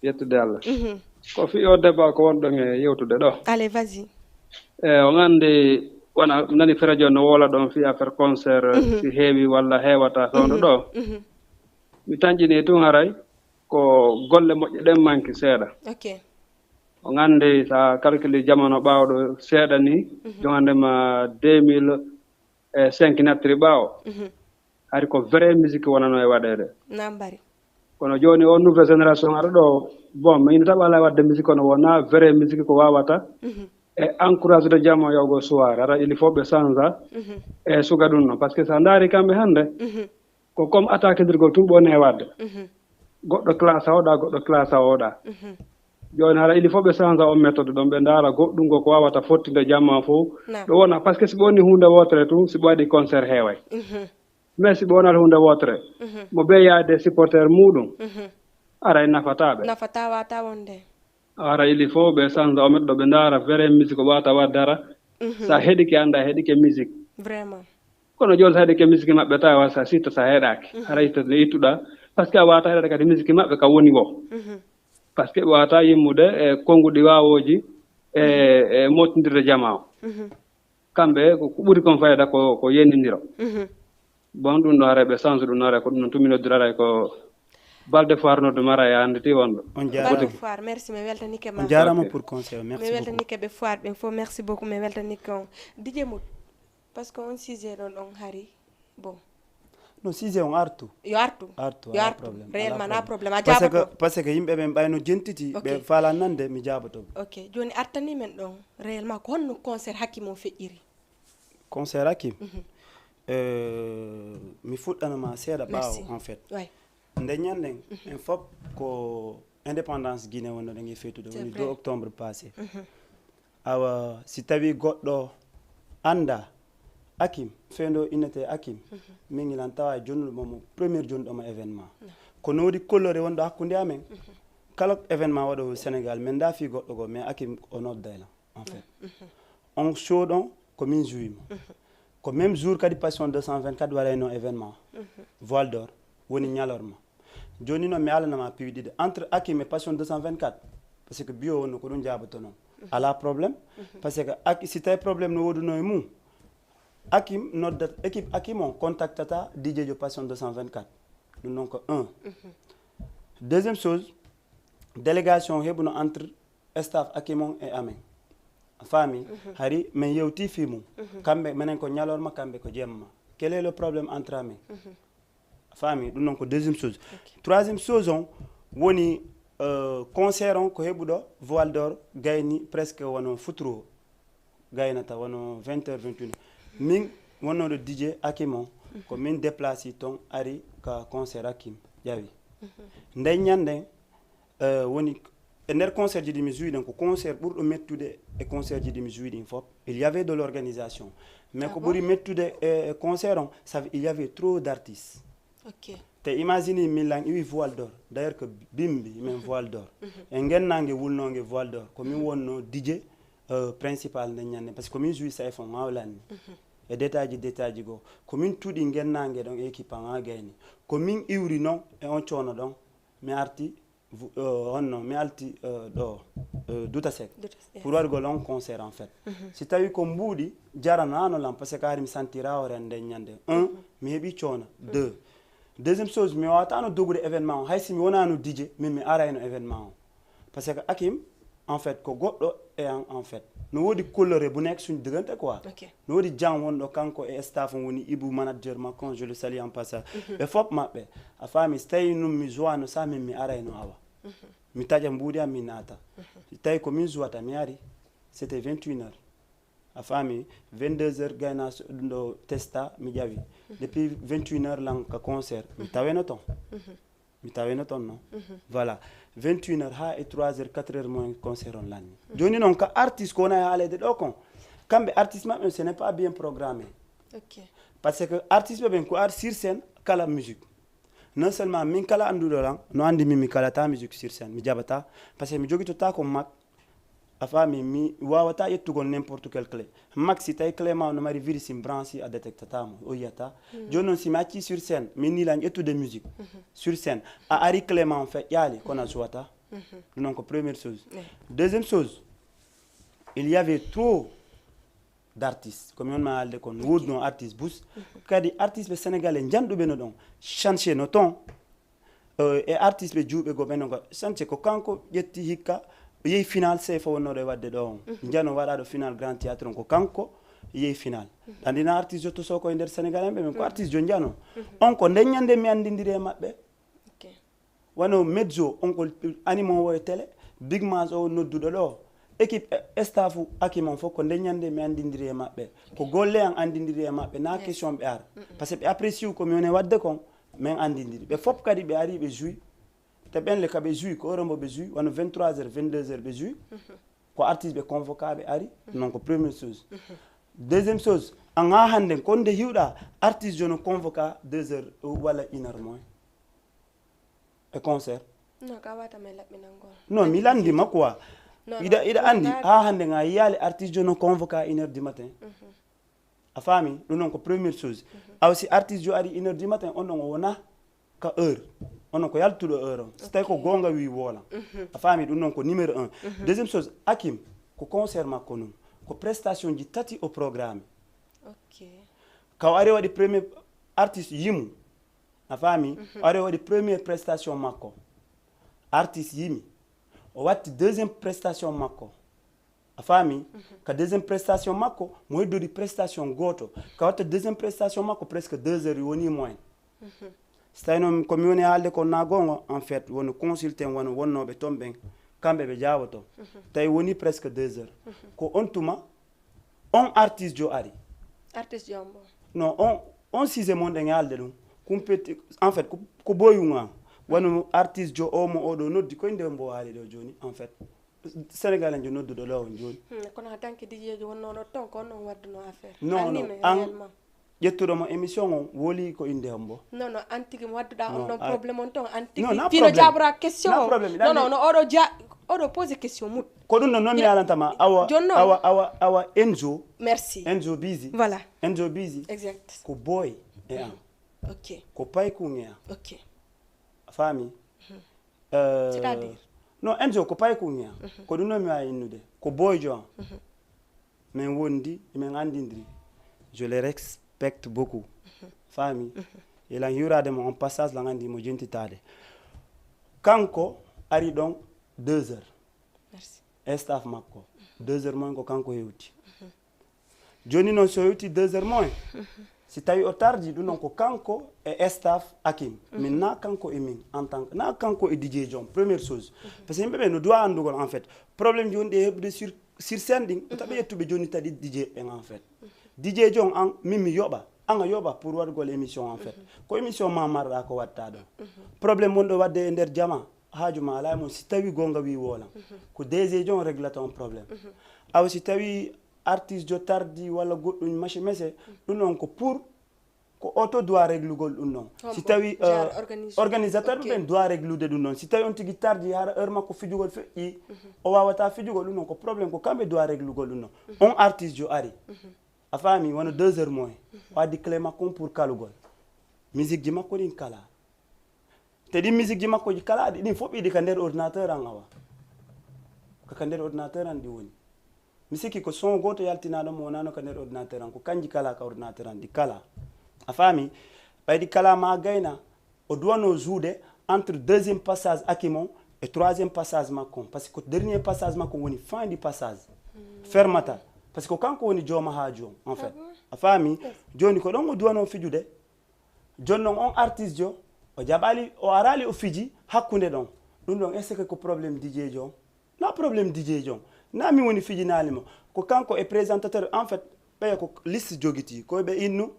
yettude Allah ko fi o débat ko wonɗon e yewtude ɗo allez vas-y o gandi wona nani radio no wola ɗon fi affaire concert si heewi walla heewata sowno ɗo mi tañƴini tun haray ko golle moƴƴe ɗen manki seeɗa ok o gandi sa calcule jamano ɓaawɗo seeɗa ni jogandema 2005 nattiri ɓaawo hari ko vrai musique wonano e waɗede nambari kono joni o nouvelle génération aɗa ɗo bon min taɓa ala wadde musique kono wona vrai musique ko wawata e encourage de jamma yawgo soir ara il faut ɓe changea e suga ɗum noon par ce que sa daari kamɓe hannde ko comme attaque dirgol tun ɓone wadde goɗɗo classe a oɗa goɗɗo classe a oɗa joni hara il faut ɓe changea on méthode ɗon ɓe daara goɗɗum ko wawata fottinde jamma fof ɗo wona par ce que si ɓe woni hunde wotere tun si ɓe waɗi concert heeway mais si ɓe wonata hunde wotere mo ɓe yaade supporter muɗum ara nafataɓe nafata wata wonde ara il faut ɓe changea o méthode ɓe daara vrai musique o wata wadde ara sa heɗike anda heɗike musique vraiment kono joni sa heɗike musique maɓɓe tawa sa sitta sa heeɗaki ara itta ne ittuɗa par ce que a wata heɗade kadi musique maɓɓe ka woni wo par ce que ɓe wata yimmude e konnguɗi wawoji e mottodirde jama o kamɓe ko ɓuuri kon fayida ko yennidiro bon ɗum ɗo hara ɓe change ɗum hara ko ɗum noon tuminoddirara ko balde foire nodde mara e anditi wonɗo balde foire merci mi weltanike ma jarama pour conseil merci mi weltanike ɓe foire ɓen fof merci beaucoup mi weltanike on dj mut par ce que on sujet ɗon on hari bon non sujet on artu yo artu réellement na probléme a jabato parce que yimɓe ɓen ɓayno jentiti ɓe faala nande mi jabato ok joni artani men ɗon réellement ko honno concert hakim on feƴƴiri concert hakim mi fuɗɗanama seeɗa ɓaawo en fait nde ñanden en fof ko indépendance guiné wonno ɗen e feytude woni 2 octobre passé awa si tawi goɗɗo anda hakim fendo innete hakim min ilan tawa e jonnuɗomo premier jonnuɗomo événement kono woodi kollore wonɗo hakkude amen kala événement waɗo sénégal min daafi goɗɗo go mais hakim o noddayla en fait on show ɗon ko min jouimo ko même jour kadi passion 224 waɗayno événement voile d'or woni ñalorma joni noon mi alanama piwiɗiɗe entre hakim et passion 224 par ce que bio wonno ko ɗum jaboto noon ala probléme par ce que si tawi probléme no woduno e mum hakim noddat équipe hakim on contactata dj jo passion 224 ɗum noon ko 1 deuxième chose délégation heɓuno entre staff hakim on e amen faami hari min yewti fi mum kamɓe minen ko ñalorma kamɓe ko jemma quel est le problème entre amen faami ɗum noon ko deuxième chose troisième chose on woni concert on ko heɓuɗo voile d'or gayni presque wono futuro gaynata wono 20h 21 min wonnoɗo dj hakim on ko min déplaci toon ari ka concert hakim ƴawi nde ñanden woni e nder concert ji ɗi mi jouiɗen ko concert ɓurɗo mettude e concert ji ɗi mi jouiɗin fof il y avait de l'organisation mais ko ɓuri mettude e concert on il y avait trop d'artistes te imagine min iwi voile d'or d'ailleurs que bimbi men voile d'or e gennangue wulnogue voile d'or komin wonno dj principal nde ñande par ce que komin joui sa fon mawlanni e détail ji go ko min tuɗi gennangue ɗon équipe an gayni ko min iwri noon e on coono ɗon mi arti honno mi alti ɗo Douta Seck pour wargol on concert en fait si tawi ko mbuuɗi jaranano lam par ce que ari mi sentira horen nden ñande mi heeɓi coono deuxième chose mi wawatano dogude événement o haysi mi wonano DJ min mi arayno événement o par ce que Hakim en fait ko goɗɗo e an en fait no woodi coloré bu nekk suñu diggante quoi no woodi jang wonɗo kanko e staff on woni Ibou manager makko je le salue en passage ɓe fof maɓɓe a faami so tawi num mi joino sa min mi arayno awa mi taƴa mbuuɗi am mi naata so tawi ko min jouata mi ari c'était 21 heures a faami 22 heures gayna ɗum ɗo testa mi ƴawi depuis 21 heures lan ka concert mi taweno ton non voilà 21 heures ha e 3 heures 4 heures moins concert on lanni joni noon ka artiste ko wona e haalede ɗo kon kamɓe artiste maɓɓe ce n'est pas bien programmé par ce que artiste ɓe ɓen ko ar sur scène kala musique non seulement min kala anduɗo lan no andi min mi kalata musique sur scène mi jaɓata par ce que mi joguitota ko mak a faami mi wawata ƴettugol n'importe quel clé max si tawi clé ma no mari virus branche a détectatamo o yiyata joni noon simi acci sur scène min nilan ƴettude musique sur scène a ari clé ma on feƴƴali kono a jouata ɗum noon ko première chose deuxième chose il y avait trop d'artistes comme on ma haalde kon woodi no artiste bus kadi artiste ɓe sénégalais janɗuɓe no ɗon chanché no ton e artiste ɓe juuɓe go ɓeno go chanché ko kanko ƴetti hikka yehi final sefa wonnoɗo e wadde ɗo on jano waɗaɗo final grand théâtre on ko kanko yehi final andina artiste jotto so koye nder sénégal en ɓe men ko artiste jo jano on ko ndeññande mi andidiri e maɓɓe wano mezzo on ko animo o e télé big mas o nodduɗo ɗo équipe staffu Hakim on fof ko ndeññande mi andidiri e maɓɓe ko golle an andidiri e maɓɓe na question ɓe ara par ce que ɓe apprécie ko mi woni wadde kon min andidiri ɓe fof kadi ɓe ari ɓe jouy te ɓen le ka ɓe jouy ko heure mbo ɓe jouy wano 23 heures 22 heures ɓe jouy ko artiste ɓe convoquaɓe ari non ko première chose deuxième chose an ha hande kon nde hiwɗa artiste jono convoqua 2 heures walla 1 heure moins e concert non mi landima quoi iɗa andi ha hande ga yiyali artiste jono convoqua 1 heure du matin a faami ɗum noon ko première chose aw si artiste jo ari 1 heure du matin on ɗon o wona ka heure onon ko yaltuɗo heure on so tawi ko gonga wi woolan a faami ɗum noon ko numéro 1 deuxième chose Hakim ko concert makko noon ko prestation ji tati o programme kaw ari waɗi premier artiste yimu a faami o ari waɗi première prestation makko artiste yimi o watti deuxième prestation makko a faami ka deuxième prestation makko mo heddori prestation goto ka watta deuxième prestation makko presque 2 heures woni moins so tawi noon komi woni haalde ko nagongo en fait wono consulté wono wonnoɓe toon ɓen kamɓe ɓe jawoto tawi woni presque 2 heures ko on tuma on artiste jo ari non on sujet mon ɗen haalde ɗum compéti en fait ko boyuga wano artiste jo omo oɗo noddi koye nde mbo haali ɗo joni en fait sénégal en jo nodduɗo ɗo on joni kono ha tanke dijejo wonnoɗo ton ko on wadduno affaire non an ƴettuɗomo émission o woli ko inde hombo non an tigi mo wadduɗa on ɗon probléme on ton an tigi fino jaɓora question o non oɗo pose question mut ko ɗum no noon mi yalantama awa Enzo merci Enzo Busy voilà Enzo Busy exact ko boy e an ko payku e an a faami c'est-à-dire non Enzo ko payku e an ko ɗum noon mi wawi innude ko boy jo an min wondi min andidiri je les respecte beaucoup faami elan hiwrademo on passage la andi mo jentitade kanko ari ɗon 2 heures merci e staff makko 2 heures moins ko kanko hewti joni noon so hewti 2 heures moins si tawi o tardi ɗum noon ko kanko e staff Hakim min na kanko e min en tant que na kanko e DJ John première chose par ce que yimɓeɓe no doit andugol en fait probléme joni ɗe heɓde sur scène ɗin o taɓa ƴettuɓe joni tadi DJ ɓen en fait DJ John an min mi yoɓa an a yoɓa pour waɗgol émission en fait ko émission ma marɗa ko watta ɗon probléme wonɗo wadde e nder jama haaju ma ala e mon si tawi gonga wi wolan ko DG John réglata on probléme aw si tawi artiste jo tardi walla goɗɗum mache mese ɗum noon ko pour ko auto doit réglugol ɗum noon si tawi organisateur ɓen doit réglude ɗum noon si tawi on tigui tardi hara heure makko fijugol feƴƴi o wawata fijugol ɗum noon ko probléme ko kamɓe doit réglugol ɗum noon on artiste jo ari a fami wona 2 heures moins wadi clé makko pour kalugol musique ji makko din kala te di musique ji makko ji kala din fof idi ka nder ordinateur an awa ka nder ordinateur an di woni misiki ko son goto yaltinaɗo mo wonano ka nder ordinateur an ko kanji kala ka ordinateur an di kala a fami ɓaydi kala ma gayna o duwano joude entre deuxième passage akimon et troisième passage makko par ce que dernier passage makko woni fin du passage fermata par ce que kanko woni jooma ha joom en fait a fami joni ko ɗon o duwano fijude joni noon on artiste jo o jaɓali o arali o fiji hakkude ɗon ɗum ɗon est ce que ko probléme DJ jo na probléme DJ jo na mi woni fijinalimo ko kanko e présentateur en fait ɓeya ko liste jogiti ko ɓe innu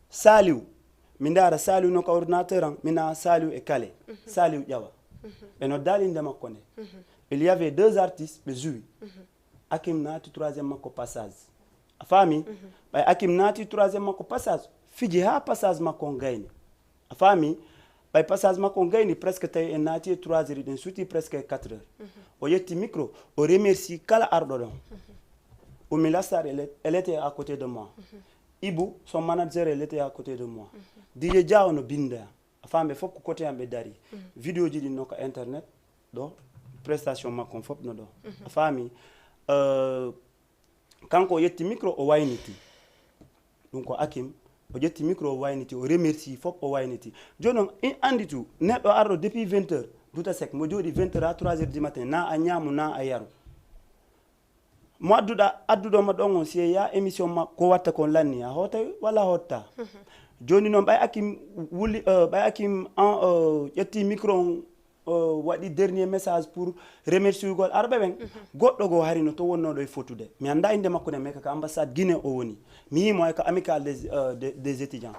Saliou mi ndara Saliou no ko ordinateur an mina Saliou e kale Saliou ƴawa ɓe noddalinde makko nde il y avait 2 artistes ɓe joui Hakim naati 3e makko passage a faami ɓay Hakim naati 3e makko passage fiji ha passage makko gayni a faami ɓay passage makko gayni presque tawi en naati e 3 heures ɗen suuti presque 4 heures o yetti micro o remercie kala arɗo ɗon Oumi Lassar elle était à côté de moi Ibou son manager elle était à côté de moi DJ Dia no binda a faami fof ko côté am ɓe dari vidéo ji ɗi nokka internet ɗo prestation makko fof no ɗo a faami kanko o yetti micro o wayniti ɗum ko Hakim o ƴetti micro o wayniti o remercie fof o wayniti joni noon in andi tu neɗɗo arɗo depuis 20 heures duta sek mo jooɗi 20 heures à 3 heures du matin na a ñaamu na a yaru mo adduɗoma ɗon on si ya émission ma ko watta kon lanni a hoota walla hotta joni noon ɓay Hakim wuli ɓay Hakim en ƴetti micro on waɗi dernier message pour remerciugol arɓe ɓen goɗɗo go harino to wonnoɗo e fotude mi anda inde makko ne mais kaka ambassade Guinée o woni mi yimo ka amical des étudiants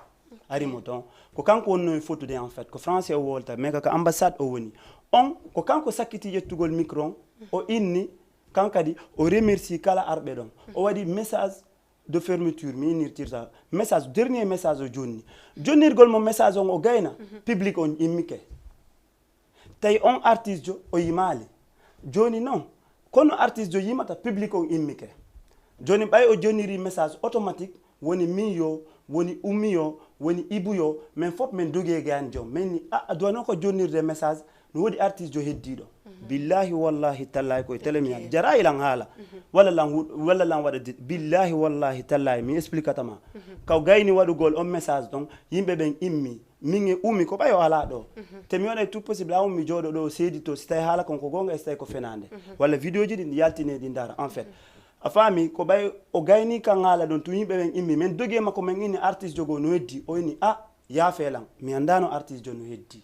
arimo ton ko kanko wonno e fotude en fait ko français o wolta mais kaka ambassade o woni on ko kanko sakkiti yettugol micro on o inni kankadi o remercie kala arɓe ɗon o waɗi message de fermeture mi innirtirta message dernier message o jonni jonnirgol mo message on o gayna public on immike tawi on artiste jo o yimali joni noon kono artiste jo yimata public on immike joni ɓay o jonniri message automatique woni min yo woni Oumi yo woni Ibou yo min fof min dogue gani joom min ni a duwano ko jonnirde message no woodi artiste jo heddiɗo billahi wallahi tallahi koye télé mi yan jara ilan haala walla lan waɗa billahi wallahi tallahi mi expliquatama kaw gayni waɗugol on message ɗon yimɓe ɓen immi min e Oumi ko ɓay o ala ɗo te mi waɗay tout possible a mi jooɗo ɗo seedi to si tawi haala kon ko gonga e so tawi ko fenande walla vidéo ji ɗi ɗi yaltine ɗi dara en fait a faami ko ɓay o gayni kan haala ɗon to yimɓe ɓen immi min dogue makko min inni artiste jogo no heddi o inni a yaafelan mi andano artiste jo no heddi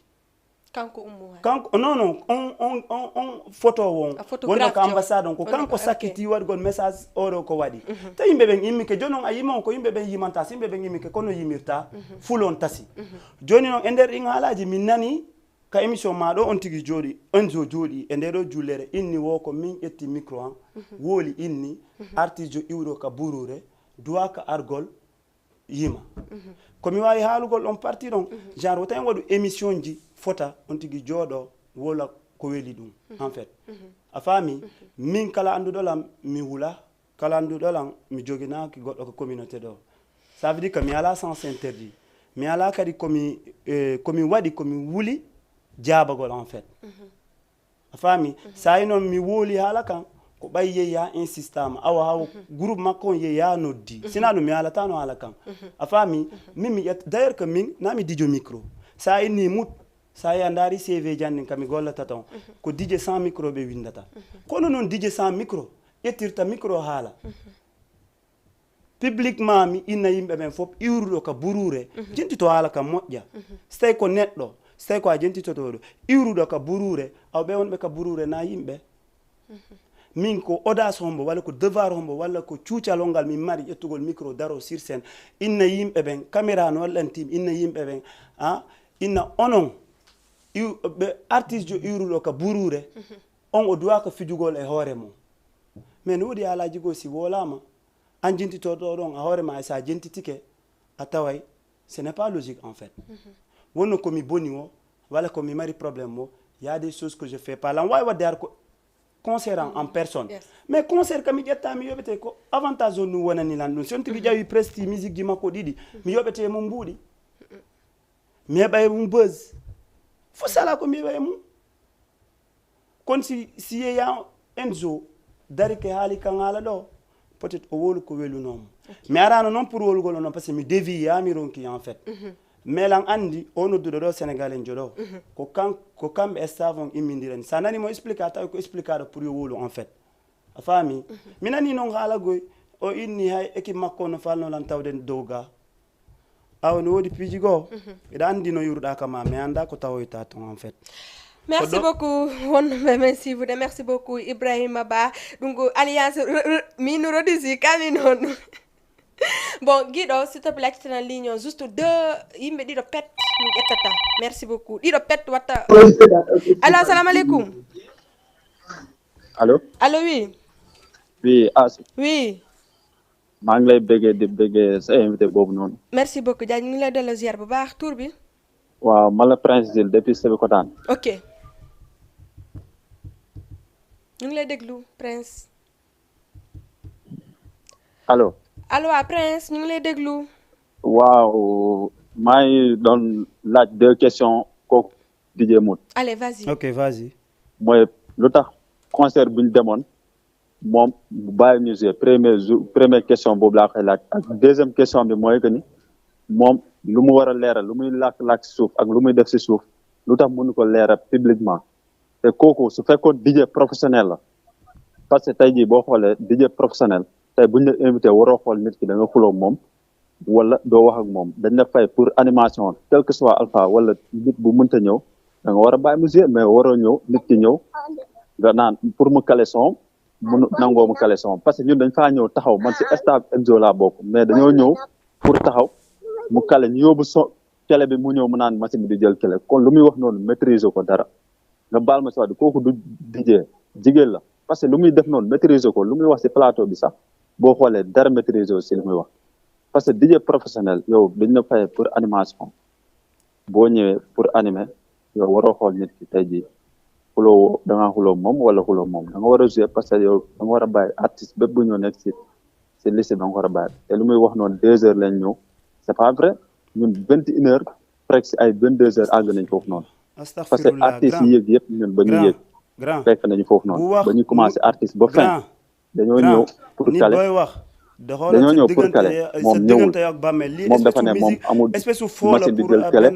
kanko ummo kanko non on photo won wonno ko ambassade on ko kanko sakkiti waɗgol message oɗo ko waɗi ta yimɓe ɓen immike joni on a yima on ko yimɓe ɓen yimanta so yimɓe ɓen immike kono yimirta fulon tasi joni noon e nder ɗin haalaji min nani ka émission ma ɗo on tigui jooɗi on jo jooɗi e nde ɗo jullere inni wo ko min ƴetti micro an wooli inni artiste jo iwɗo ka burure duwa ka argol yima komi wawi haalugol on parti ɗon genre wo tawi waɗu émission ji fota on tigui jooɗo wola ko weeli ɗum en fait a faami min kala anduɗolam mi wula kala anduɗolam mi joguinaki goɗɗo ko communauté ɗo ça veut dire que mi ala sens interdit mi ala kadi komi waɗi komi wuli jaabagol en fait a faami sa yi noon mi wooli haala kan ko ɓay yeeya insistama awa haw groupe makko on yeeya noddi sina ɗum mi haalatano haala kan a faami min mi ƴetta d' ailleurs que min nami dijo micro sa inni mut sa yi a ndaari CV jannin kami gollata ton ko dije sans micro ɓe windata kono noon dije sans micro ƴettirta micro haala publiquement mi inna yimɓe ɓen fof iwruɗo ka burure jentito haala kam moƴƴa so tawi ko neɗɗo so tawi ko a jentitotoɗo iwruɗo ka burure aw ɓe wonɓe ka burure na yimɓe min ko audace hombo walla ko devoir hombo walla ko cuucalol ngal min mari ƴettugol micro daro sur scène inna yimɓe ɓen caméra no wallantim inna yimɓe ɓen inna onon ɓe artiste jo iwruɗo ka burure on o duwa ko fijugol e hoore mum mais no woodi haalaji goo si wolama an jentitoɗo ɗon a hoore ma e sa jentitike a taway ce n'est pas logique en fait wonno komi boni o walla komi mari probléme o y a des choses que je fais pas lan wawi wadde har ko concert en personne mais concert kami ƴetta mi yoɓete ko avantage o nu wonani lan ɗum son tigi ƴawi presti musique ji makko ɗiɗi mi yoɓete mo mbuuɗi mi heɓa e mum buzz fo sala ko mi heɓa e mum kono si yeeya Enzo dari ke haali kan haala ɗo peut être o wolu ko welunomo mi arano noon pour wolugol o noon par ce que mi dévi yami ronki en fait mais lan andi o nodduɗo ɗo sénégal en joɗo ko kamɓe staff on immidirani sa nani mo explique a tawi ko explique aɗo pour yo wolu en fait a faami mi nani noon haala goy o inni hay équipe makko no falnolan tawde dow ga aw no woodi piiji goo eɗa andi no yurɗa kama mais anda ko tawoyta ton en fait. Merci beaucoup wonɓe men sivude merci beaucoup Ibrahima Ba ɗum ko alliance min rodisi kami noon bon Guiɗo s'il te plaît accitana ligne o juste deux yimɓe ɗiɗo pet min ƴettata merci beaucoup ɗiɗo pet watta allo assalamu aleykum allo oui As oui maa ngi lay bëggee di bëggee sa invité boobu noonu merci beaucoup Dia ñu ngi lay delloo ziar bu baax tur bi waaw man la Prince Gilles depuis Sébikotane ok ñu ngi lay déglu Prince allo waa Prince ñu ngi lay déglu waaw maa ngi doon laaj 2 questions kooku DJ Mout allez vas-y ok vas-y mooy lu tax concert bu ñu demoon moom bu bàyyi ñu jouer première question boobu laa koy laaj ak deuxième question bi mooy que ni moom lu mu war a leeral lu muy làkk si suuf ak lu muy def si suuf lu tax mënu ko leeral publiquement te kooku su fekkoon DJ professionnel la parce que tey jii boo xoolee DJ professionnel tey buñ la invité waroo xool nit ki da nga xuloo moom wala doo wax ak moom dañ la fay pour animation quel que soit alpha wala nit bu mënta ñëw da nga war a bàyyi musique mais waroo ñëw nit ki ñëw nga naan pour mu kale son mu nangoo mu kale son parce que ñun dañ faa ñëw taxaw man si staff Enzo laa bokk mais dañoo ñëw pour taxaw mu kale ñu yóbbu so kele bi mu ñëw mu naan machine bi di jël kele kon lu muy wax noonu maîtriser ko dara nga baal ma si wax kooku du DJ jigéen la parce que lu muy def noonu maîtriser ko lu muy wax si plateau bi sax boo xoolee dara maîtriser aussi lu muy wax parce que DJ professionnel yow dañ la fay pour animation boo ñëwee pour animer yow waroo xool nit ki tey jii xuloo da ngaa xuloo moom wala xuloo moom da nga war a jouer parce que yow da nga war a bàyyi artiste bépp bu ñëw nekk si liste da nga war a bàyyi te lu muy wax noonu 2 heures lañ ñëw c'est pas vrai ñun 21 heures presque ay 22 heures àgg nañ foofu noonu parce que artistes yi yëg yëpp ñun ba ñu yëg fekk nañu foofu noonu ba ñu commencé artiste ba fin dañoo ñëw pour kale dañoo ñëw pour kale moom ñëwul moom dafa ne moom amul machine bi jël kale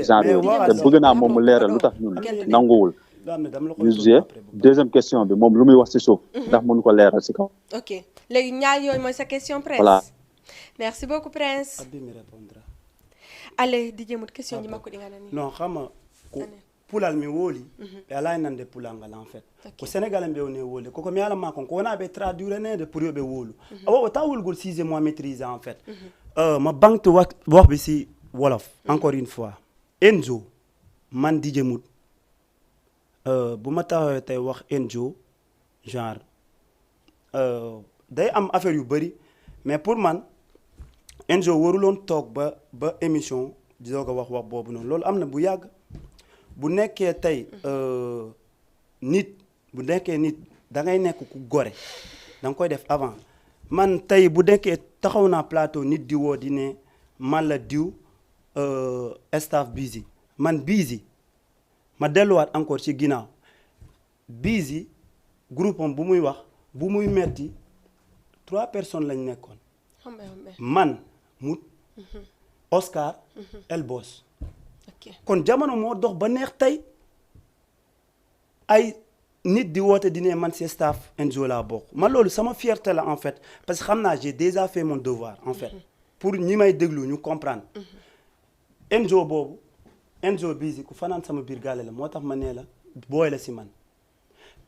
genre te bëgg naa moom mu leeral lu tax ñun nanguwul ñu jouer deuxième question bi moom lu muy wax ci suuf ndax mënu ko leeral ci kaw ok léegi ñaar yooyu mooy sa question Prince voilà merci beaucoup Prince allez DJ Mout question ji makko ɗi ganani non xama ko pulal mi wooli ɓe ala nande pulal ngal en fait ko sénégal en ɓewne wooli koko mi alama kon ko wona ɓe traduire nede pour yoɓe woolu awa o taw wolgol 6e mois maîtrisé en fait ma bankte waxɓe si wolof encore une fois Enzo man DJ Mout bu ma taxawee tey wax Enzo genre day am affaire yu bëri mais pour man Enzo waruloon toog ba émission di doog a wax boobu noonu loolu am na bu yàgg bu nekkee tey nit da ngay nekk ku gore da nga koy def avant man tey bu nekkee taxaw naa plateau nit di woo di ne man la diw staff busy man busy ma delluwaat encore ci ginnaaw busy groupe am bu muy wax bu muy metti 3 personnes lañ nekkoon man Mout Oscar El Boss kon jamono moo dox ba neex tey ay nit di woote di ne man ci staff Enzo laa bokk man loolu sama fierté la en fait parce que xam naa j'ai déjà fait mon devoir en fait pour ñi may déglu ñu comprendre Enzo boobu Enzo busy ku fanaan sama biir gaale la moo tax ma nee la booy la si man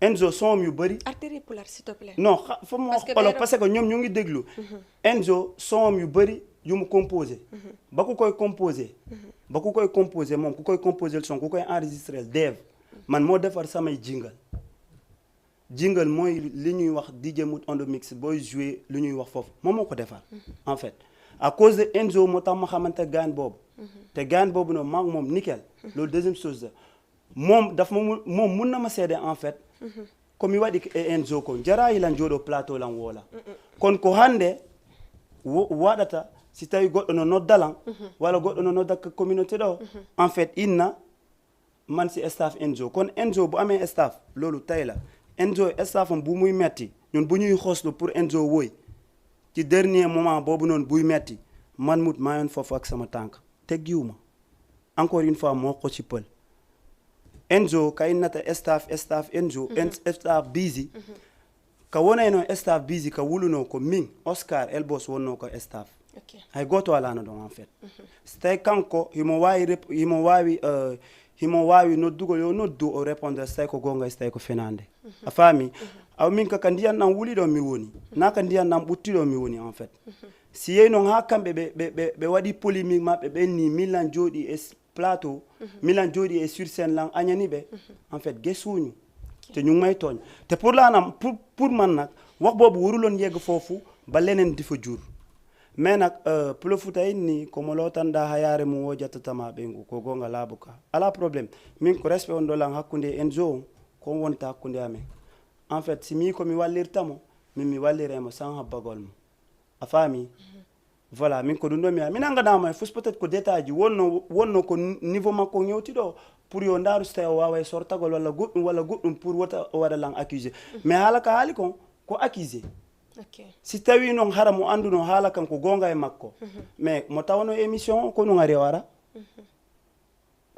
Enzo soom yu bëri artère pulaar s'il te plaît non fa mu wax olof parce que ñoom ñu ngi déglu Enzo soom yu bëri yu mu composé ba ku koy composé moom ku koy composé le son ku koy enregistré Dave man moo defar samay jingle mooy li ñuy wax DJ Mout on the mix booy jouer li ñuy wax foofu moom moo ko defar en fait à cause de Enzo moo tax ma xamante gaan boobu te gaan boobu noonu maa ngi moom nickel loolu deuxième chose la moom daf moom mun na ma seede en fait ko mi waɗi e Enzo ko jara hilan joɗo plateau lan wola kon ko hande waɗata si tawi goɗɗo no noddalan walla goɗɗo no nodda communauté ɗo en fait inna man si staff Enzo kon Enzo bu amee staff loolu tay la Enzo staff am bu muy metti ñun bu ñuy xoslu pour Enzo woy ci dernier moment boobu noonu buy metti man mut maa yoon foofu ak sama tànk teggiwuma encore une fois moo ko ci pël Enzo ka innata staff Enzo staff busy ka wonayno staff busy ka wuluno ko min Oscar Elbos wonno ko staff hay goto alano ɗon en fait so tawi kanko himo wawi noddugo yo noddu o répondre so tawi ko gonga so tawi ko fenande a faami aw min kaka ndiyan ɗam wuli ɗo mi woni na ka ndiyan ɗam ɓutti ɗo mi woni en fait si yeyi noon ha kamɓe ɓe waɗi polémique maɓɓe ɓenni milan jooɗi e plateau milan jooɗi e sur scène lan añani ɓe en fait gesuñu te ñu may tooñ te pour lanam pour man nag wax boobu waruloon yegg foofu ba leneen di fa jur mais nag Pulo Fuuta ni komo lotanɗa ha yaare mum wo jattatama ɓengu ko gonga laabu ka ala probléme min ko respect on ɗolan hakkude Enzo kon wonta hakkude amen en fait si mi komi wallirtamo min mi walliremo sans habbagol mo a faami voilà min ko ɗum ɗo mi min angadama e fos peut être ko détail ji wonno ko niveau makko ñewti ɗo pour yo ndaru so tawi o wawa e sortagol walla goɗɗum pour wota o waɗa lan accusé mais haala ka haali kon ko accusé si tawi noon hara mo anduno haala kan ko gonga e makko mais mo tawno émission ko ɗum ari o ara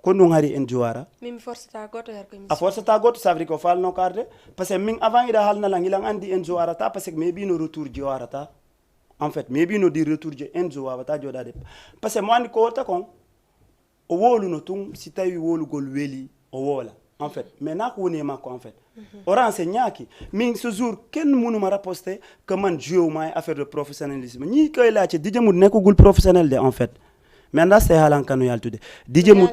ko ɗum ari en jowara min forceta goto a forceta goto ça veut dire ko falno ko arde par ce que min avant ida haalnalan ilan andi Enzo arata par ce que mi heɓino retour ji o arata en fait mi heɓino di retour ji Enzo wawata joɗade par ce que mo andi ko wotta kon o woluno tun si tawi wolugol weeli o woola en fait mais na ko woni e makko en fait orange ñaaki min ce jour kenn munuma rapporter que man joué ma affaire de professionnalisme ñi koy laajte DJ Mood nekkugul professionnel de en fait mais anda stay haalan kanu yaltude DJ Mood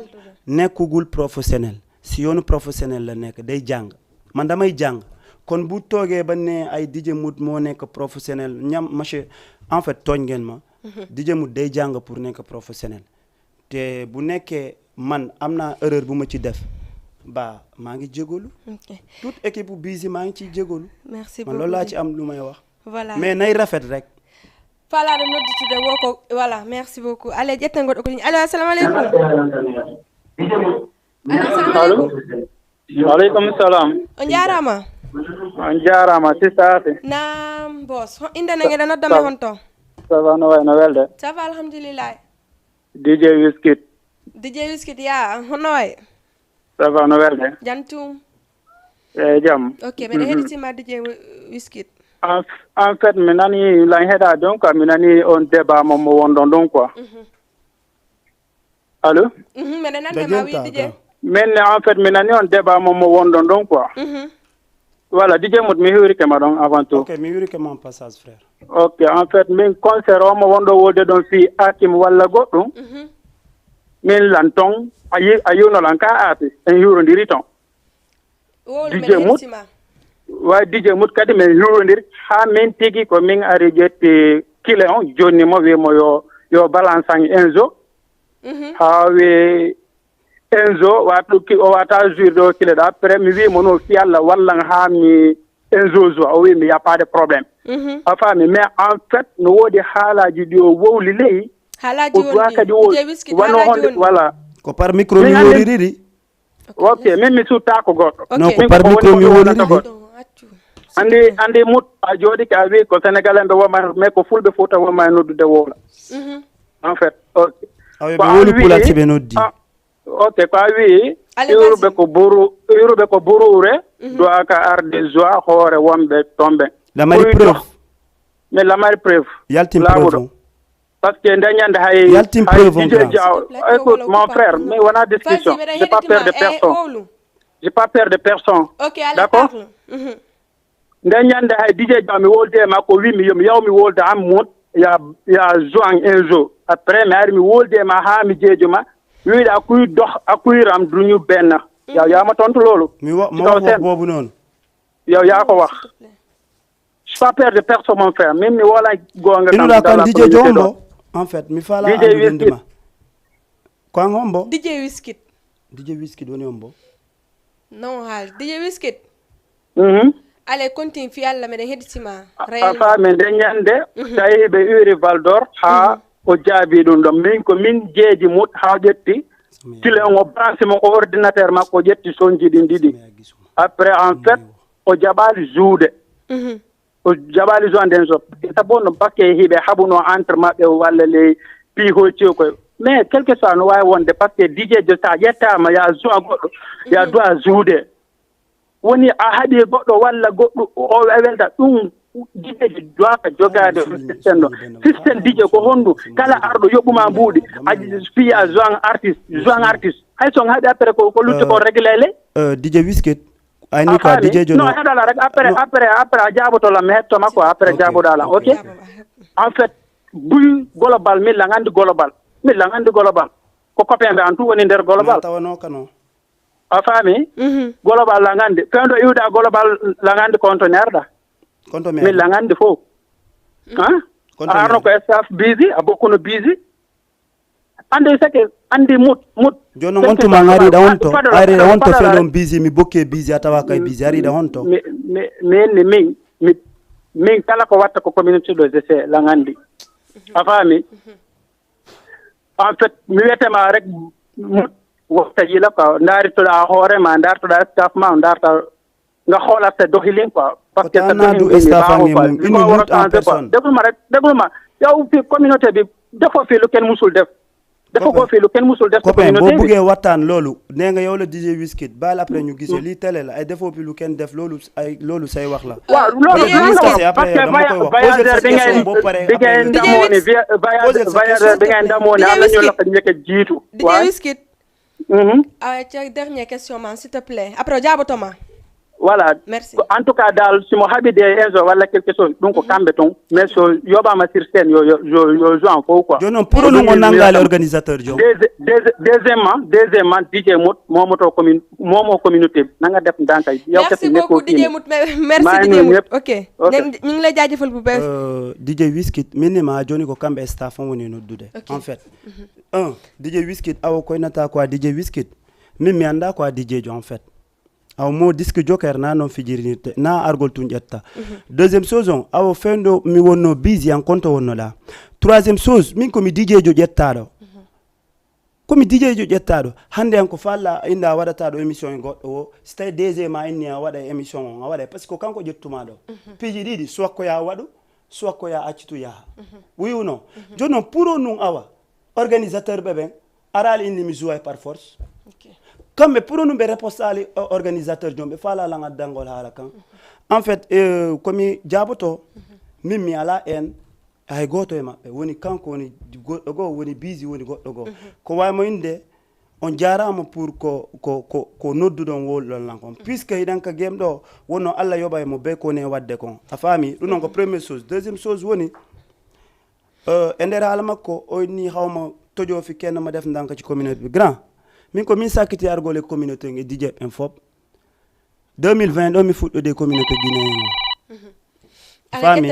nekkugul professionnel si yoonu professionnel la nekk day jàng man damay jàng kon bu toogee ba ne ay DJ Mood moo nekk professionnel ñam monsieur en fait tooñ ngeen ma DJ Mood day jàng pour nekk professionnel te bu nekkee man am naa erreur bu ma ci def ba maa ngi jégalu toute équipe bu busy maa ngi ciy jégalu merci man beaucoup loolu laa ci am lu may wax voilà mais nay rafet rek falade nodditude wo ko voilà merci beaucoup allez ƴetten goɗɗo ko ligne allo assalamu aleykum allo waaleykum salam on jarama on jarama sistate nam boss inde nangeɗa noddame hon to ça va no way no welde ça va alhamdulillah DJ Wizkid ya hono way ça va no welde jantum jam ok mbeɗa heɗitima DJ Wizkid en fait mi nani lan heɗa ɗon quoi mi nani on débat mo wonɗon ɗon quoi allo mbeɗa nandema wi DJ min en fait mi nani on débat mo wonɗon ɗon quoi voilà DJ Mood mi hiwrike ma ɗon avant tout ok mi hiwrike ma passage frère ok en fait min concert omo wonɗo wolde ɗon fi akim walla goɗɗum min lan ton a yiwnolan ka artiste en hiwrodiri ton DJ Mood way DJ Mood kadi min hiwrodiri ha min tigi ko min ari ƴetti kile on jonnimo wimo yo balance an Enzo ha wi Enzo o wata jouir ɗo kile ɗo après mi wimo no fi Allah wallan ha mi Enzo joue o wi mi y a pas de problème a faami mais en fait no woodi haalaji ɗi o wowli ley haalaji kadi wano honde voilà ko par micro mi woliriri ok min mi suttako goɗɗo non ko par micro mi woliriri andi Mood a jooɗike a wi ko sénégalais ɓe woma mais ko fulɓe Fuuta woma e noddude wowla en fait ok awe ɓe woni pulati ɓe noddi ok ko a wi iwruɓe ko buruure doit ka arde joie hoore wonɓe tomɓe lamari preuve mais lamari preuve yaltin preuve parce que ndeñande hay yaltin preuve écoute mon frère mais wona discussion j'ai pas peur de personne j'ai pas peur de personne d'accord ndeñande hay DJ Diaw mi wolde e makko wimi yomi yaw mi wolde am Mood ya joan un jour après mi ari mi wolde e ma ha mi jeejo ma wiiɗa akuy dox akuyram duñu benn yow yaa ma tontu loolu mi wax boobu noonu yow yaa ko wax je pas peur de personne mon frère même mi wala gonga inuɗa kan DJ Jombo en fait mi fala andudendema ko an hombo DJ Wizkid woni hombo non haal DJ Wizkid allez continue fi Allah meden hedditima afa men de nyande tawi be uri Valdor ha o jaabi dum do min ko min jeeji mut ha jetti tile on o branché mon ordinateur makko jetti sonji din didi après en fait o jabali juude o jabali juude den so ta bonno bakke hibe habuno entre mabbe walla le pi holti ko mais quelque soit no way wonde parce que DJ de sa yettama ya zo goddo ya do juude woni a haɗi goɗɗo walla goɗɗo o welta ɗum dijeji doaka jogade systéme dije ko hondu kala arɗo yoɓɓuma mbuuɗi a fiya joint artiste hay son haɗi après ko lutti ko réglé le DJ Wizkid ayni ka DJ jono non heɗala rek après a jaabotolam mi hettoma quoi après jaaboɗalam ok en fait buy global min la gandi global ko copain ɓe en tout woni nder global tawano kano a faami global la gandi fewndo iwda global la gandi conteneur da min la gandi fof a arno ko staff busy a bokkuno busy ande sake andi mut jono on tuma ariɗa honto felon busy mi bokke busy a tawa kay busy ariɗa honto min kala ko watta ko communauté ɗo gc la gandi a faami en fait mi wiyetema rek mut wota yila ko daaritoɗa hoorema daartoɗa staff ma daarta nga xoolata doxilin quoi parce que dégluma yow fi communauté bi defoo fi lu kenn musul def dafa ko fi lu kenn musul def copain boo buggee waxtaan loolu nee nga yow la DJ Wizkid baal après ñu gisee lii télé la ay defoo fi lu kenn def loolu say wax la waaw loolu parce que voyageur bi ngay ndamoo ni voyageur bi ngay ndamoo ni am na ñu la ko njëkk a jiitu DJ Wizkid dernière question man s'il te plaît après jabo Thomas voilà merci en tout cas dal si mo habide enzo wala quelque chose donc kambe ton mais so yobama sur scène yo joue fo quoi jono pour nous on nangale organisateur jo deuxièmement DJ Mout momoto commune momo communauté nanga def ndanka yow merci beaucoup DJ Mout merci DJ Mout ok ñu ngi lay jajeufal bu bees DJ Wizkid minima joni ko kambe staff woni noddude en fait DJ Wizkid awo koy nata quoi DJ Wizkid min mi anda quoi DJ jo en fait aw mo disque joker na non fijirnirte na argol tun ƴetta deuxième chose on awo fendo mi wonno busy en compte wonno la troisième chose min ko mi DJ jo ƴettaɗo komi DJ jo ƴettaɗo hande en ko falla inda waɗata ɗo émission goɗɗo o so tawi DG ma inni a waɗa émission on a waɗa par ce que kanko ƴettuma ɗo piiji ɗiɗi soit ko ya waɗu soit ko ya accitu yaha wiwno joni noon pour o nun awa organisateur ɓe ɓen arali inni mi jouay par force kamɓe pour nous ɓe repostali organisateur jom ɓe fala langa dangol haala kan en fait komi jaaboto min mi ala en hay goto e maɓɓe woni kanko woni goɗɗo goo woni busy woni goɗɗo goo ko waymo inde on jarama pour ko nodduɗon wolɗon lan kon puisque hiɗan ka game ɗo wonno Allah yoɓa e mo be kone wadde kon a faami ɗum noon ko première chose deuxième chose woni e nder haala makko o ni hawma tojofi kenno ma def ndanka ci communauté bi grand min ko min sakkiti argole communauté e DJ en fop 2020 ɗo mi fuɗɗode communauté guinéen o fami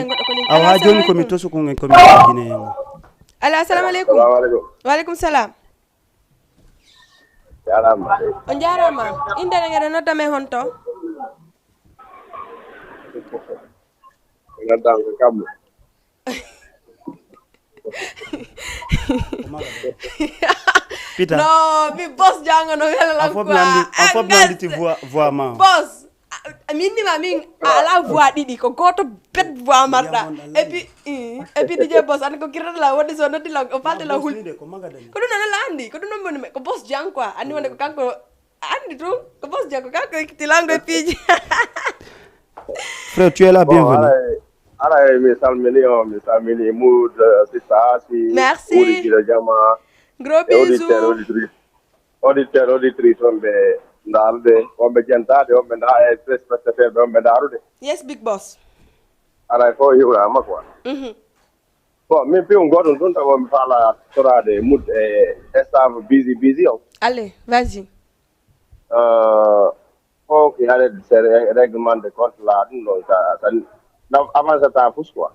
aw ha joni komi tosuko en communauté guinéen o ala assalamu aleykum waaleykum salam on jarama indene ngene noddame honto noddanko kammo Peter. No, mi boss jango no wela quoi. Afop nanditi voix ma. Boss, minima min ala voix didi ko goto bet voix marda. Et puis DJ boss an ko kirata la wodi so noti la o falte la hul. Ko dun na la andi, ko dun mon ko boss jang quoi. Andi wonde ko kanko andi tu ko boss jang ko kanko tilango piji. Frère, tu es là, bienvenue. Ara mi salmini mood sisasi. Merci. Gros bisous. Auditrice wonɓe ndarude wonɓe jentade wonɓe nda e téléspectateur ɓe wonɓe ndarude. Yes big boss. Ara fof hiwrama quoi. Bon min piwum goɗɗum ɗum taw mi faala torade mood e staff busy o. Allez, vas-y. Faut qu'il y ait des règlements de compte là, donc ça avance à tous quoi.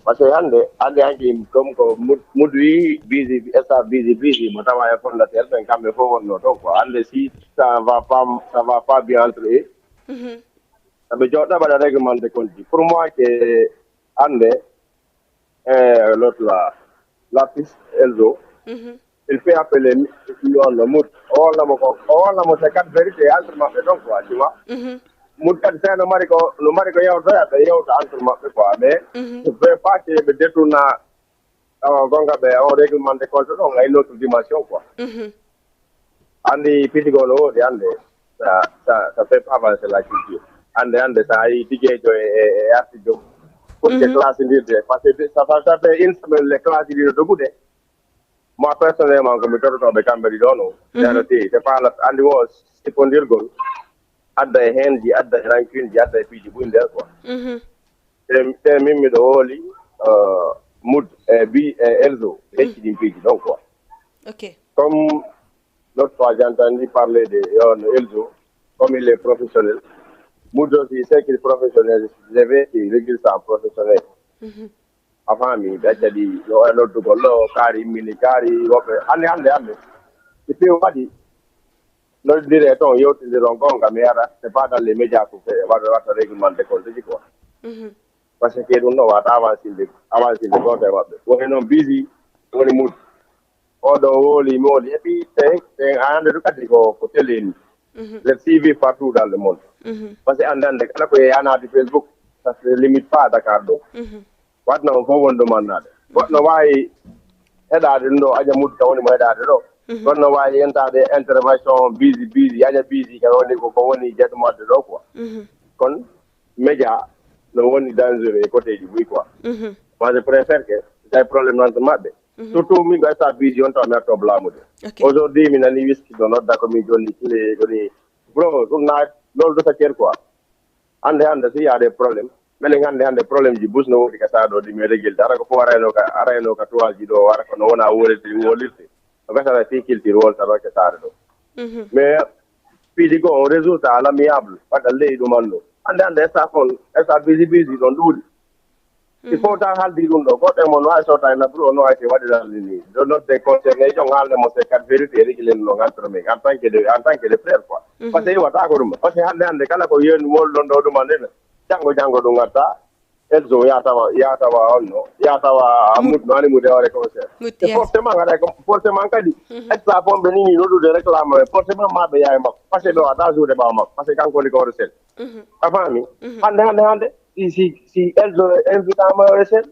Parce que hande comme mudui busy mais ça va fondateur ben quand faut on note quoi. Hande si ça va pas bien entre eux, aɓe joɗɗaɓaɗa règlement de compte pour moi que hande l'autre là l'artiste Elzo il fait appeler le mood o wallamo c'est quatre vérité entre maɓɓe ɗon quoi tu vois mood kadi tawi no mari ko yewtoya ɓe yewta entre maɓɓe quoi mais je veux pas que ɓe détourna gonga ɓe o règlement de compte ɗon ay notre dimension quoi andi pitigol o woodi hande ça fait pas avancer la culture hande sa yi digejo e artijo pour que classe ndirde par ce que ça fait une semaine les classes ɗiɗo dogude moi personnellement komi tototoɓe kamɓe ɗi ɗon o janoti c'est pas andi o sipondirgol adda e heenji adda e rancune ji adda e piiji ɓuy nder quoi te min miɗo hooli mood bi Elzo hecci ɗin piiji ɗon quoi comme l'autre fois j'ai entendu parler de Elzo comme il est professionnel mood aussi c'est qu'il est professionnel je vais régler ça en professionnel avant mi ɓecca ɗi no noddugol ɗo kaari immini kaari woɓɓe hande si fi waɗi noddire toon yewtidiron gonga mi yara c'est pas dans les médias ko fe waɗa règlement de compte ji quoi par ce que ɗum ɗo wata avancinde gonga e maɓɓe woni noon busy woni mood oɗo wooli mi wooli et puis te hande ɗum kadi ko télé ni le suivi partout dans le monde par ce que andande kala ko yanade Facebook ça se limite pas à Dakar ɗo waɗno on fof woni ɗumannade goɗɗo wawi heɗade ɗum ɗo aƴa muddu kam woni mo heɗade ɗo goɗɗo wawi yentade intervention busy aƴa busy kam woni ko woni jeɗumadde ɗo quoi kono média no woni dangereux e côté ji ɓuy quoi moi je préfère que hay probléme noon to maɓɓe surtout min ɗo esta busy on taw mi arto blamude aujourd'hui mi nani wiskiɗo nodda komin jonni kile koni bro ɗum na lolu ɗo sakkere quoi hande si yaade probléme minen hande probléme ji bus no woodi ka saɗo ɗi mi régilde ara ko fof arayno ka toile ji ɗo wara kono wona wolirde o gasata fi culture woltata ke saare ɗo mais piiji goo on résultat l'amiable waɗa leydi ɗuman ɗo hande esta busy ɗon ɗuuɗi il faut tan haaldi ɗum ɗo goɗɗo mon wawi sowta e nabru o no wawi te waɗiralde ni ɗo nodde concerné jon haalde mo c'est quatre vérité régilende ɗo entre men en tant que de frère quoi par ce que iwata ko ɗum par ce que hande kala ko yeni wolɗon ɗo ɗuman ɗene janggo ɗum gatta Elzo yatawa onno yatawa mudno ani mude ware concert et forcément gaɗa forcément kadi esta pomɓe nini noɗude réclame e forcément maɓe yaye makko par ce que ɗo ata joude ɓawa makko par ce que kanko woni ko wore sel a faami hande si Elzo invitama wore sel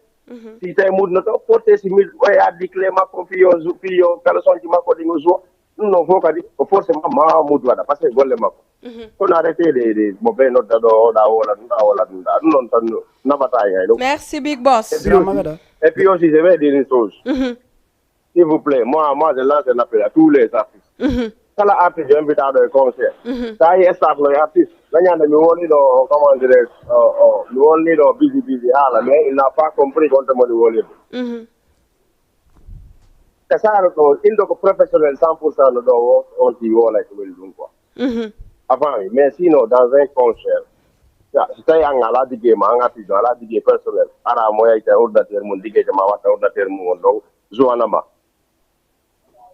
si tawi mudno to porté si mid oye addi clé makko fiyo kala sonji makko ɗino joua ɗum noon fof kadi ko forcément ma mudu waɗa par ce que golle makko kono arrêtede mo ɓe nodda ɗo oɗa wola ɗum ɗum noon tan nafata e hay ɗum merci big boss et puis aussi je vais dire une chose s'il vous plaît moi je lance un appel à tous les artistes kala artiste jo invitaɗo e concert sa yi staff no e artiste dañande mi woniɗo comment dirais mi wonniɗo busy haala mais il n'a pas compris gonto moni wolirde ka saara ɗo inɗo ko professionnel 100% no ɗo on ti wolay ko weli ɗum quoi avant mais sinon dans un concert so tawi an ala digue ma an artisan ala digue personnel ara mo yeyta ordinateur mum digueje ma watta ordinateur mum on ɗo joanama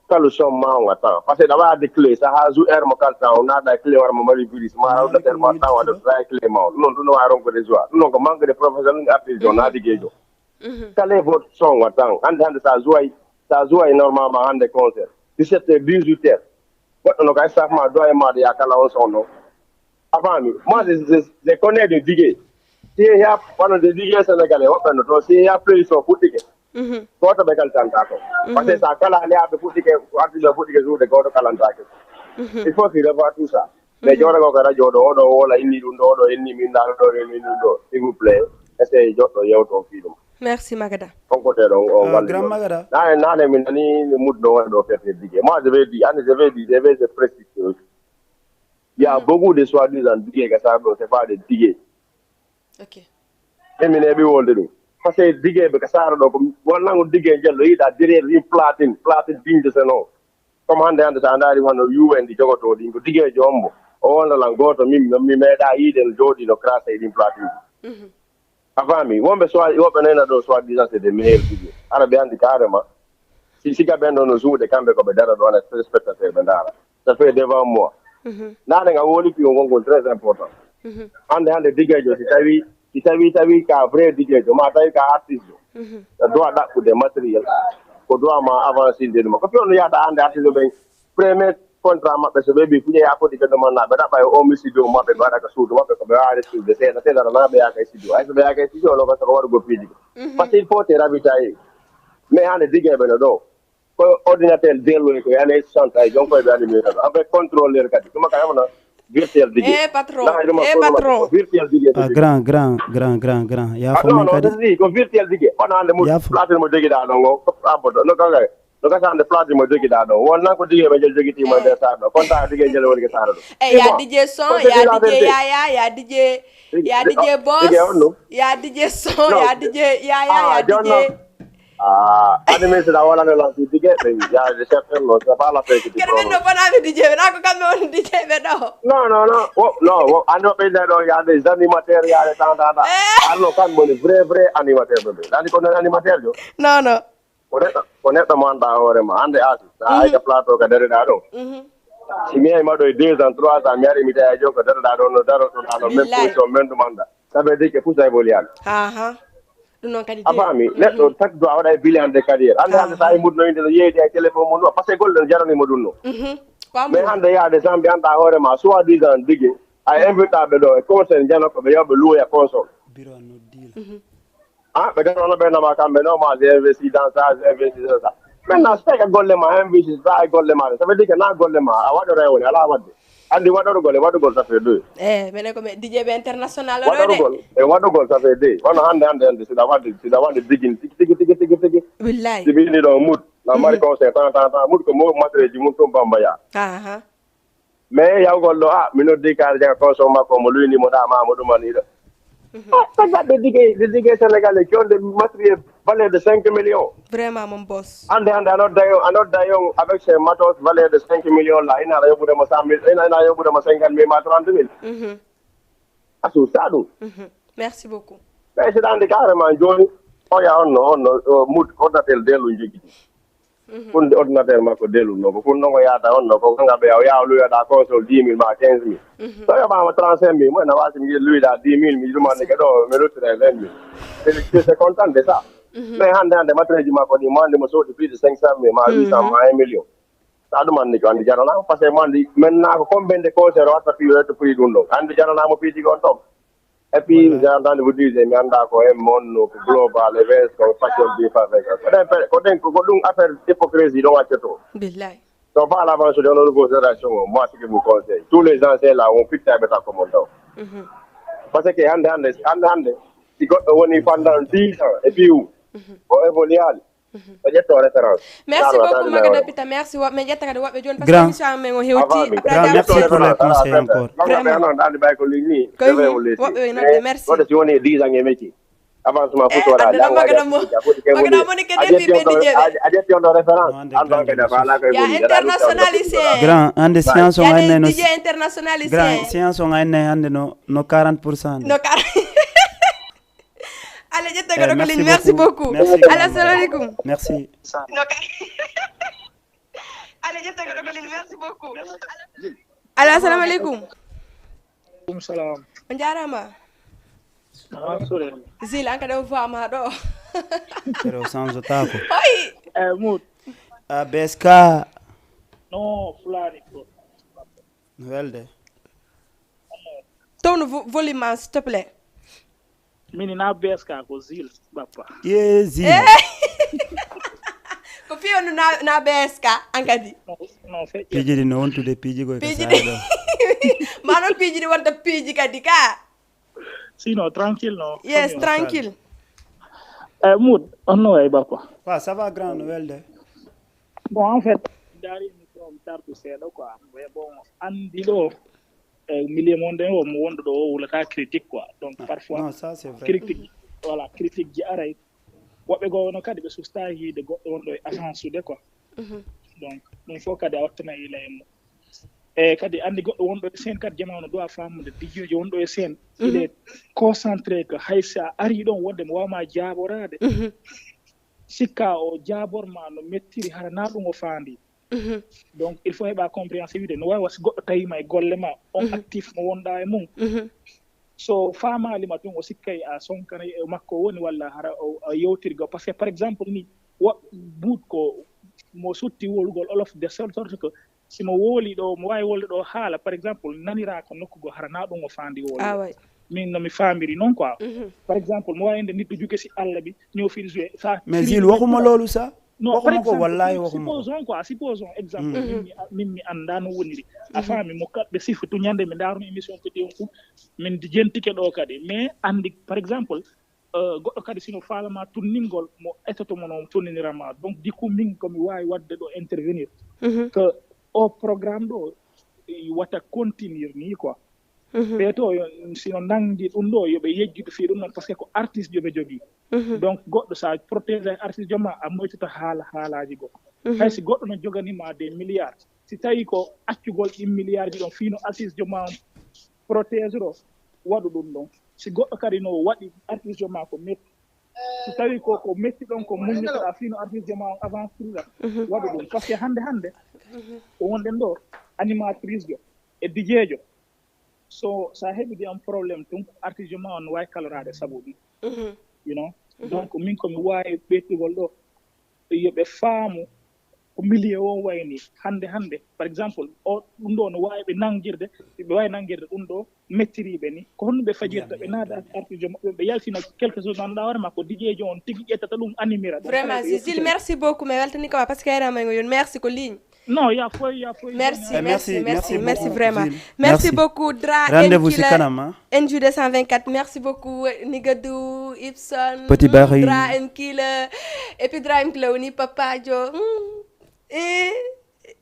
kala som ma on attend par ce que ɗa wawi adde clé sa ha jour mo kala temps o naɗa clé wara mo mari virus ma ordinateur ma temps waɗa tra clé ma on ɗum noon ɗum no wawi ronkode joie ɗum noon ko manque de professionnel artisan na diguejo quel est votre son attend hande sa joue normalement hande concert 17 heures 18 heures goɗɗo no ka staff ma doye maɗa ya kala on son ɗo avant mi moi je connais des digues si ya wono des digues sénégalais woɓɓe no to si ya playlist o fuɗɗike goto ɓe kaltanta ko par ce que sa kala ale aɓe fuɗɗike artiste o fuɗɗike joude goto kalantake il faut qu'il revoit tout ça mais joɗogo ko radio ɗo oɗo wola inni ɗum ɗo oɗo inni min dano ɗo inni ɗum ɗo s'il vous plaît essaye joɗɗo yewto fi ɗum merci Magada onkoteɗo o grand Magada nane min nani mudɗo woni ɗo fefte digue moi je vais se préciser aussi il y a beaucoup de soi-disant digue ka sa ɗo c'est pas des digue ok min heeɓi wolde ɗum par ce que digueɓe ko sara ɗo ko wonnango digue jello yiiɗa derrière ɗin platine digne sen o comme hande sa daari hono yuwendi jogoto ɗin ko diguejo ombo o wondalan goto mi meeɗa yiide no jooɗi no crase e ɗin platine avant mi woɓɓe nena ɗo soi-disant c'est des meilleurs digue ara ɓe andi carrément siga ɓen ɗo no juuɗe kamɓe koɓe dara ɗo ane téléspectateur ɓe ndaara ça fait devant moi nane nga woni piyo ngongol très important hande digejo si tawi ka vrai digejo ma tawi ka artiste jo doit ɗaɓɓude matériel ko doit ma avancé de ɗuma ko fiyon yahata hande artiste ɓen premier contrat maɓɓe so ɓe mbi fuƴe yakkode ɓe ɗumanna ɓe ɗaɓɓa e omi studio maɓɓe ɓe waɗa ka suudu maɓɓe ko ɓe wawi studio seeɗa seeɗa na ɓe yaka e studio hay so ɓe yaka e studio no ko waɗugo piiji ko par ce que il faut te ravitailler mais hande digeɓe no ɗo ko ordinateur delloy ko yane 60 ay jonko e ɓe animé ɗo avec contrôleur kadi ɗuma ka hemna virtuel digue patron virtuel digue grand ya fo men kadi ko virtuel digue on hande mo place mo jogiɗa ɗo ngo abboto no kaga no gasande place mo jogiɗa ɗo wonnan ko digue ɓe jogitima nder saare ɗo konta digue jele woni ke saare ɗo ya DJ son ya DJ yaya ya DJ boss ya DJ son ya DJ yaya ya DJ animation a wala la ci digue be ya de chef lo ça pas la fête di kene no bana be DJ be na ko kambe on DJ be do no ando be do ya des animateurs ya de tant allo kan mo vrai animateur be dani ko animateur jo non oneta manda hore ma ande asi ay ka plateau ka dere da do si mi ay ma do 2 ans 3 ans mi ari mi tay jo ko dere da do no daro to da no même position même demanda sabe de ke pousa bolial non kadi afami neɗɗo tak do awɗa e bilan de carrière hande sa e mudno inde no yeeyde e téléphone mum par ce que golle jarani mo ɗum no mais hande yaade sambi anda hoore ma soit disant digue a invitaɓe ɗo e conseil jano ko ɓe yawɓe louya console ɓe ganono ɓe nama kamɓe no ma j'ai investi dans ça j'ai investi dans ça maintenant so tawi ka golle ma investi sa e golle ma ça veut dire que na golle ma a waɗore woni ala wadde andi waɗugol ça fait 2 menen ko DJ be international waɗugol ça fait 2 wono hande sida wadde digin tigi wallahi sibini ɗo mut na mari conseil tan mut ko mo matériel ji mum toon bambaya mais yawgol ɗo mi noddi kaare jaga console makko mo luynimo ɗama mo ɗumani ɗo tagaɗɗo digue sénégalais qui ont des matériels valeur de 5 millions. Vraiment, mon boss. And another young avec ses matos valeur de 5 millions là, il a eu de 100 000, il a eu de 50 000, 30 000. Assustado. Merci beaucoup. Mais c'est dans des carrément, Johnny, on mood ordinateur delu njigi. Kun ordinateur mako delu no, kun no yata on no, ko nga be ya lu ya da console 10 000 ma 15 000. So ya ba ma 35 000, moi na wasi mi lu da 10 000, mi duma ne kedo me lu 20 000. C'est content de ça. Mais hande matériel ji mako ni mande mo so de plus de 500 000 ma 800 ma 1 million. Ça demande ko andi jarana parce que mandi maintenant ko combien de concert wata fi to pri dun do. Andi jarana mo fi gon tom. Et puis, j'ai entendu vous dire, mais on a un monde global, events, fashion avec. Quand on affaire d'hypocrisie, on va tout. Donc, par l'avance de notre considération, moi, ce que je vous conseille, tous les anciens là, on fixe avec un commandant. Parce que, si on est pendant 10 ans, et puis où, on évolue. Merci beaucoup, Magada Pita. Merci. Mais j'ai tardé à John parce Grand. que je me suis Merci pour les conseils encore. Merci. Avancement pour toi là. Grand, ande science on a no. DJ internationalisé. Grand, science on a ande no 40%. No 40. Allez, je te merci beaucoup. Merci. Assalamu alaikum. Merci. Allez, je te merci beaucoup. Allez, assalamu alaikum. Salam. Onjarama. Zil, anka do fama do. Pero sans otako. Oi. Mood. Beska. No, fulani ko. Welde. Ton volume s'il te plaît. Mini na beska ko zil bappa. Zil. Ko fi on na beska angadi. No fe. Piji no on to the piji go ka sado. Mano piji wonta piji kadi ka. Sino tranquille no. Yes, tranquille. Mood on no ay bappa. Wa ça va grand welde. Bon en fait dari mi from tartu sedo quoi. Mais bon andi do milieu monde o mo wondo do wala ka critique quoi donc parfois non ça c'est vrai critique ji aray wobbe go no kadi be sustahi de goddo wondo agence de quoi donc dum fo kadi a wattana ilaymo kadi andi goddo wondo sen kadi jamanu do a famude dijoji wondo e sen il est concentré que haysa ari don wonde mo wama jaborade sikka o jaborma no mettiri hara na dum o fandi donc il faut heɓa compréhensivité no wawi wasi goɗɗo tawima e golle ma on actif mo wonɗa e mum so famalima tun o sikkay a sonkana e makko woni walla hara o yewtirgo par ce que par exemple ni buut ko mo sutti wolgol olof de sorte que simo wooli ɗo mo wawi wolde ɗo haala par exemple nanira ko nokkugo hara na ɗum o fandi wolde min nomi famiri noon quoi par exemple mo wawi nde nit ɗo juge si Allah bi ñëw fil joué ça mais Zil waxuma loolu sax non par exemple wallahi waxuma supposons exemple min mi anda no woniri a faami mo kaɓɓe sifatu ñande mi daarno émission kadi on fu min jentike ɗo kadi mais andi par exemple goɗɗo kadi sino faalama tunningol mo etoto mo no tunninirama donc du coup min komi wawi wadde ɗo intervenir que o programme ɗo wata continuer ni quoi ɓe to sino nangdi ɗum ɗo yoɓe yejjude fi ɗum noon par ce que ko artiste joɓe jogui donc goɗɗo sa protégé artiste joma a moytata haalaji goɗɗo haysi goɗɗo no joganima des milliards si tawi ko accugol ɗin milliards ji ɗon fino artiste joma protégé ɗo waɗu ɗum ɗon si goɗɗo kadi no waɗi artiste joma ko metti si tawi ko metti ɗon ko muññitoɗa fino artiste joma on avance ɗuɗa waɗu ɗum par ce que hande ko wonɗen ɗo animatrice jo e DJ jo so sa heɓidi am probléme tun artiste ma on wawi kalorade sabu ɗi you know donc min komi wawi ɓettugol ɗo yoɓe faamu ko milieu o wayni hande par exemple o ɗum ɗo no wawi ɓe nanguirde ɓe wawi nanguirde ɗum ɗo mettiriɓe ni ko honno ɓe fajirta ɓe naada artiste maɓɓe ɓe yaltina quelque chose ganduɗa hoorema ko DJ jo on tigui ƴettata ɗum animira vraiment Zil merci beaucoup mais weltani kama par ce que eramago yon merci ko ligne non ya foy merci vraiment merci beaucoup Dra rendez-vous si kanam NJ 224 merci beaucoup Nigadou Ibson Petit Barry Dra Nkila et puis Dra Nkila woni Papa Jo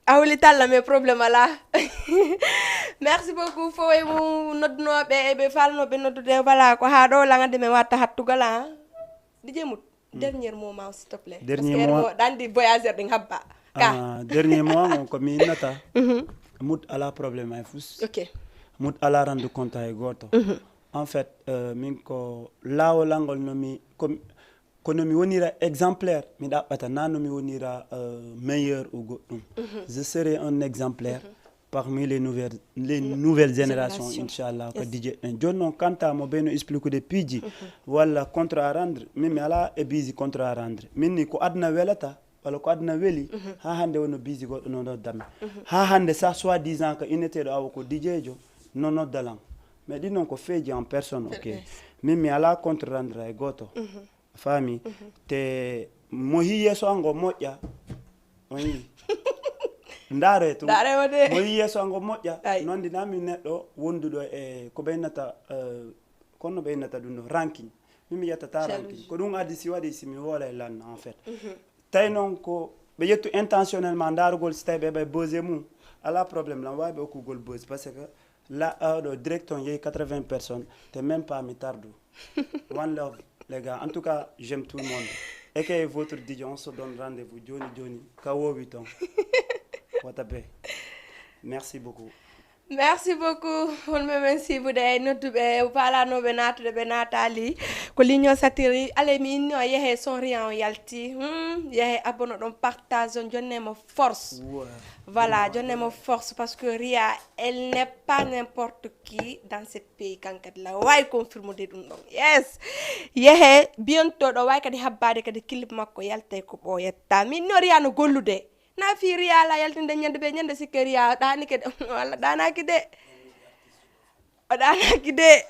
awli talla mes problème ala merci beaucoup fo way mu nodnoɓe ɓe falnoɓe noddude voilà ko ha ɗo langande men watta hattugal DJ Mout dernier moment s'il te plaît dernier moment dandi voyageur ɗin habba dernier mois ko mi innata Mout ala problème ay fus Mout ala rendre compte ay goto en fait min ko lawolangol nomi kono mi wonira exemplaire mi ɗaɓɓata na nomi wonira meilleur ou goɗɗum je serai un exemplaire parmi les nouvelles générations inchallah ko DJ en joni noon kanta mo ɓeyno expliquede piiji walla contrat à rendre min mi ala e bisi contrat à rendre min ni ko aduna welata walla ko aduna weeli ha hande wono bisi goɗɗo no noddami ha hande sa soi-disant ko inneteɗo awa ko DJ jo no noddalan mais ɗin noon ko feeji en personne min mi ala contre rendre e goto faami te mo hi yeeso ango moƴƴa on yi ndaare to mo yi yeeso ango moƴƴa noon ndinami neɗɗo wonduɗo e ko ɓeynata kono ɓeynata ɗum ɗo ranking min mi yettata ranking ko ɗum addi si waɗi simi hoola e lanna en fait tawi noon ko ɓe ƴettu intentionnellement ndaarugol si tawi ɓe beuse mum ala probléme lan wawi ɓe hokkugol beuse par ce que là ɗo direct on yeehi 80 personnes te même pas mi tardu one love les gars, en tout cas, j'aime tout le monde. Et que votre DJ, on se donne rendez-vous. Johnny, Kawo 8 ans. Merci beaucoup. Merci beaucoup. On me remercie vous de nous parler no benatu de benatali. Ko ligno satiri ale mi no yehe son rien yalti. Yehe abono don partage on jonne mo force. Voilà, jonne mo force parce que Ria elle n'est pas n'importe qui dans ce pays kankat la way confirme de dum. Yes. Yehe bientôt do way kadi habbade kadi clip makko yalte ko boyetta. Mi no Ria no gollude. Na fi Ria la yaltinde ñande be ñande sikkeria dani ke wala danaki de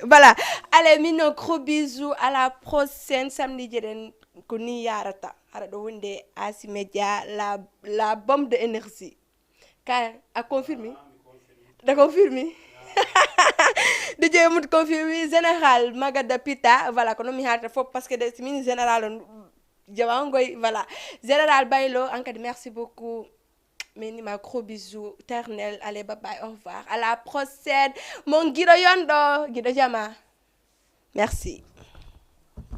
voilà allez mino gros bisous à la prochaine samedi jeden ko ni yarata ara do wonde Asimedia la bombe de énergie ka a confirmé da confirmé DJ Mout confirmé général Magada Pita voilà ko no mi harta fop parce que de min général Diamangoy, voilà. Général Bailo, encore merci beaucoup. Menima, gros bisous. Ternel, allez, bye bye, au revoir. À la prochaine. Mon Guido Yondo, Guido Jama. Merci.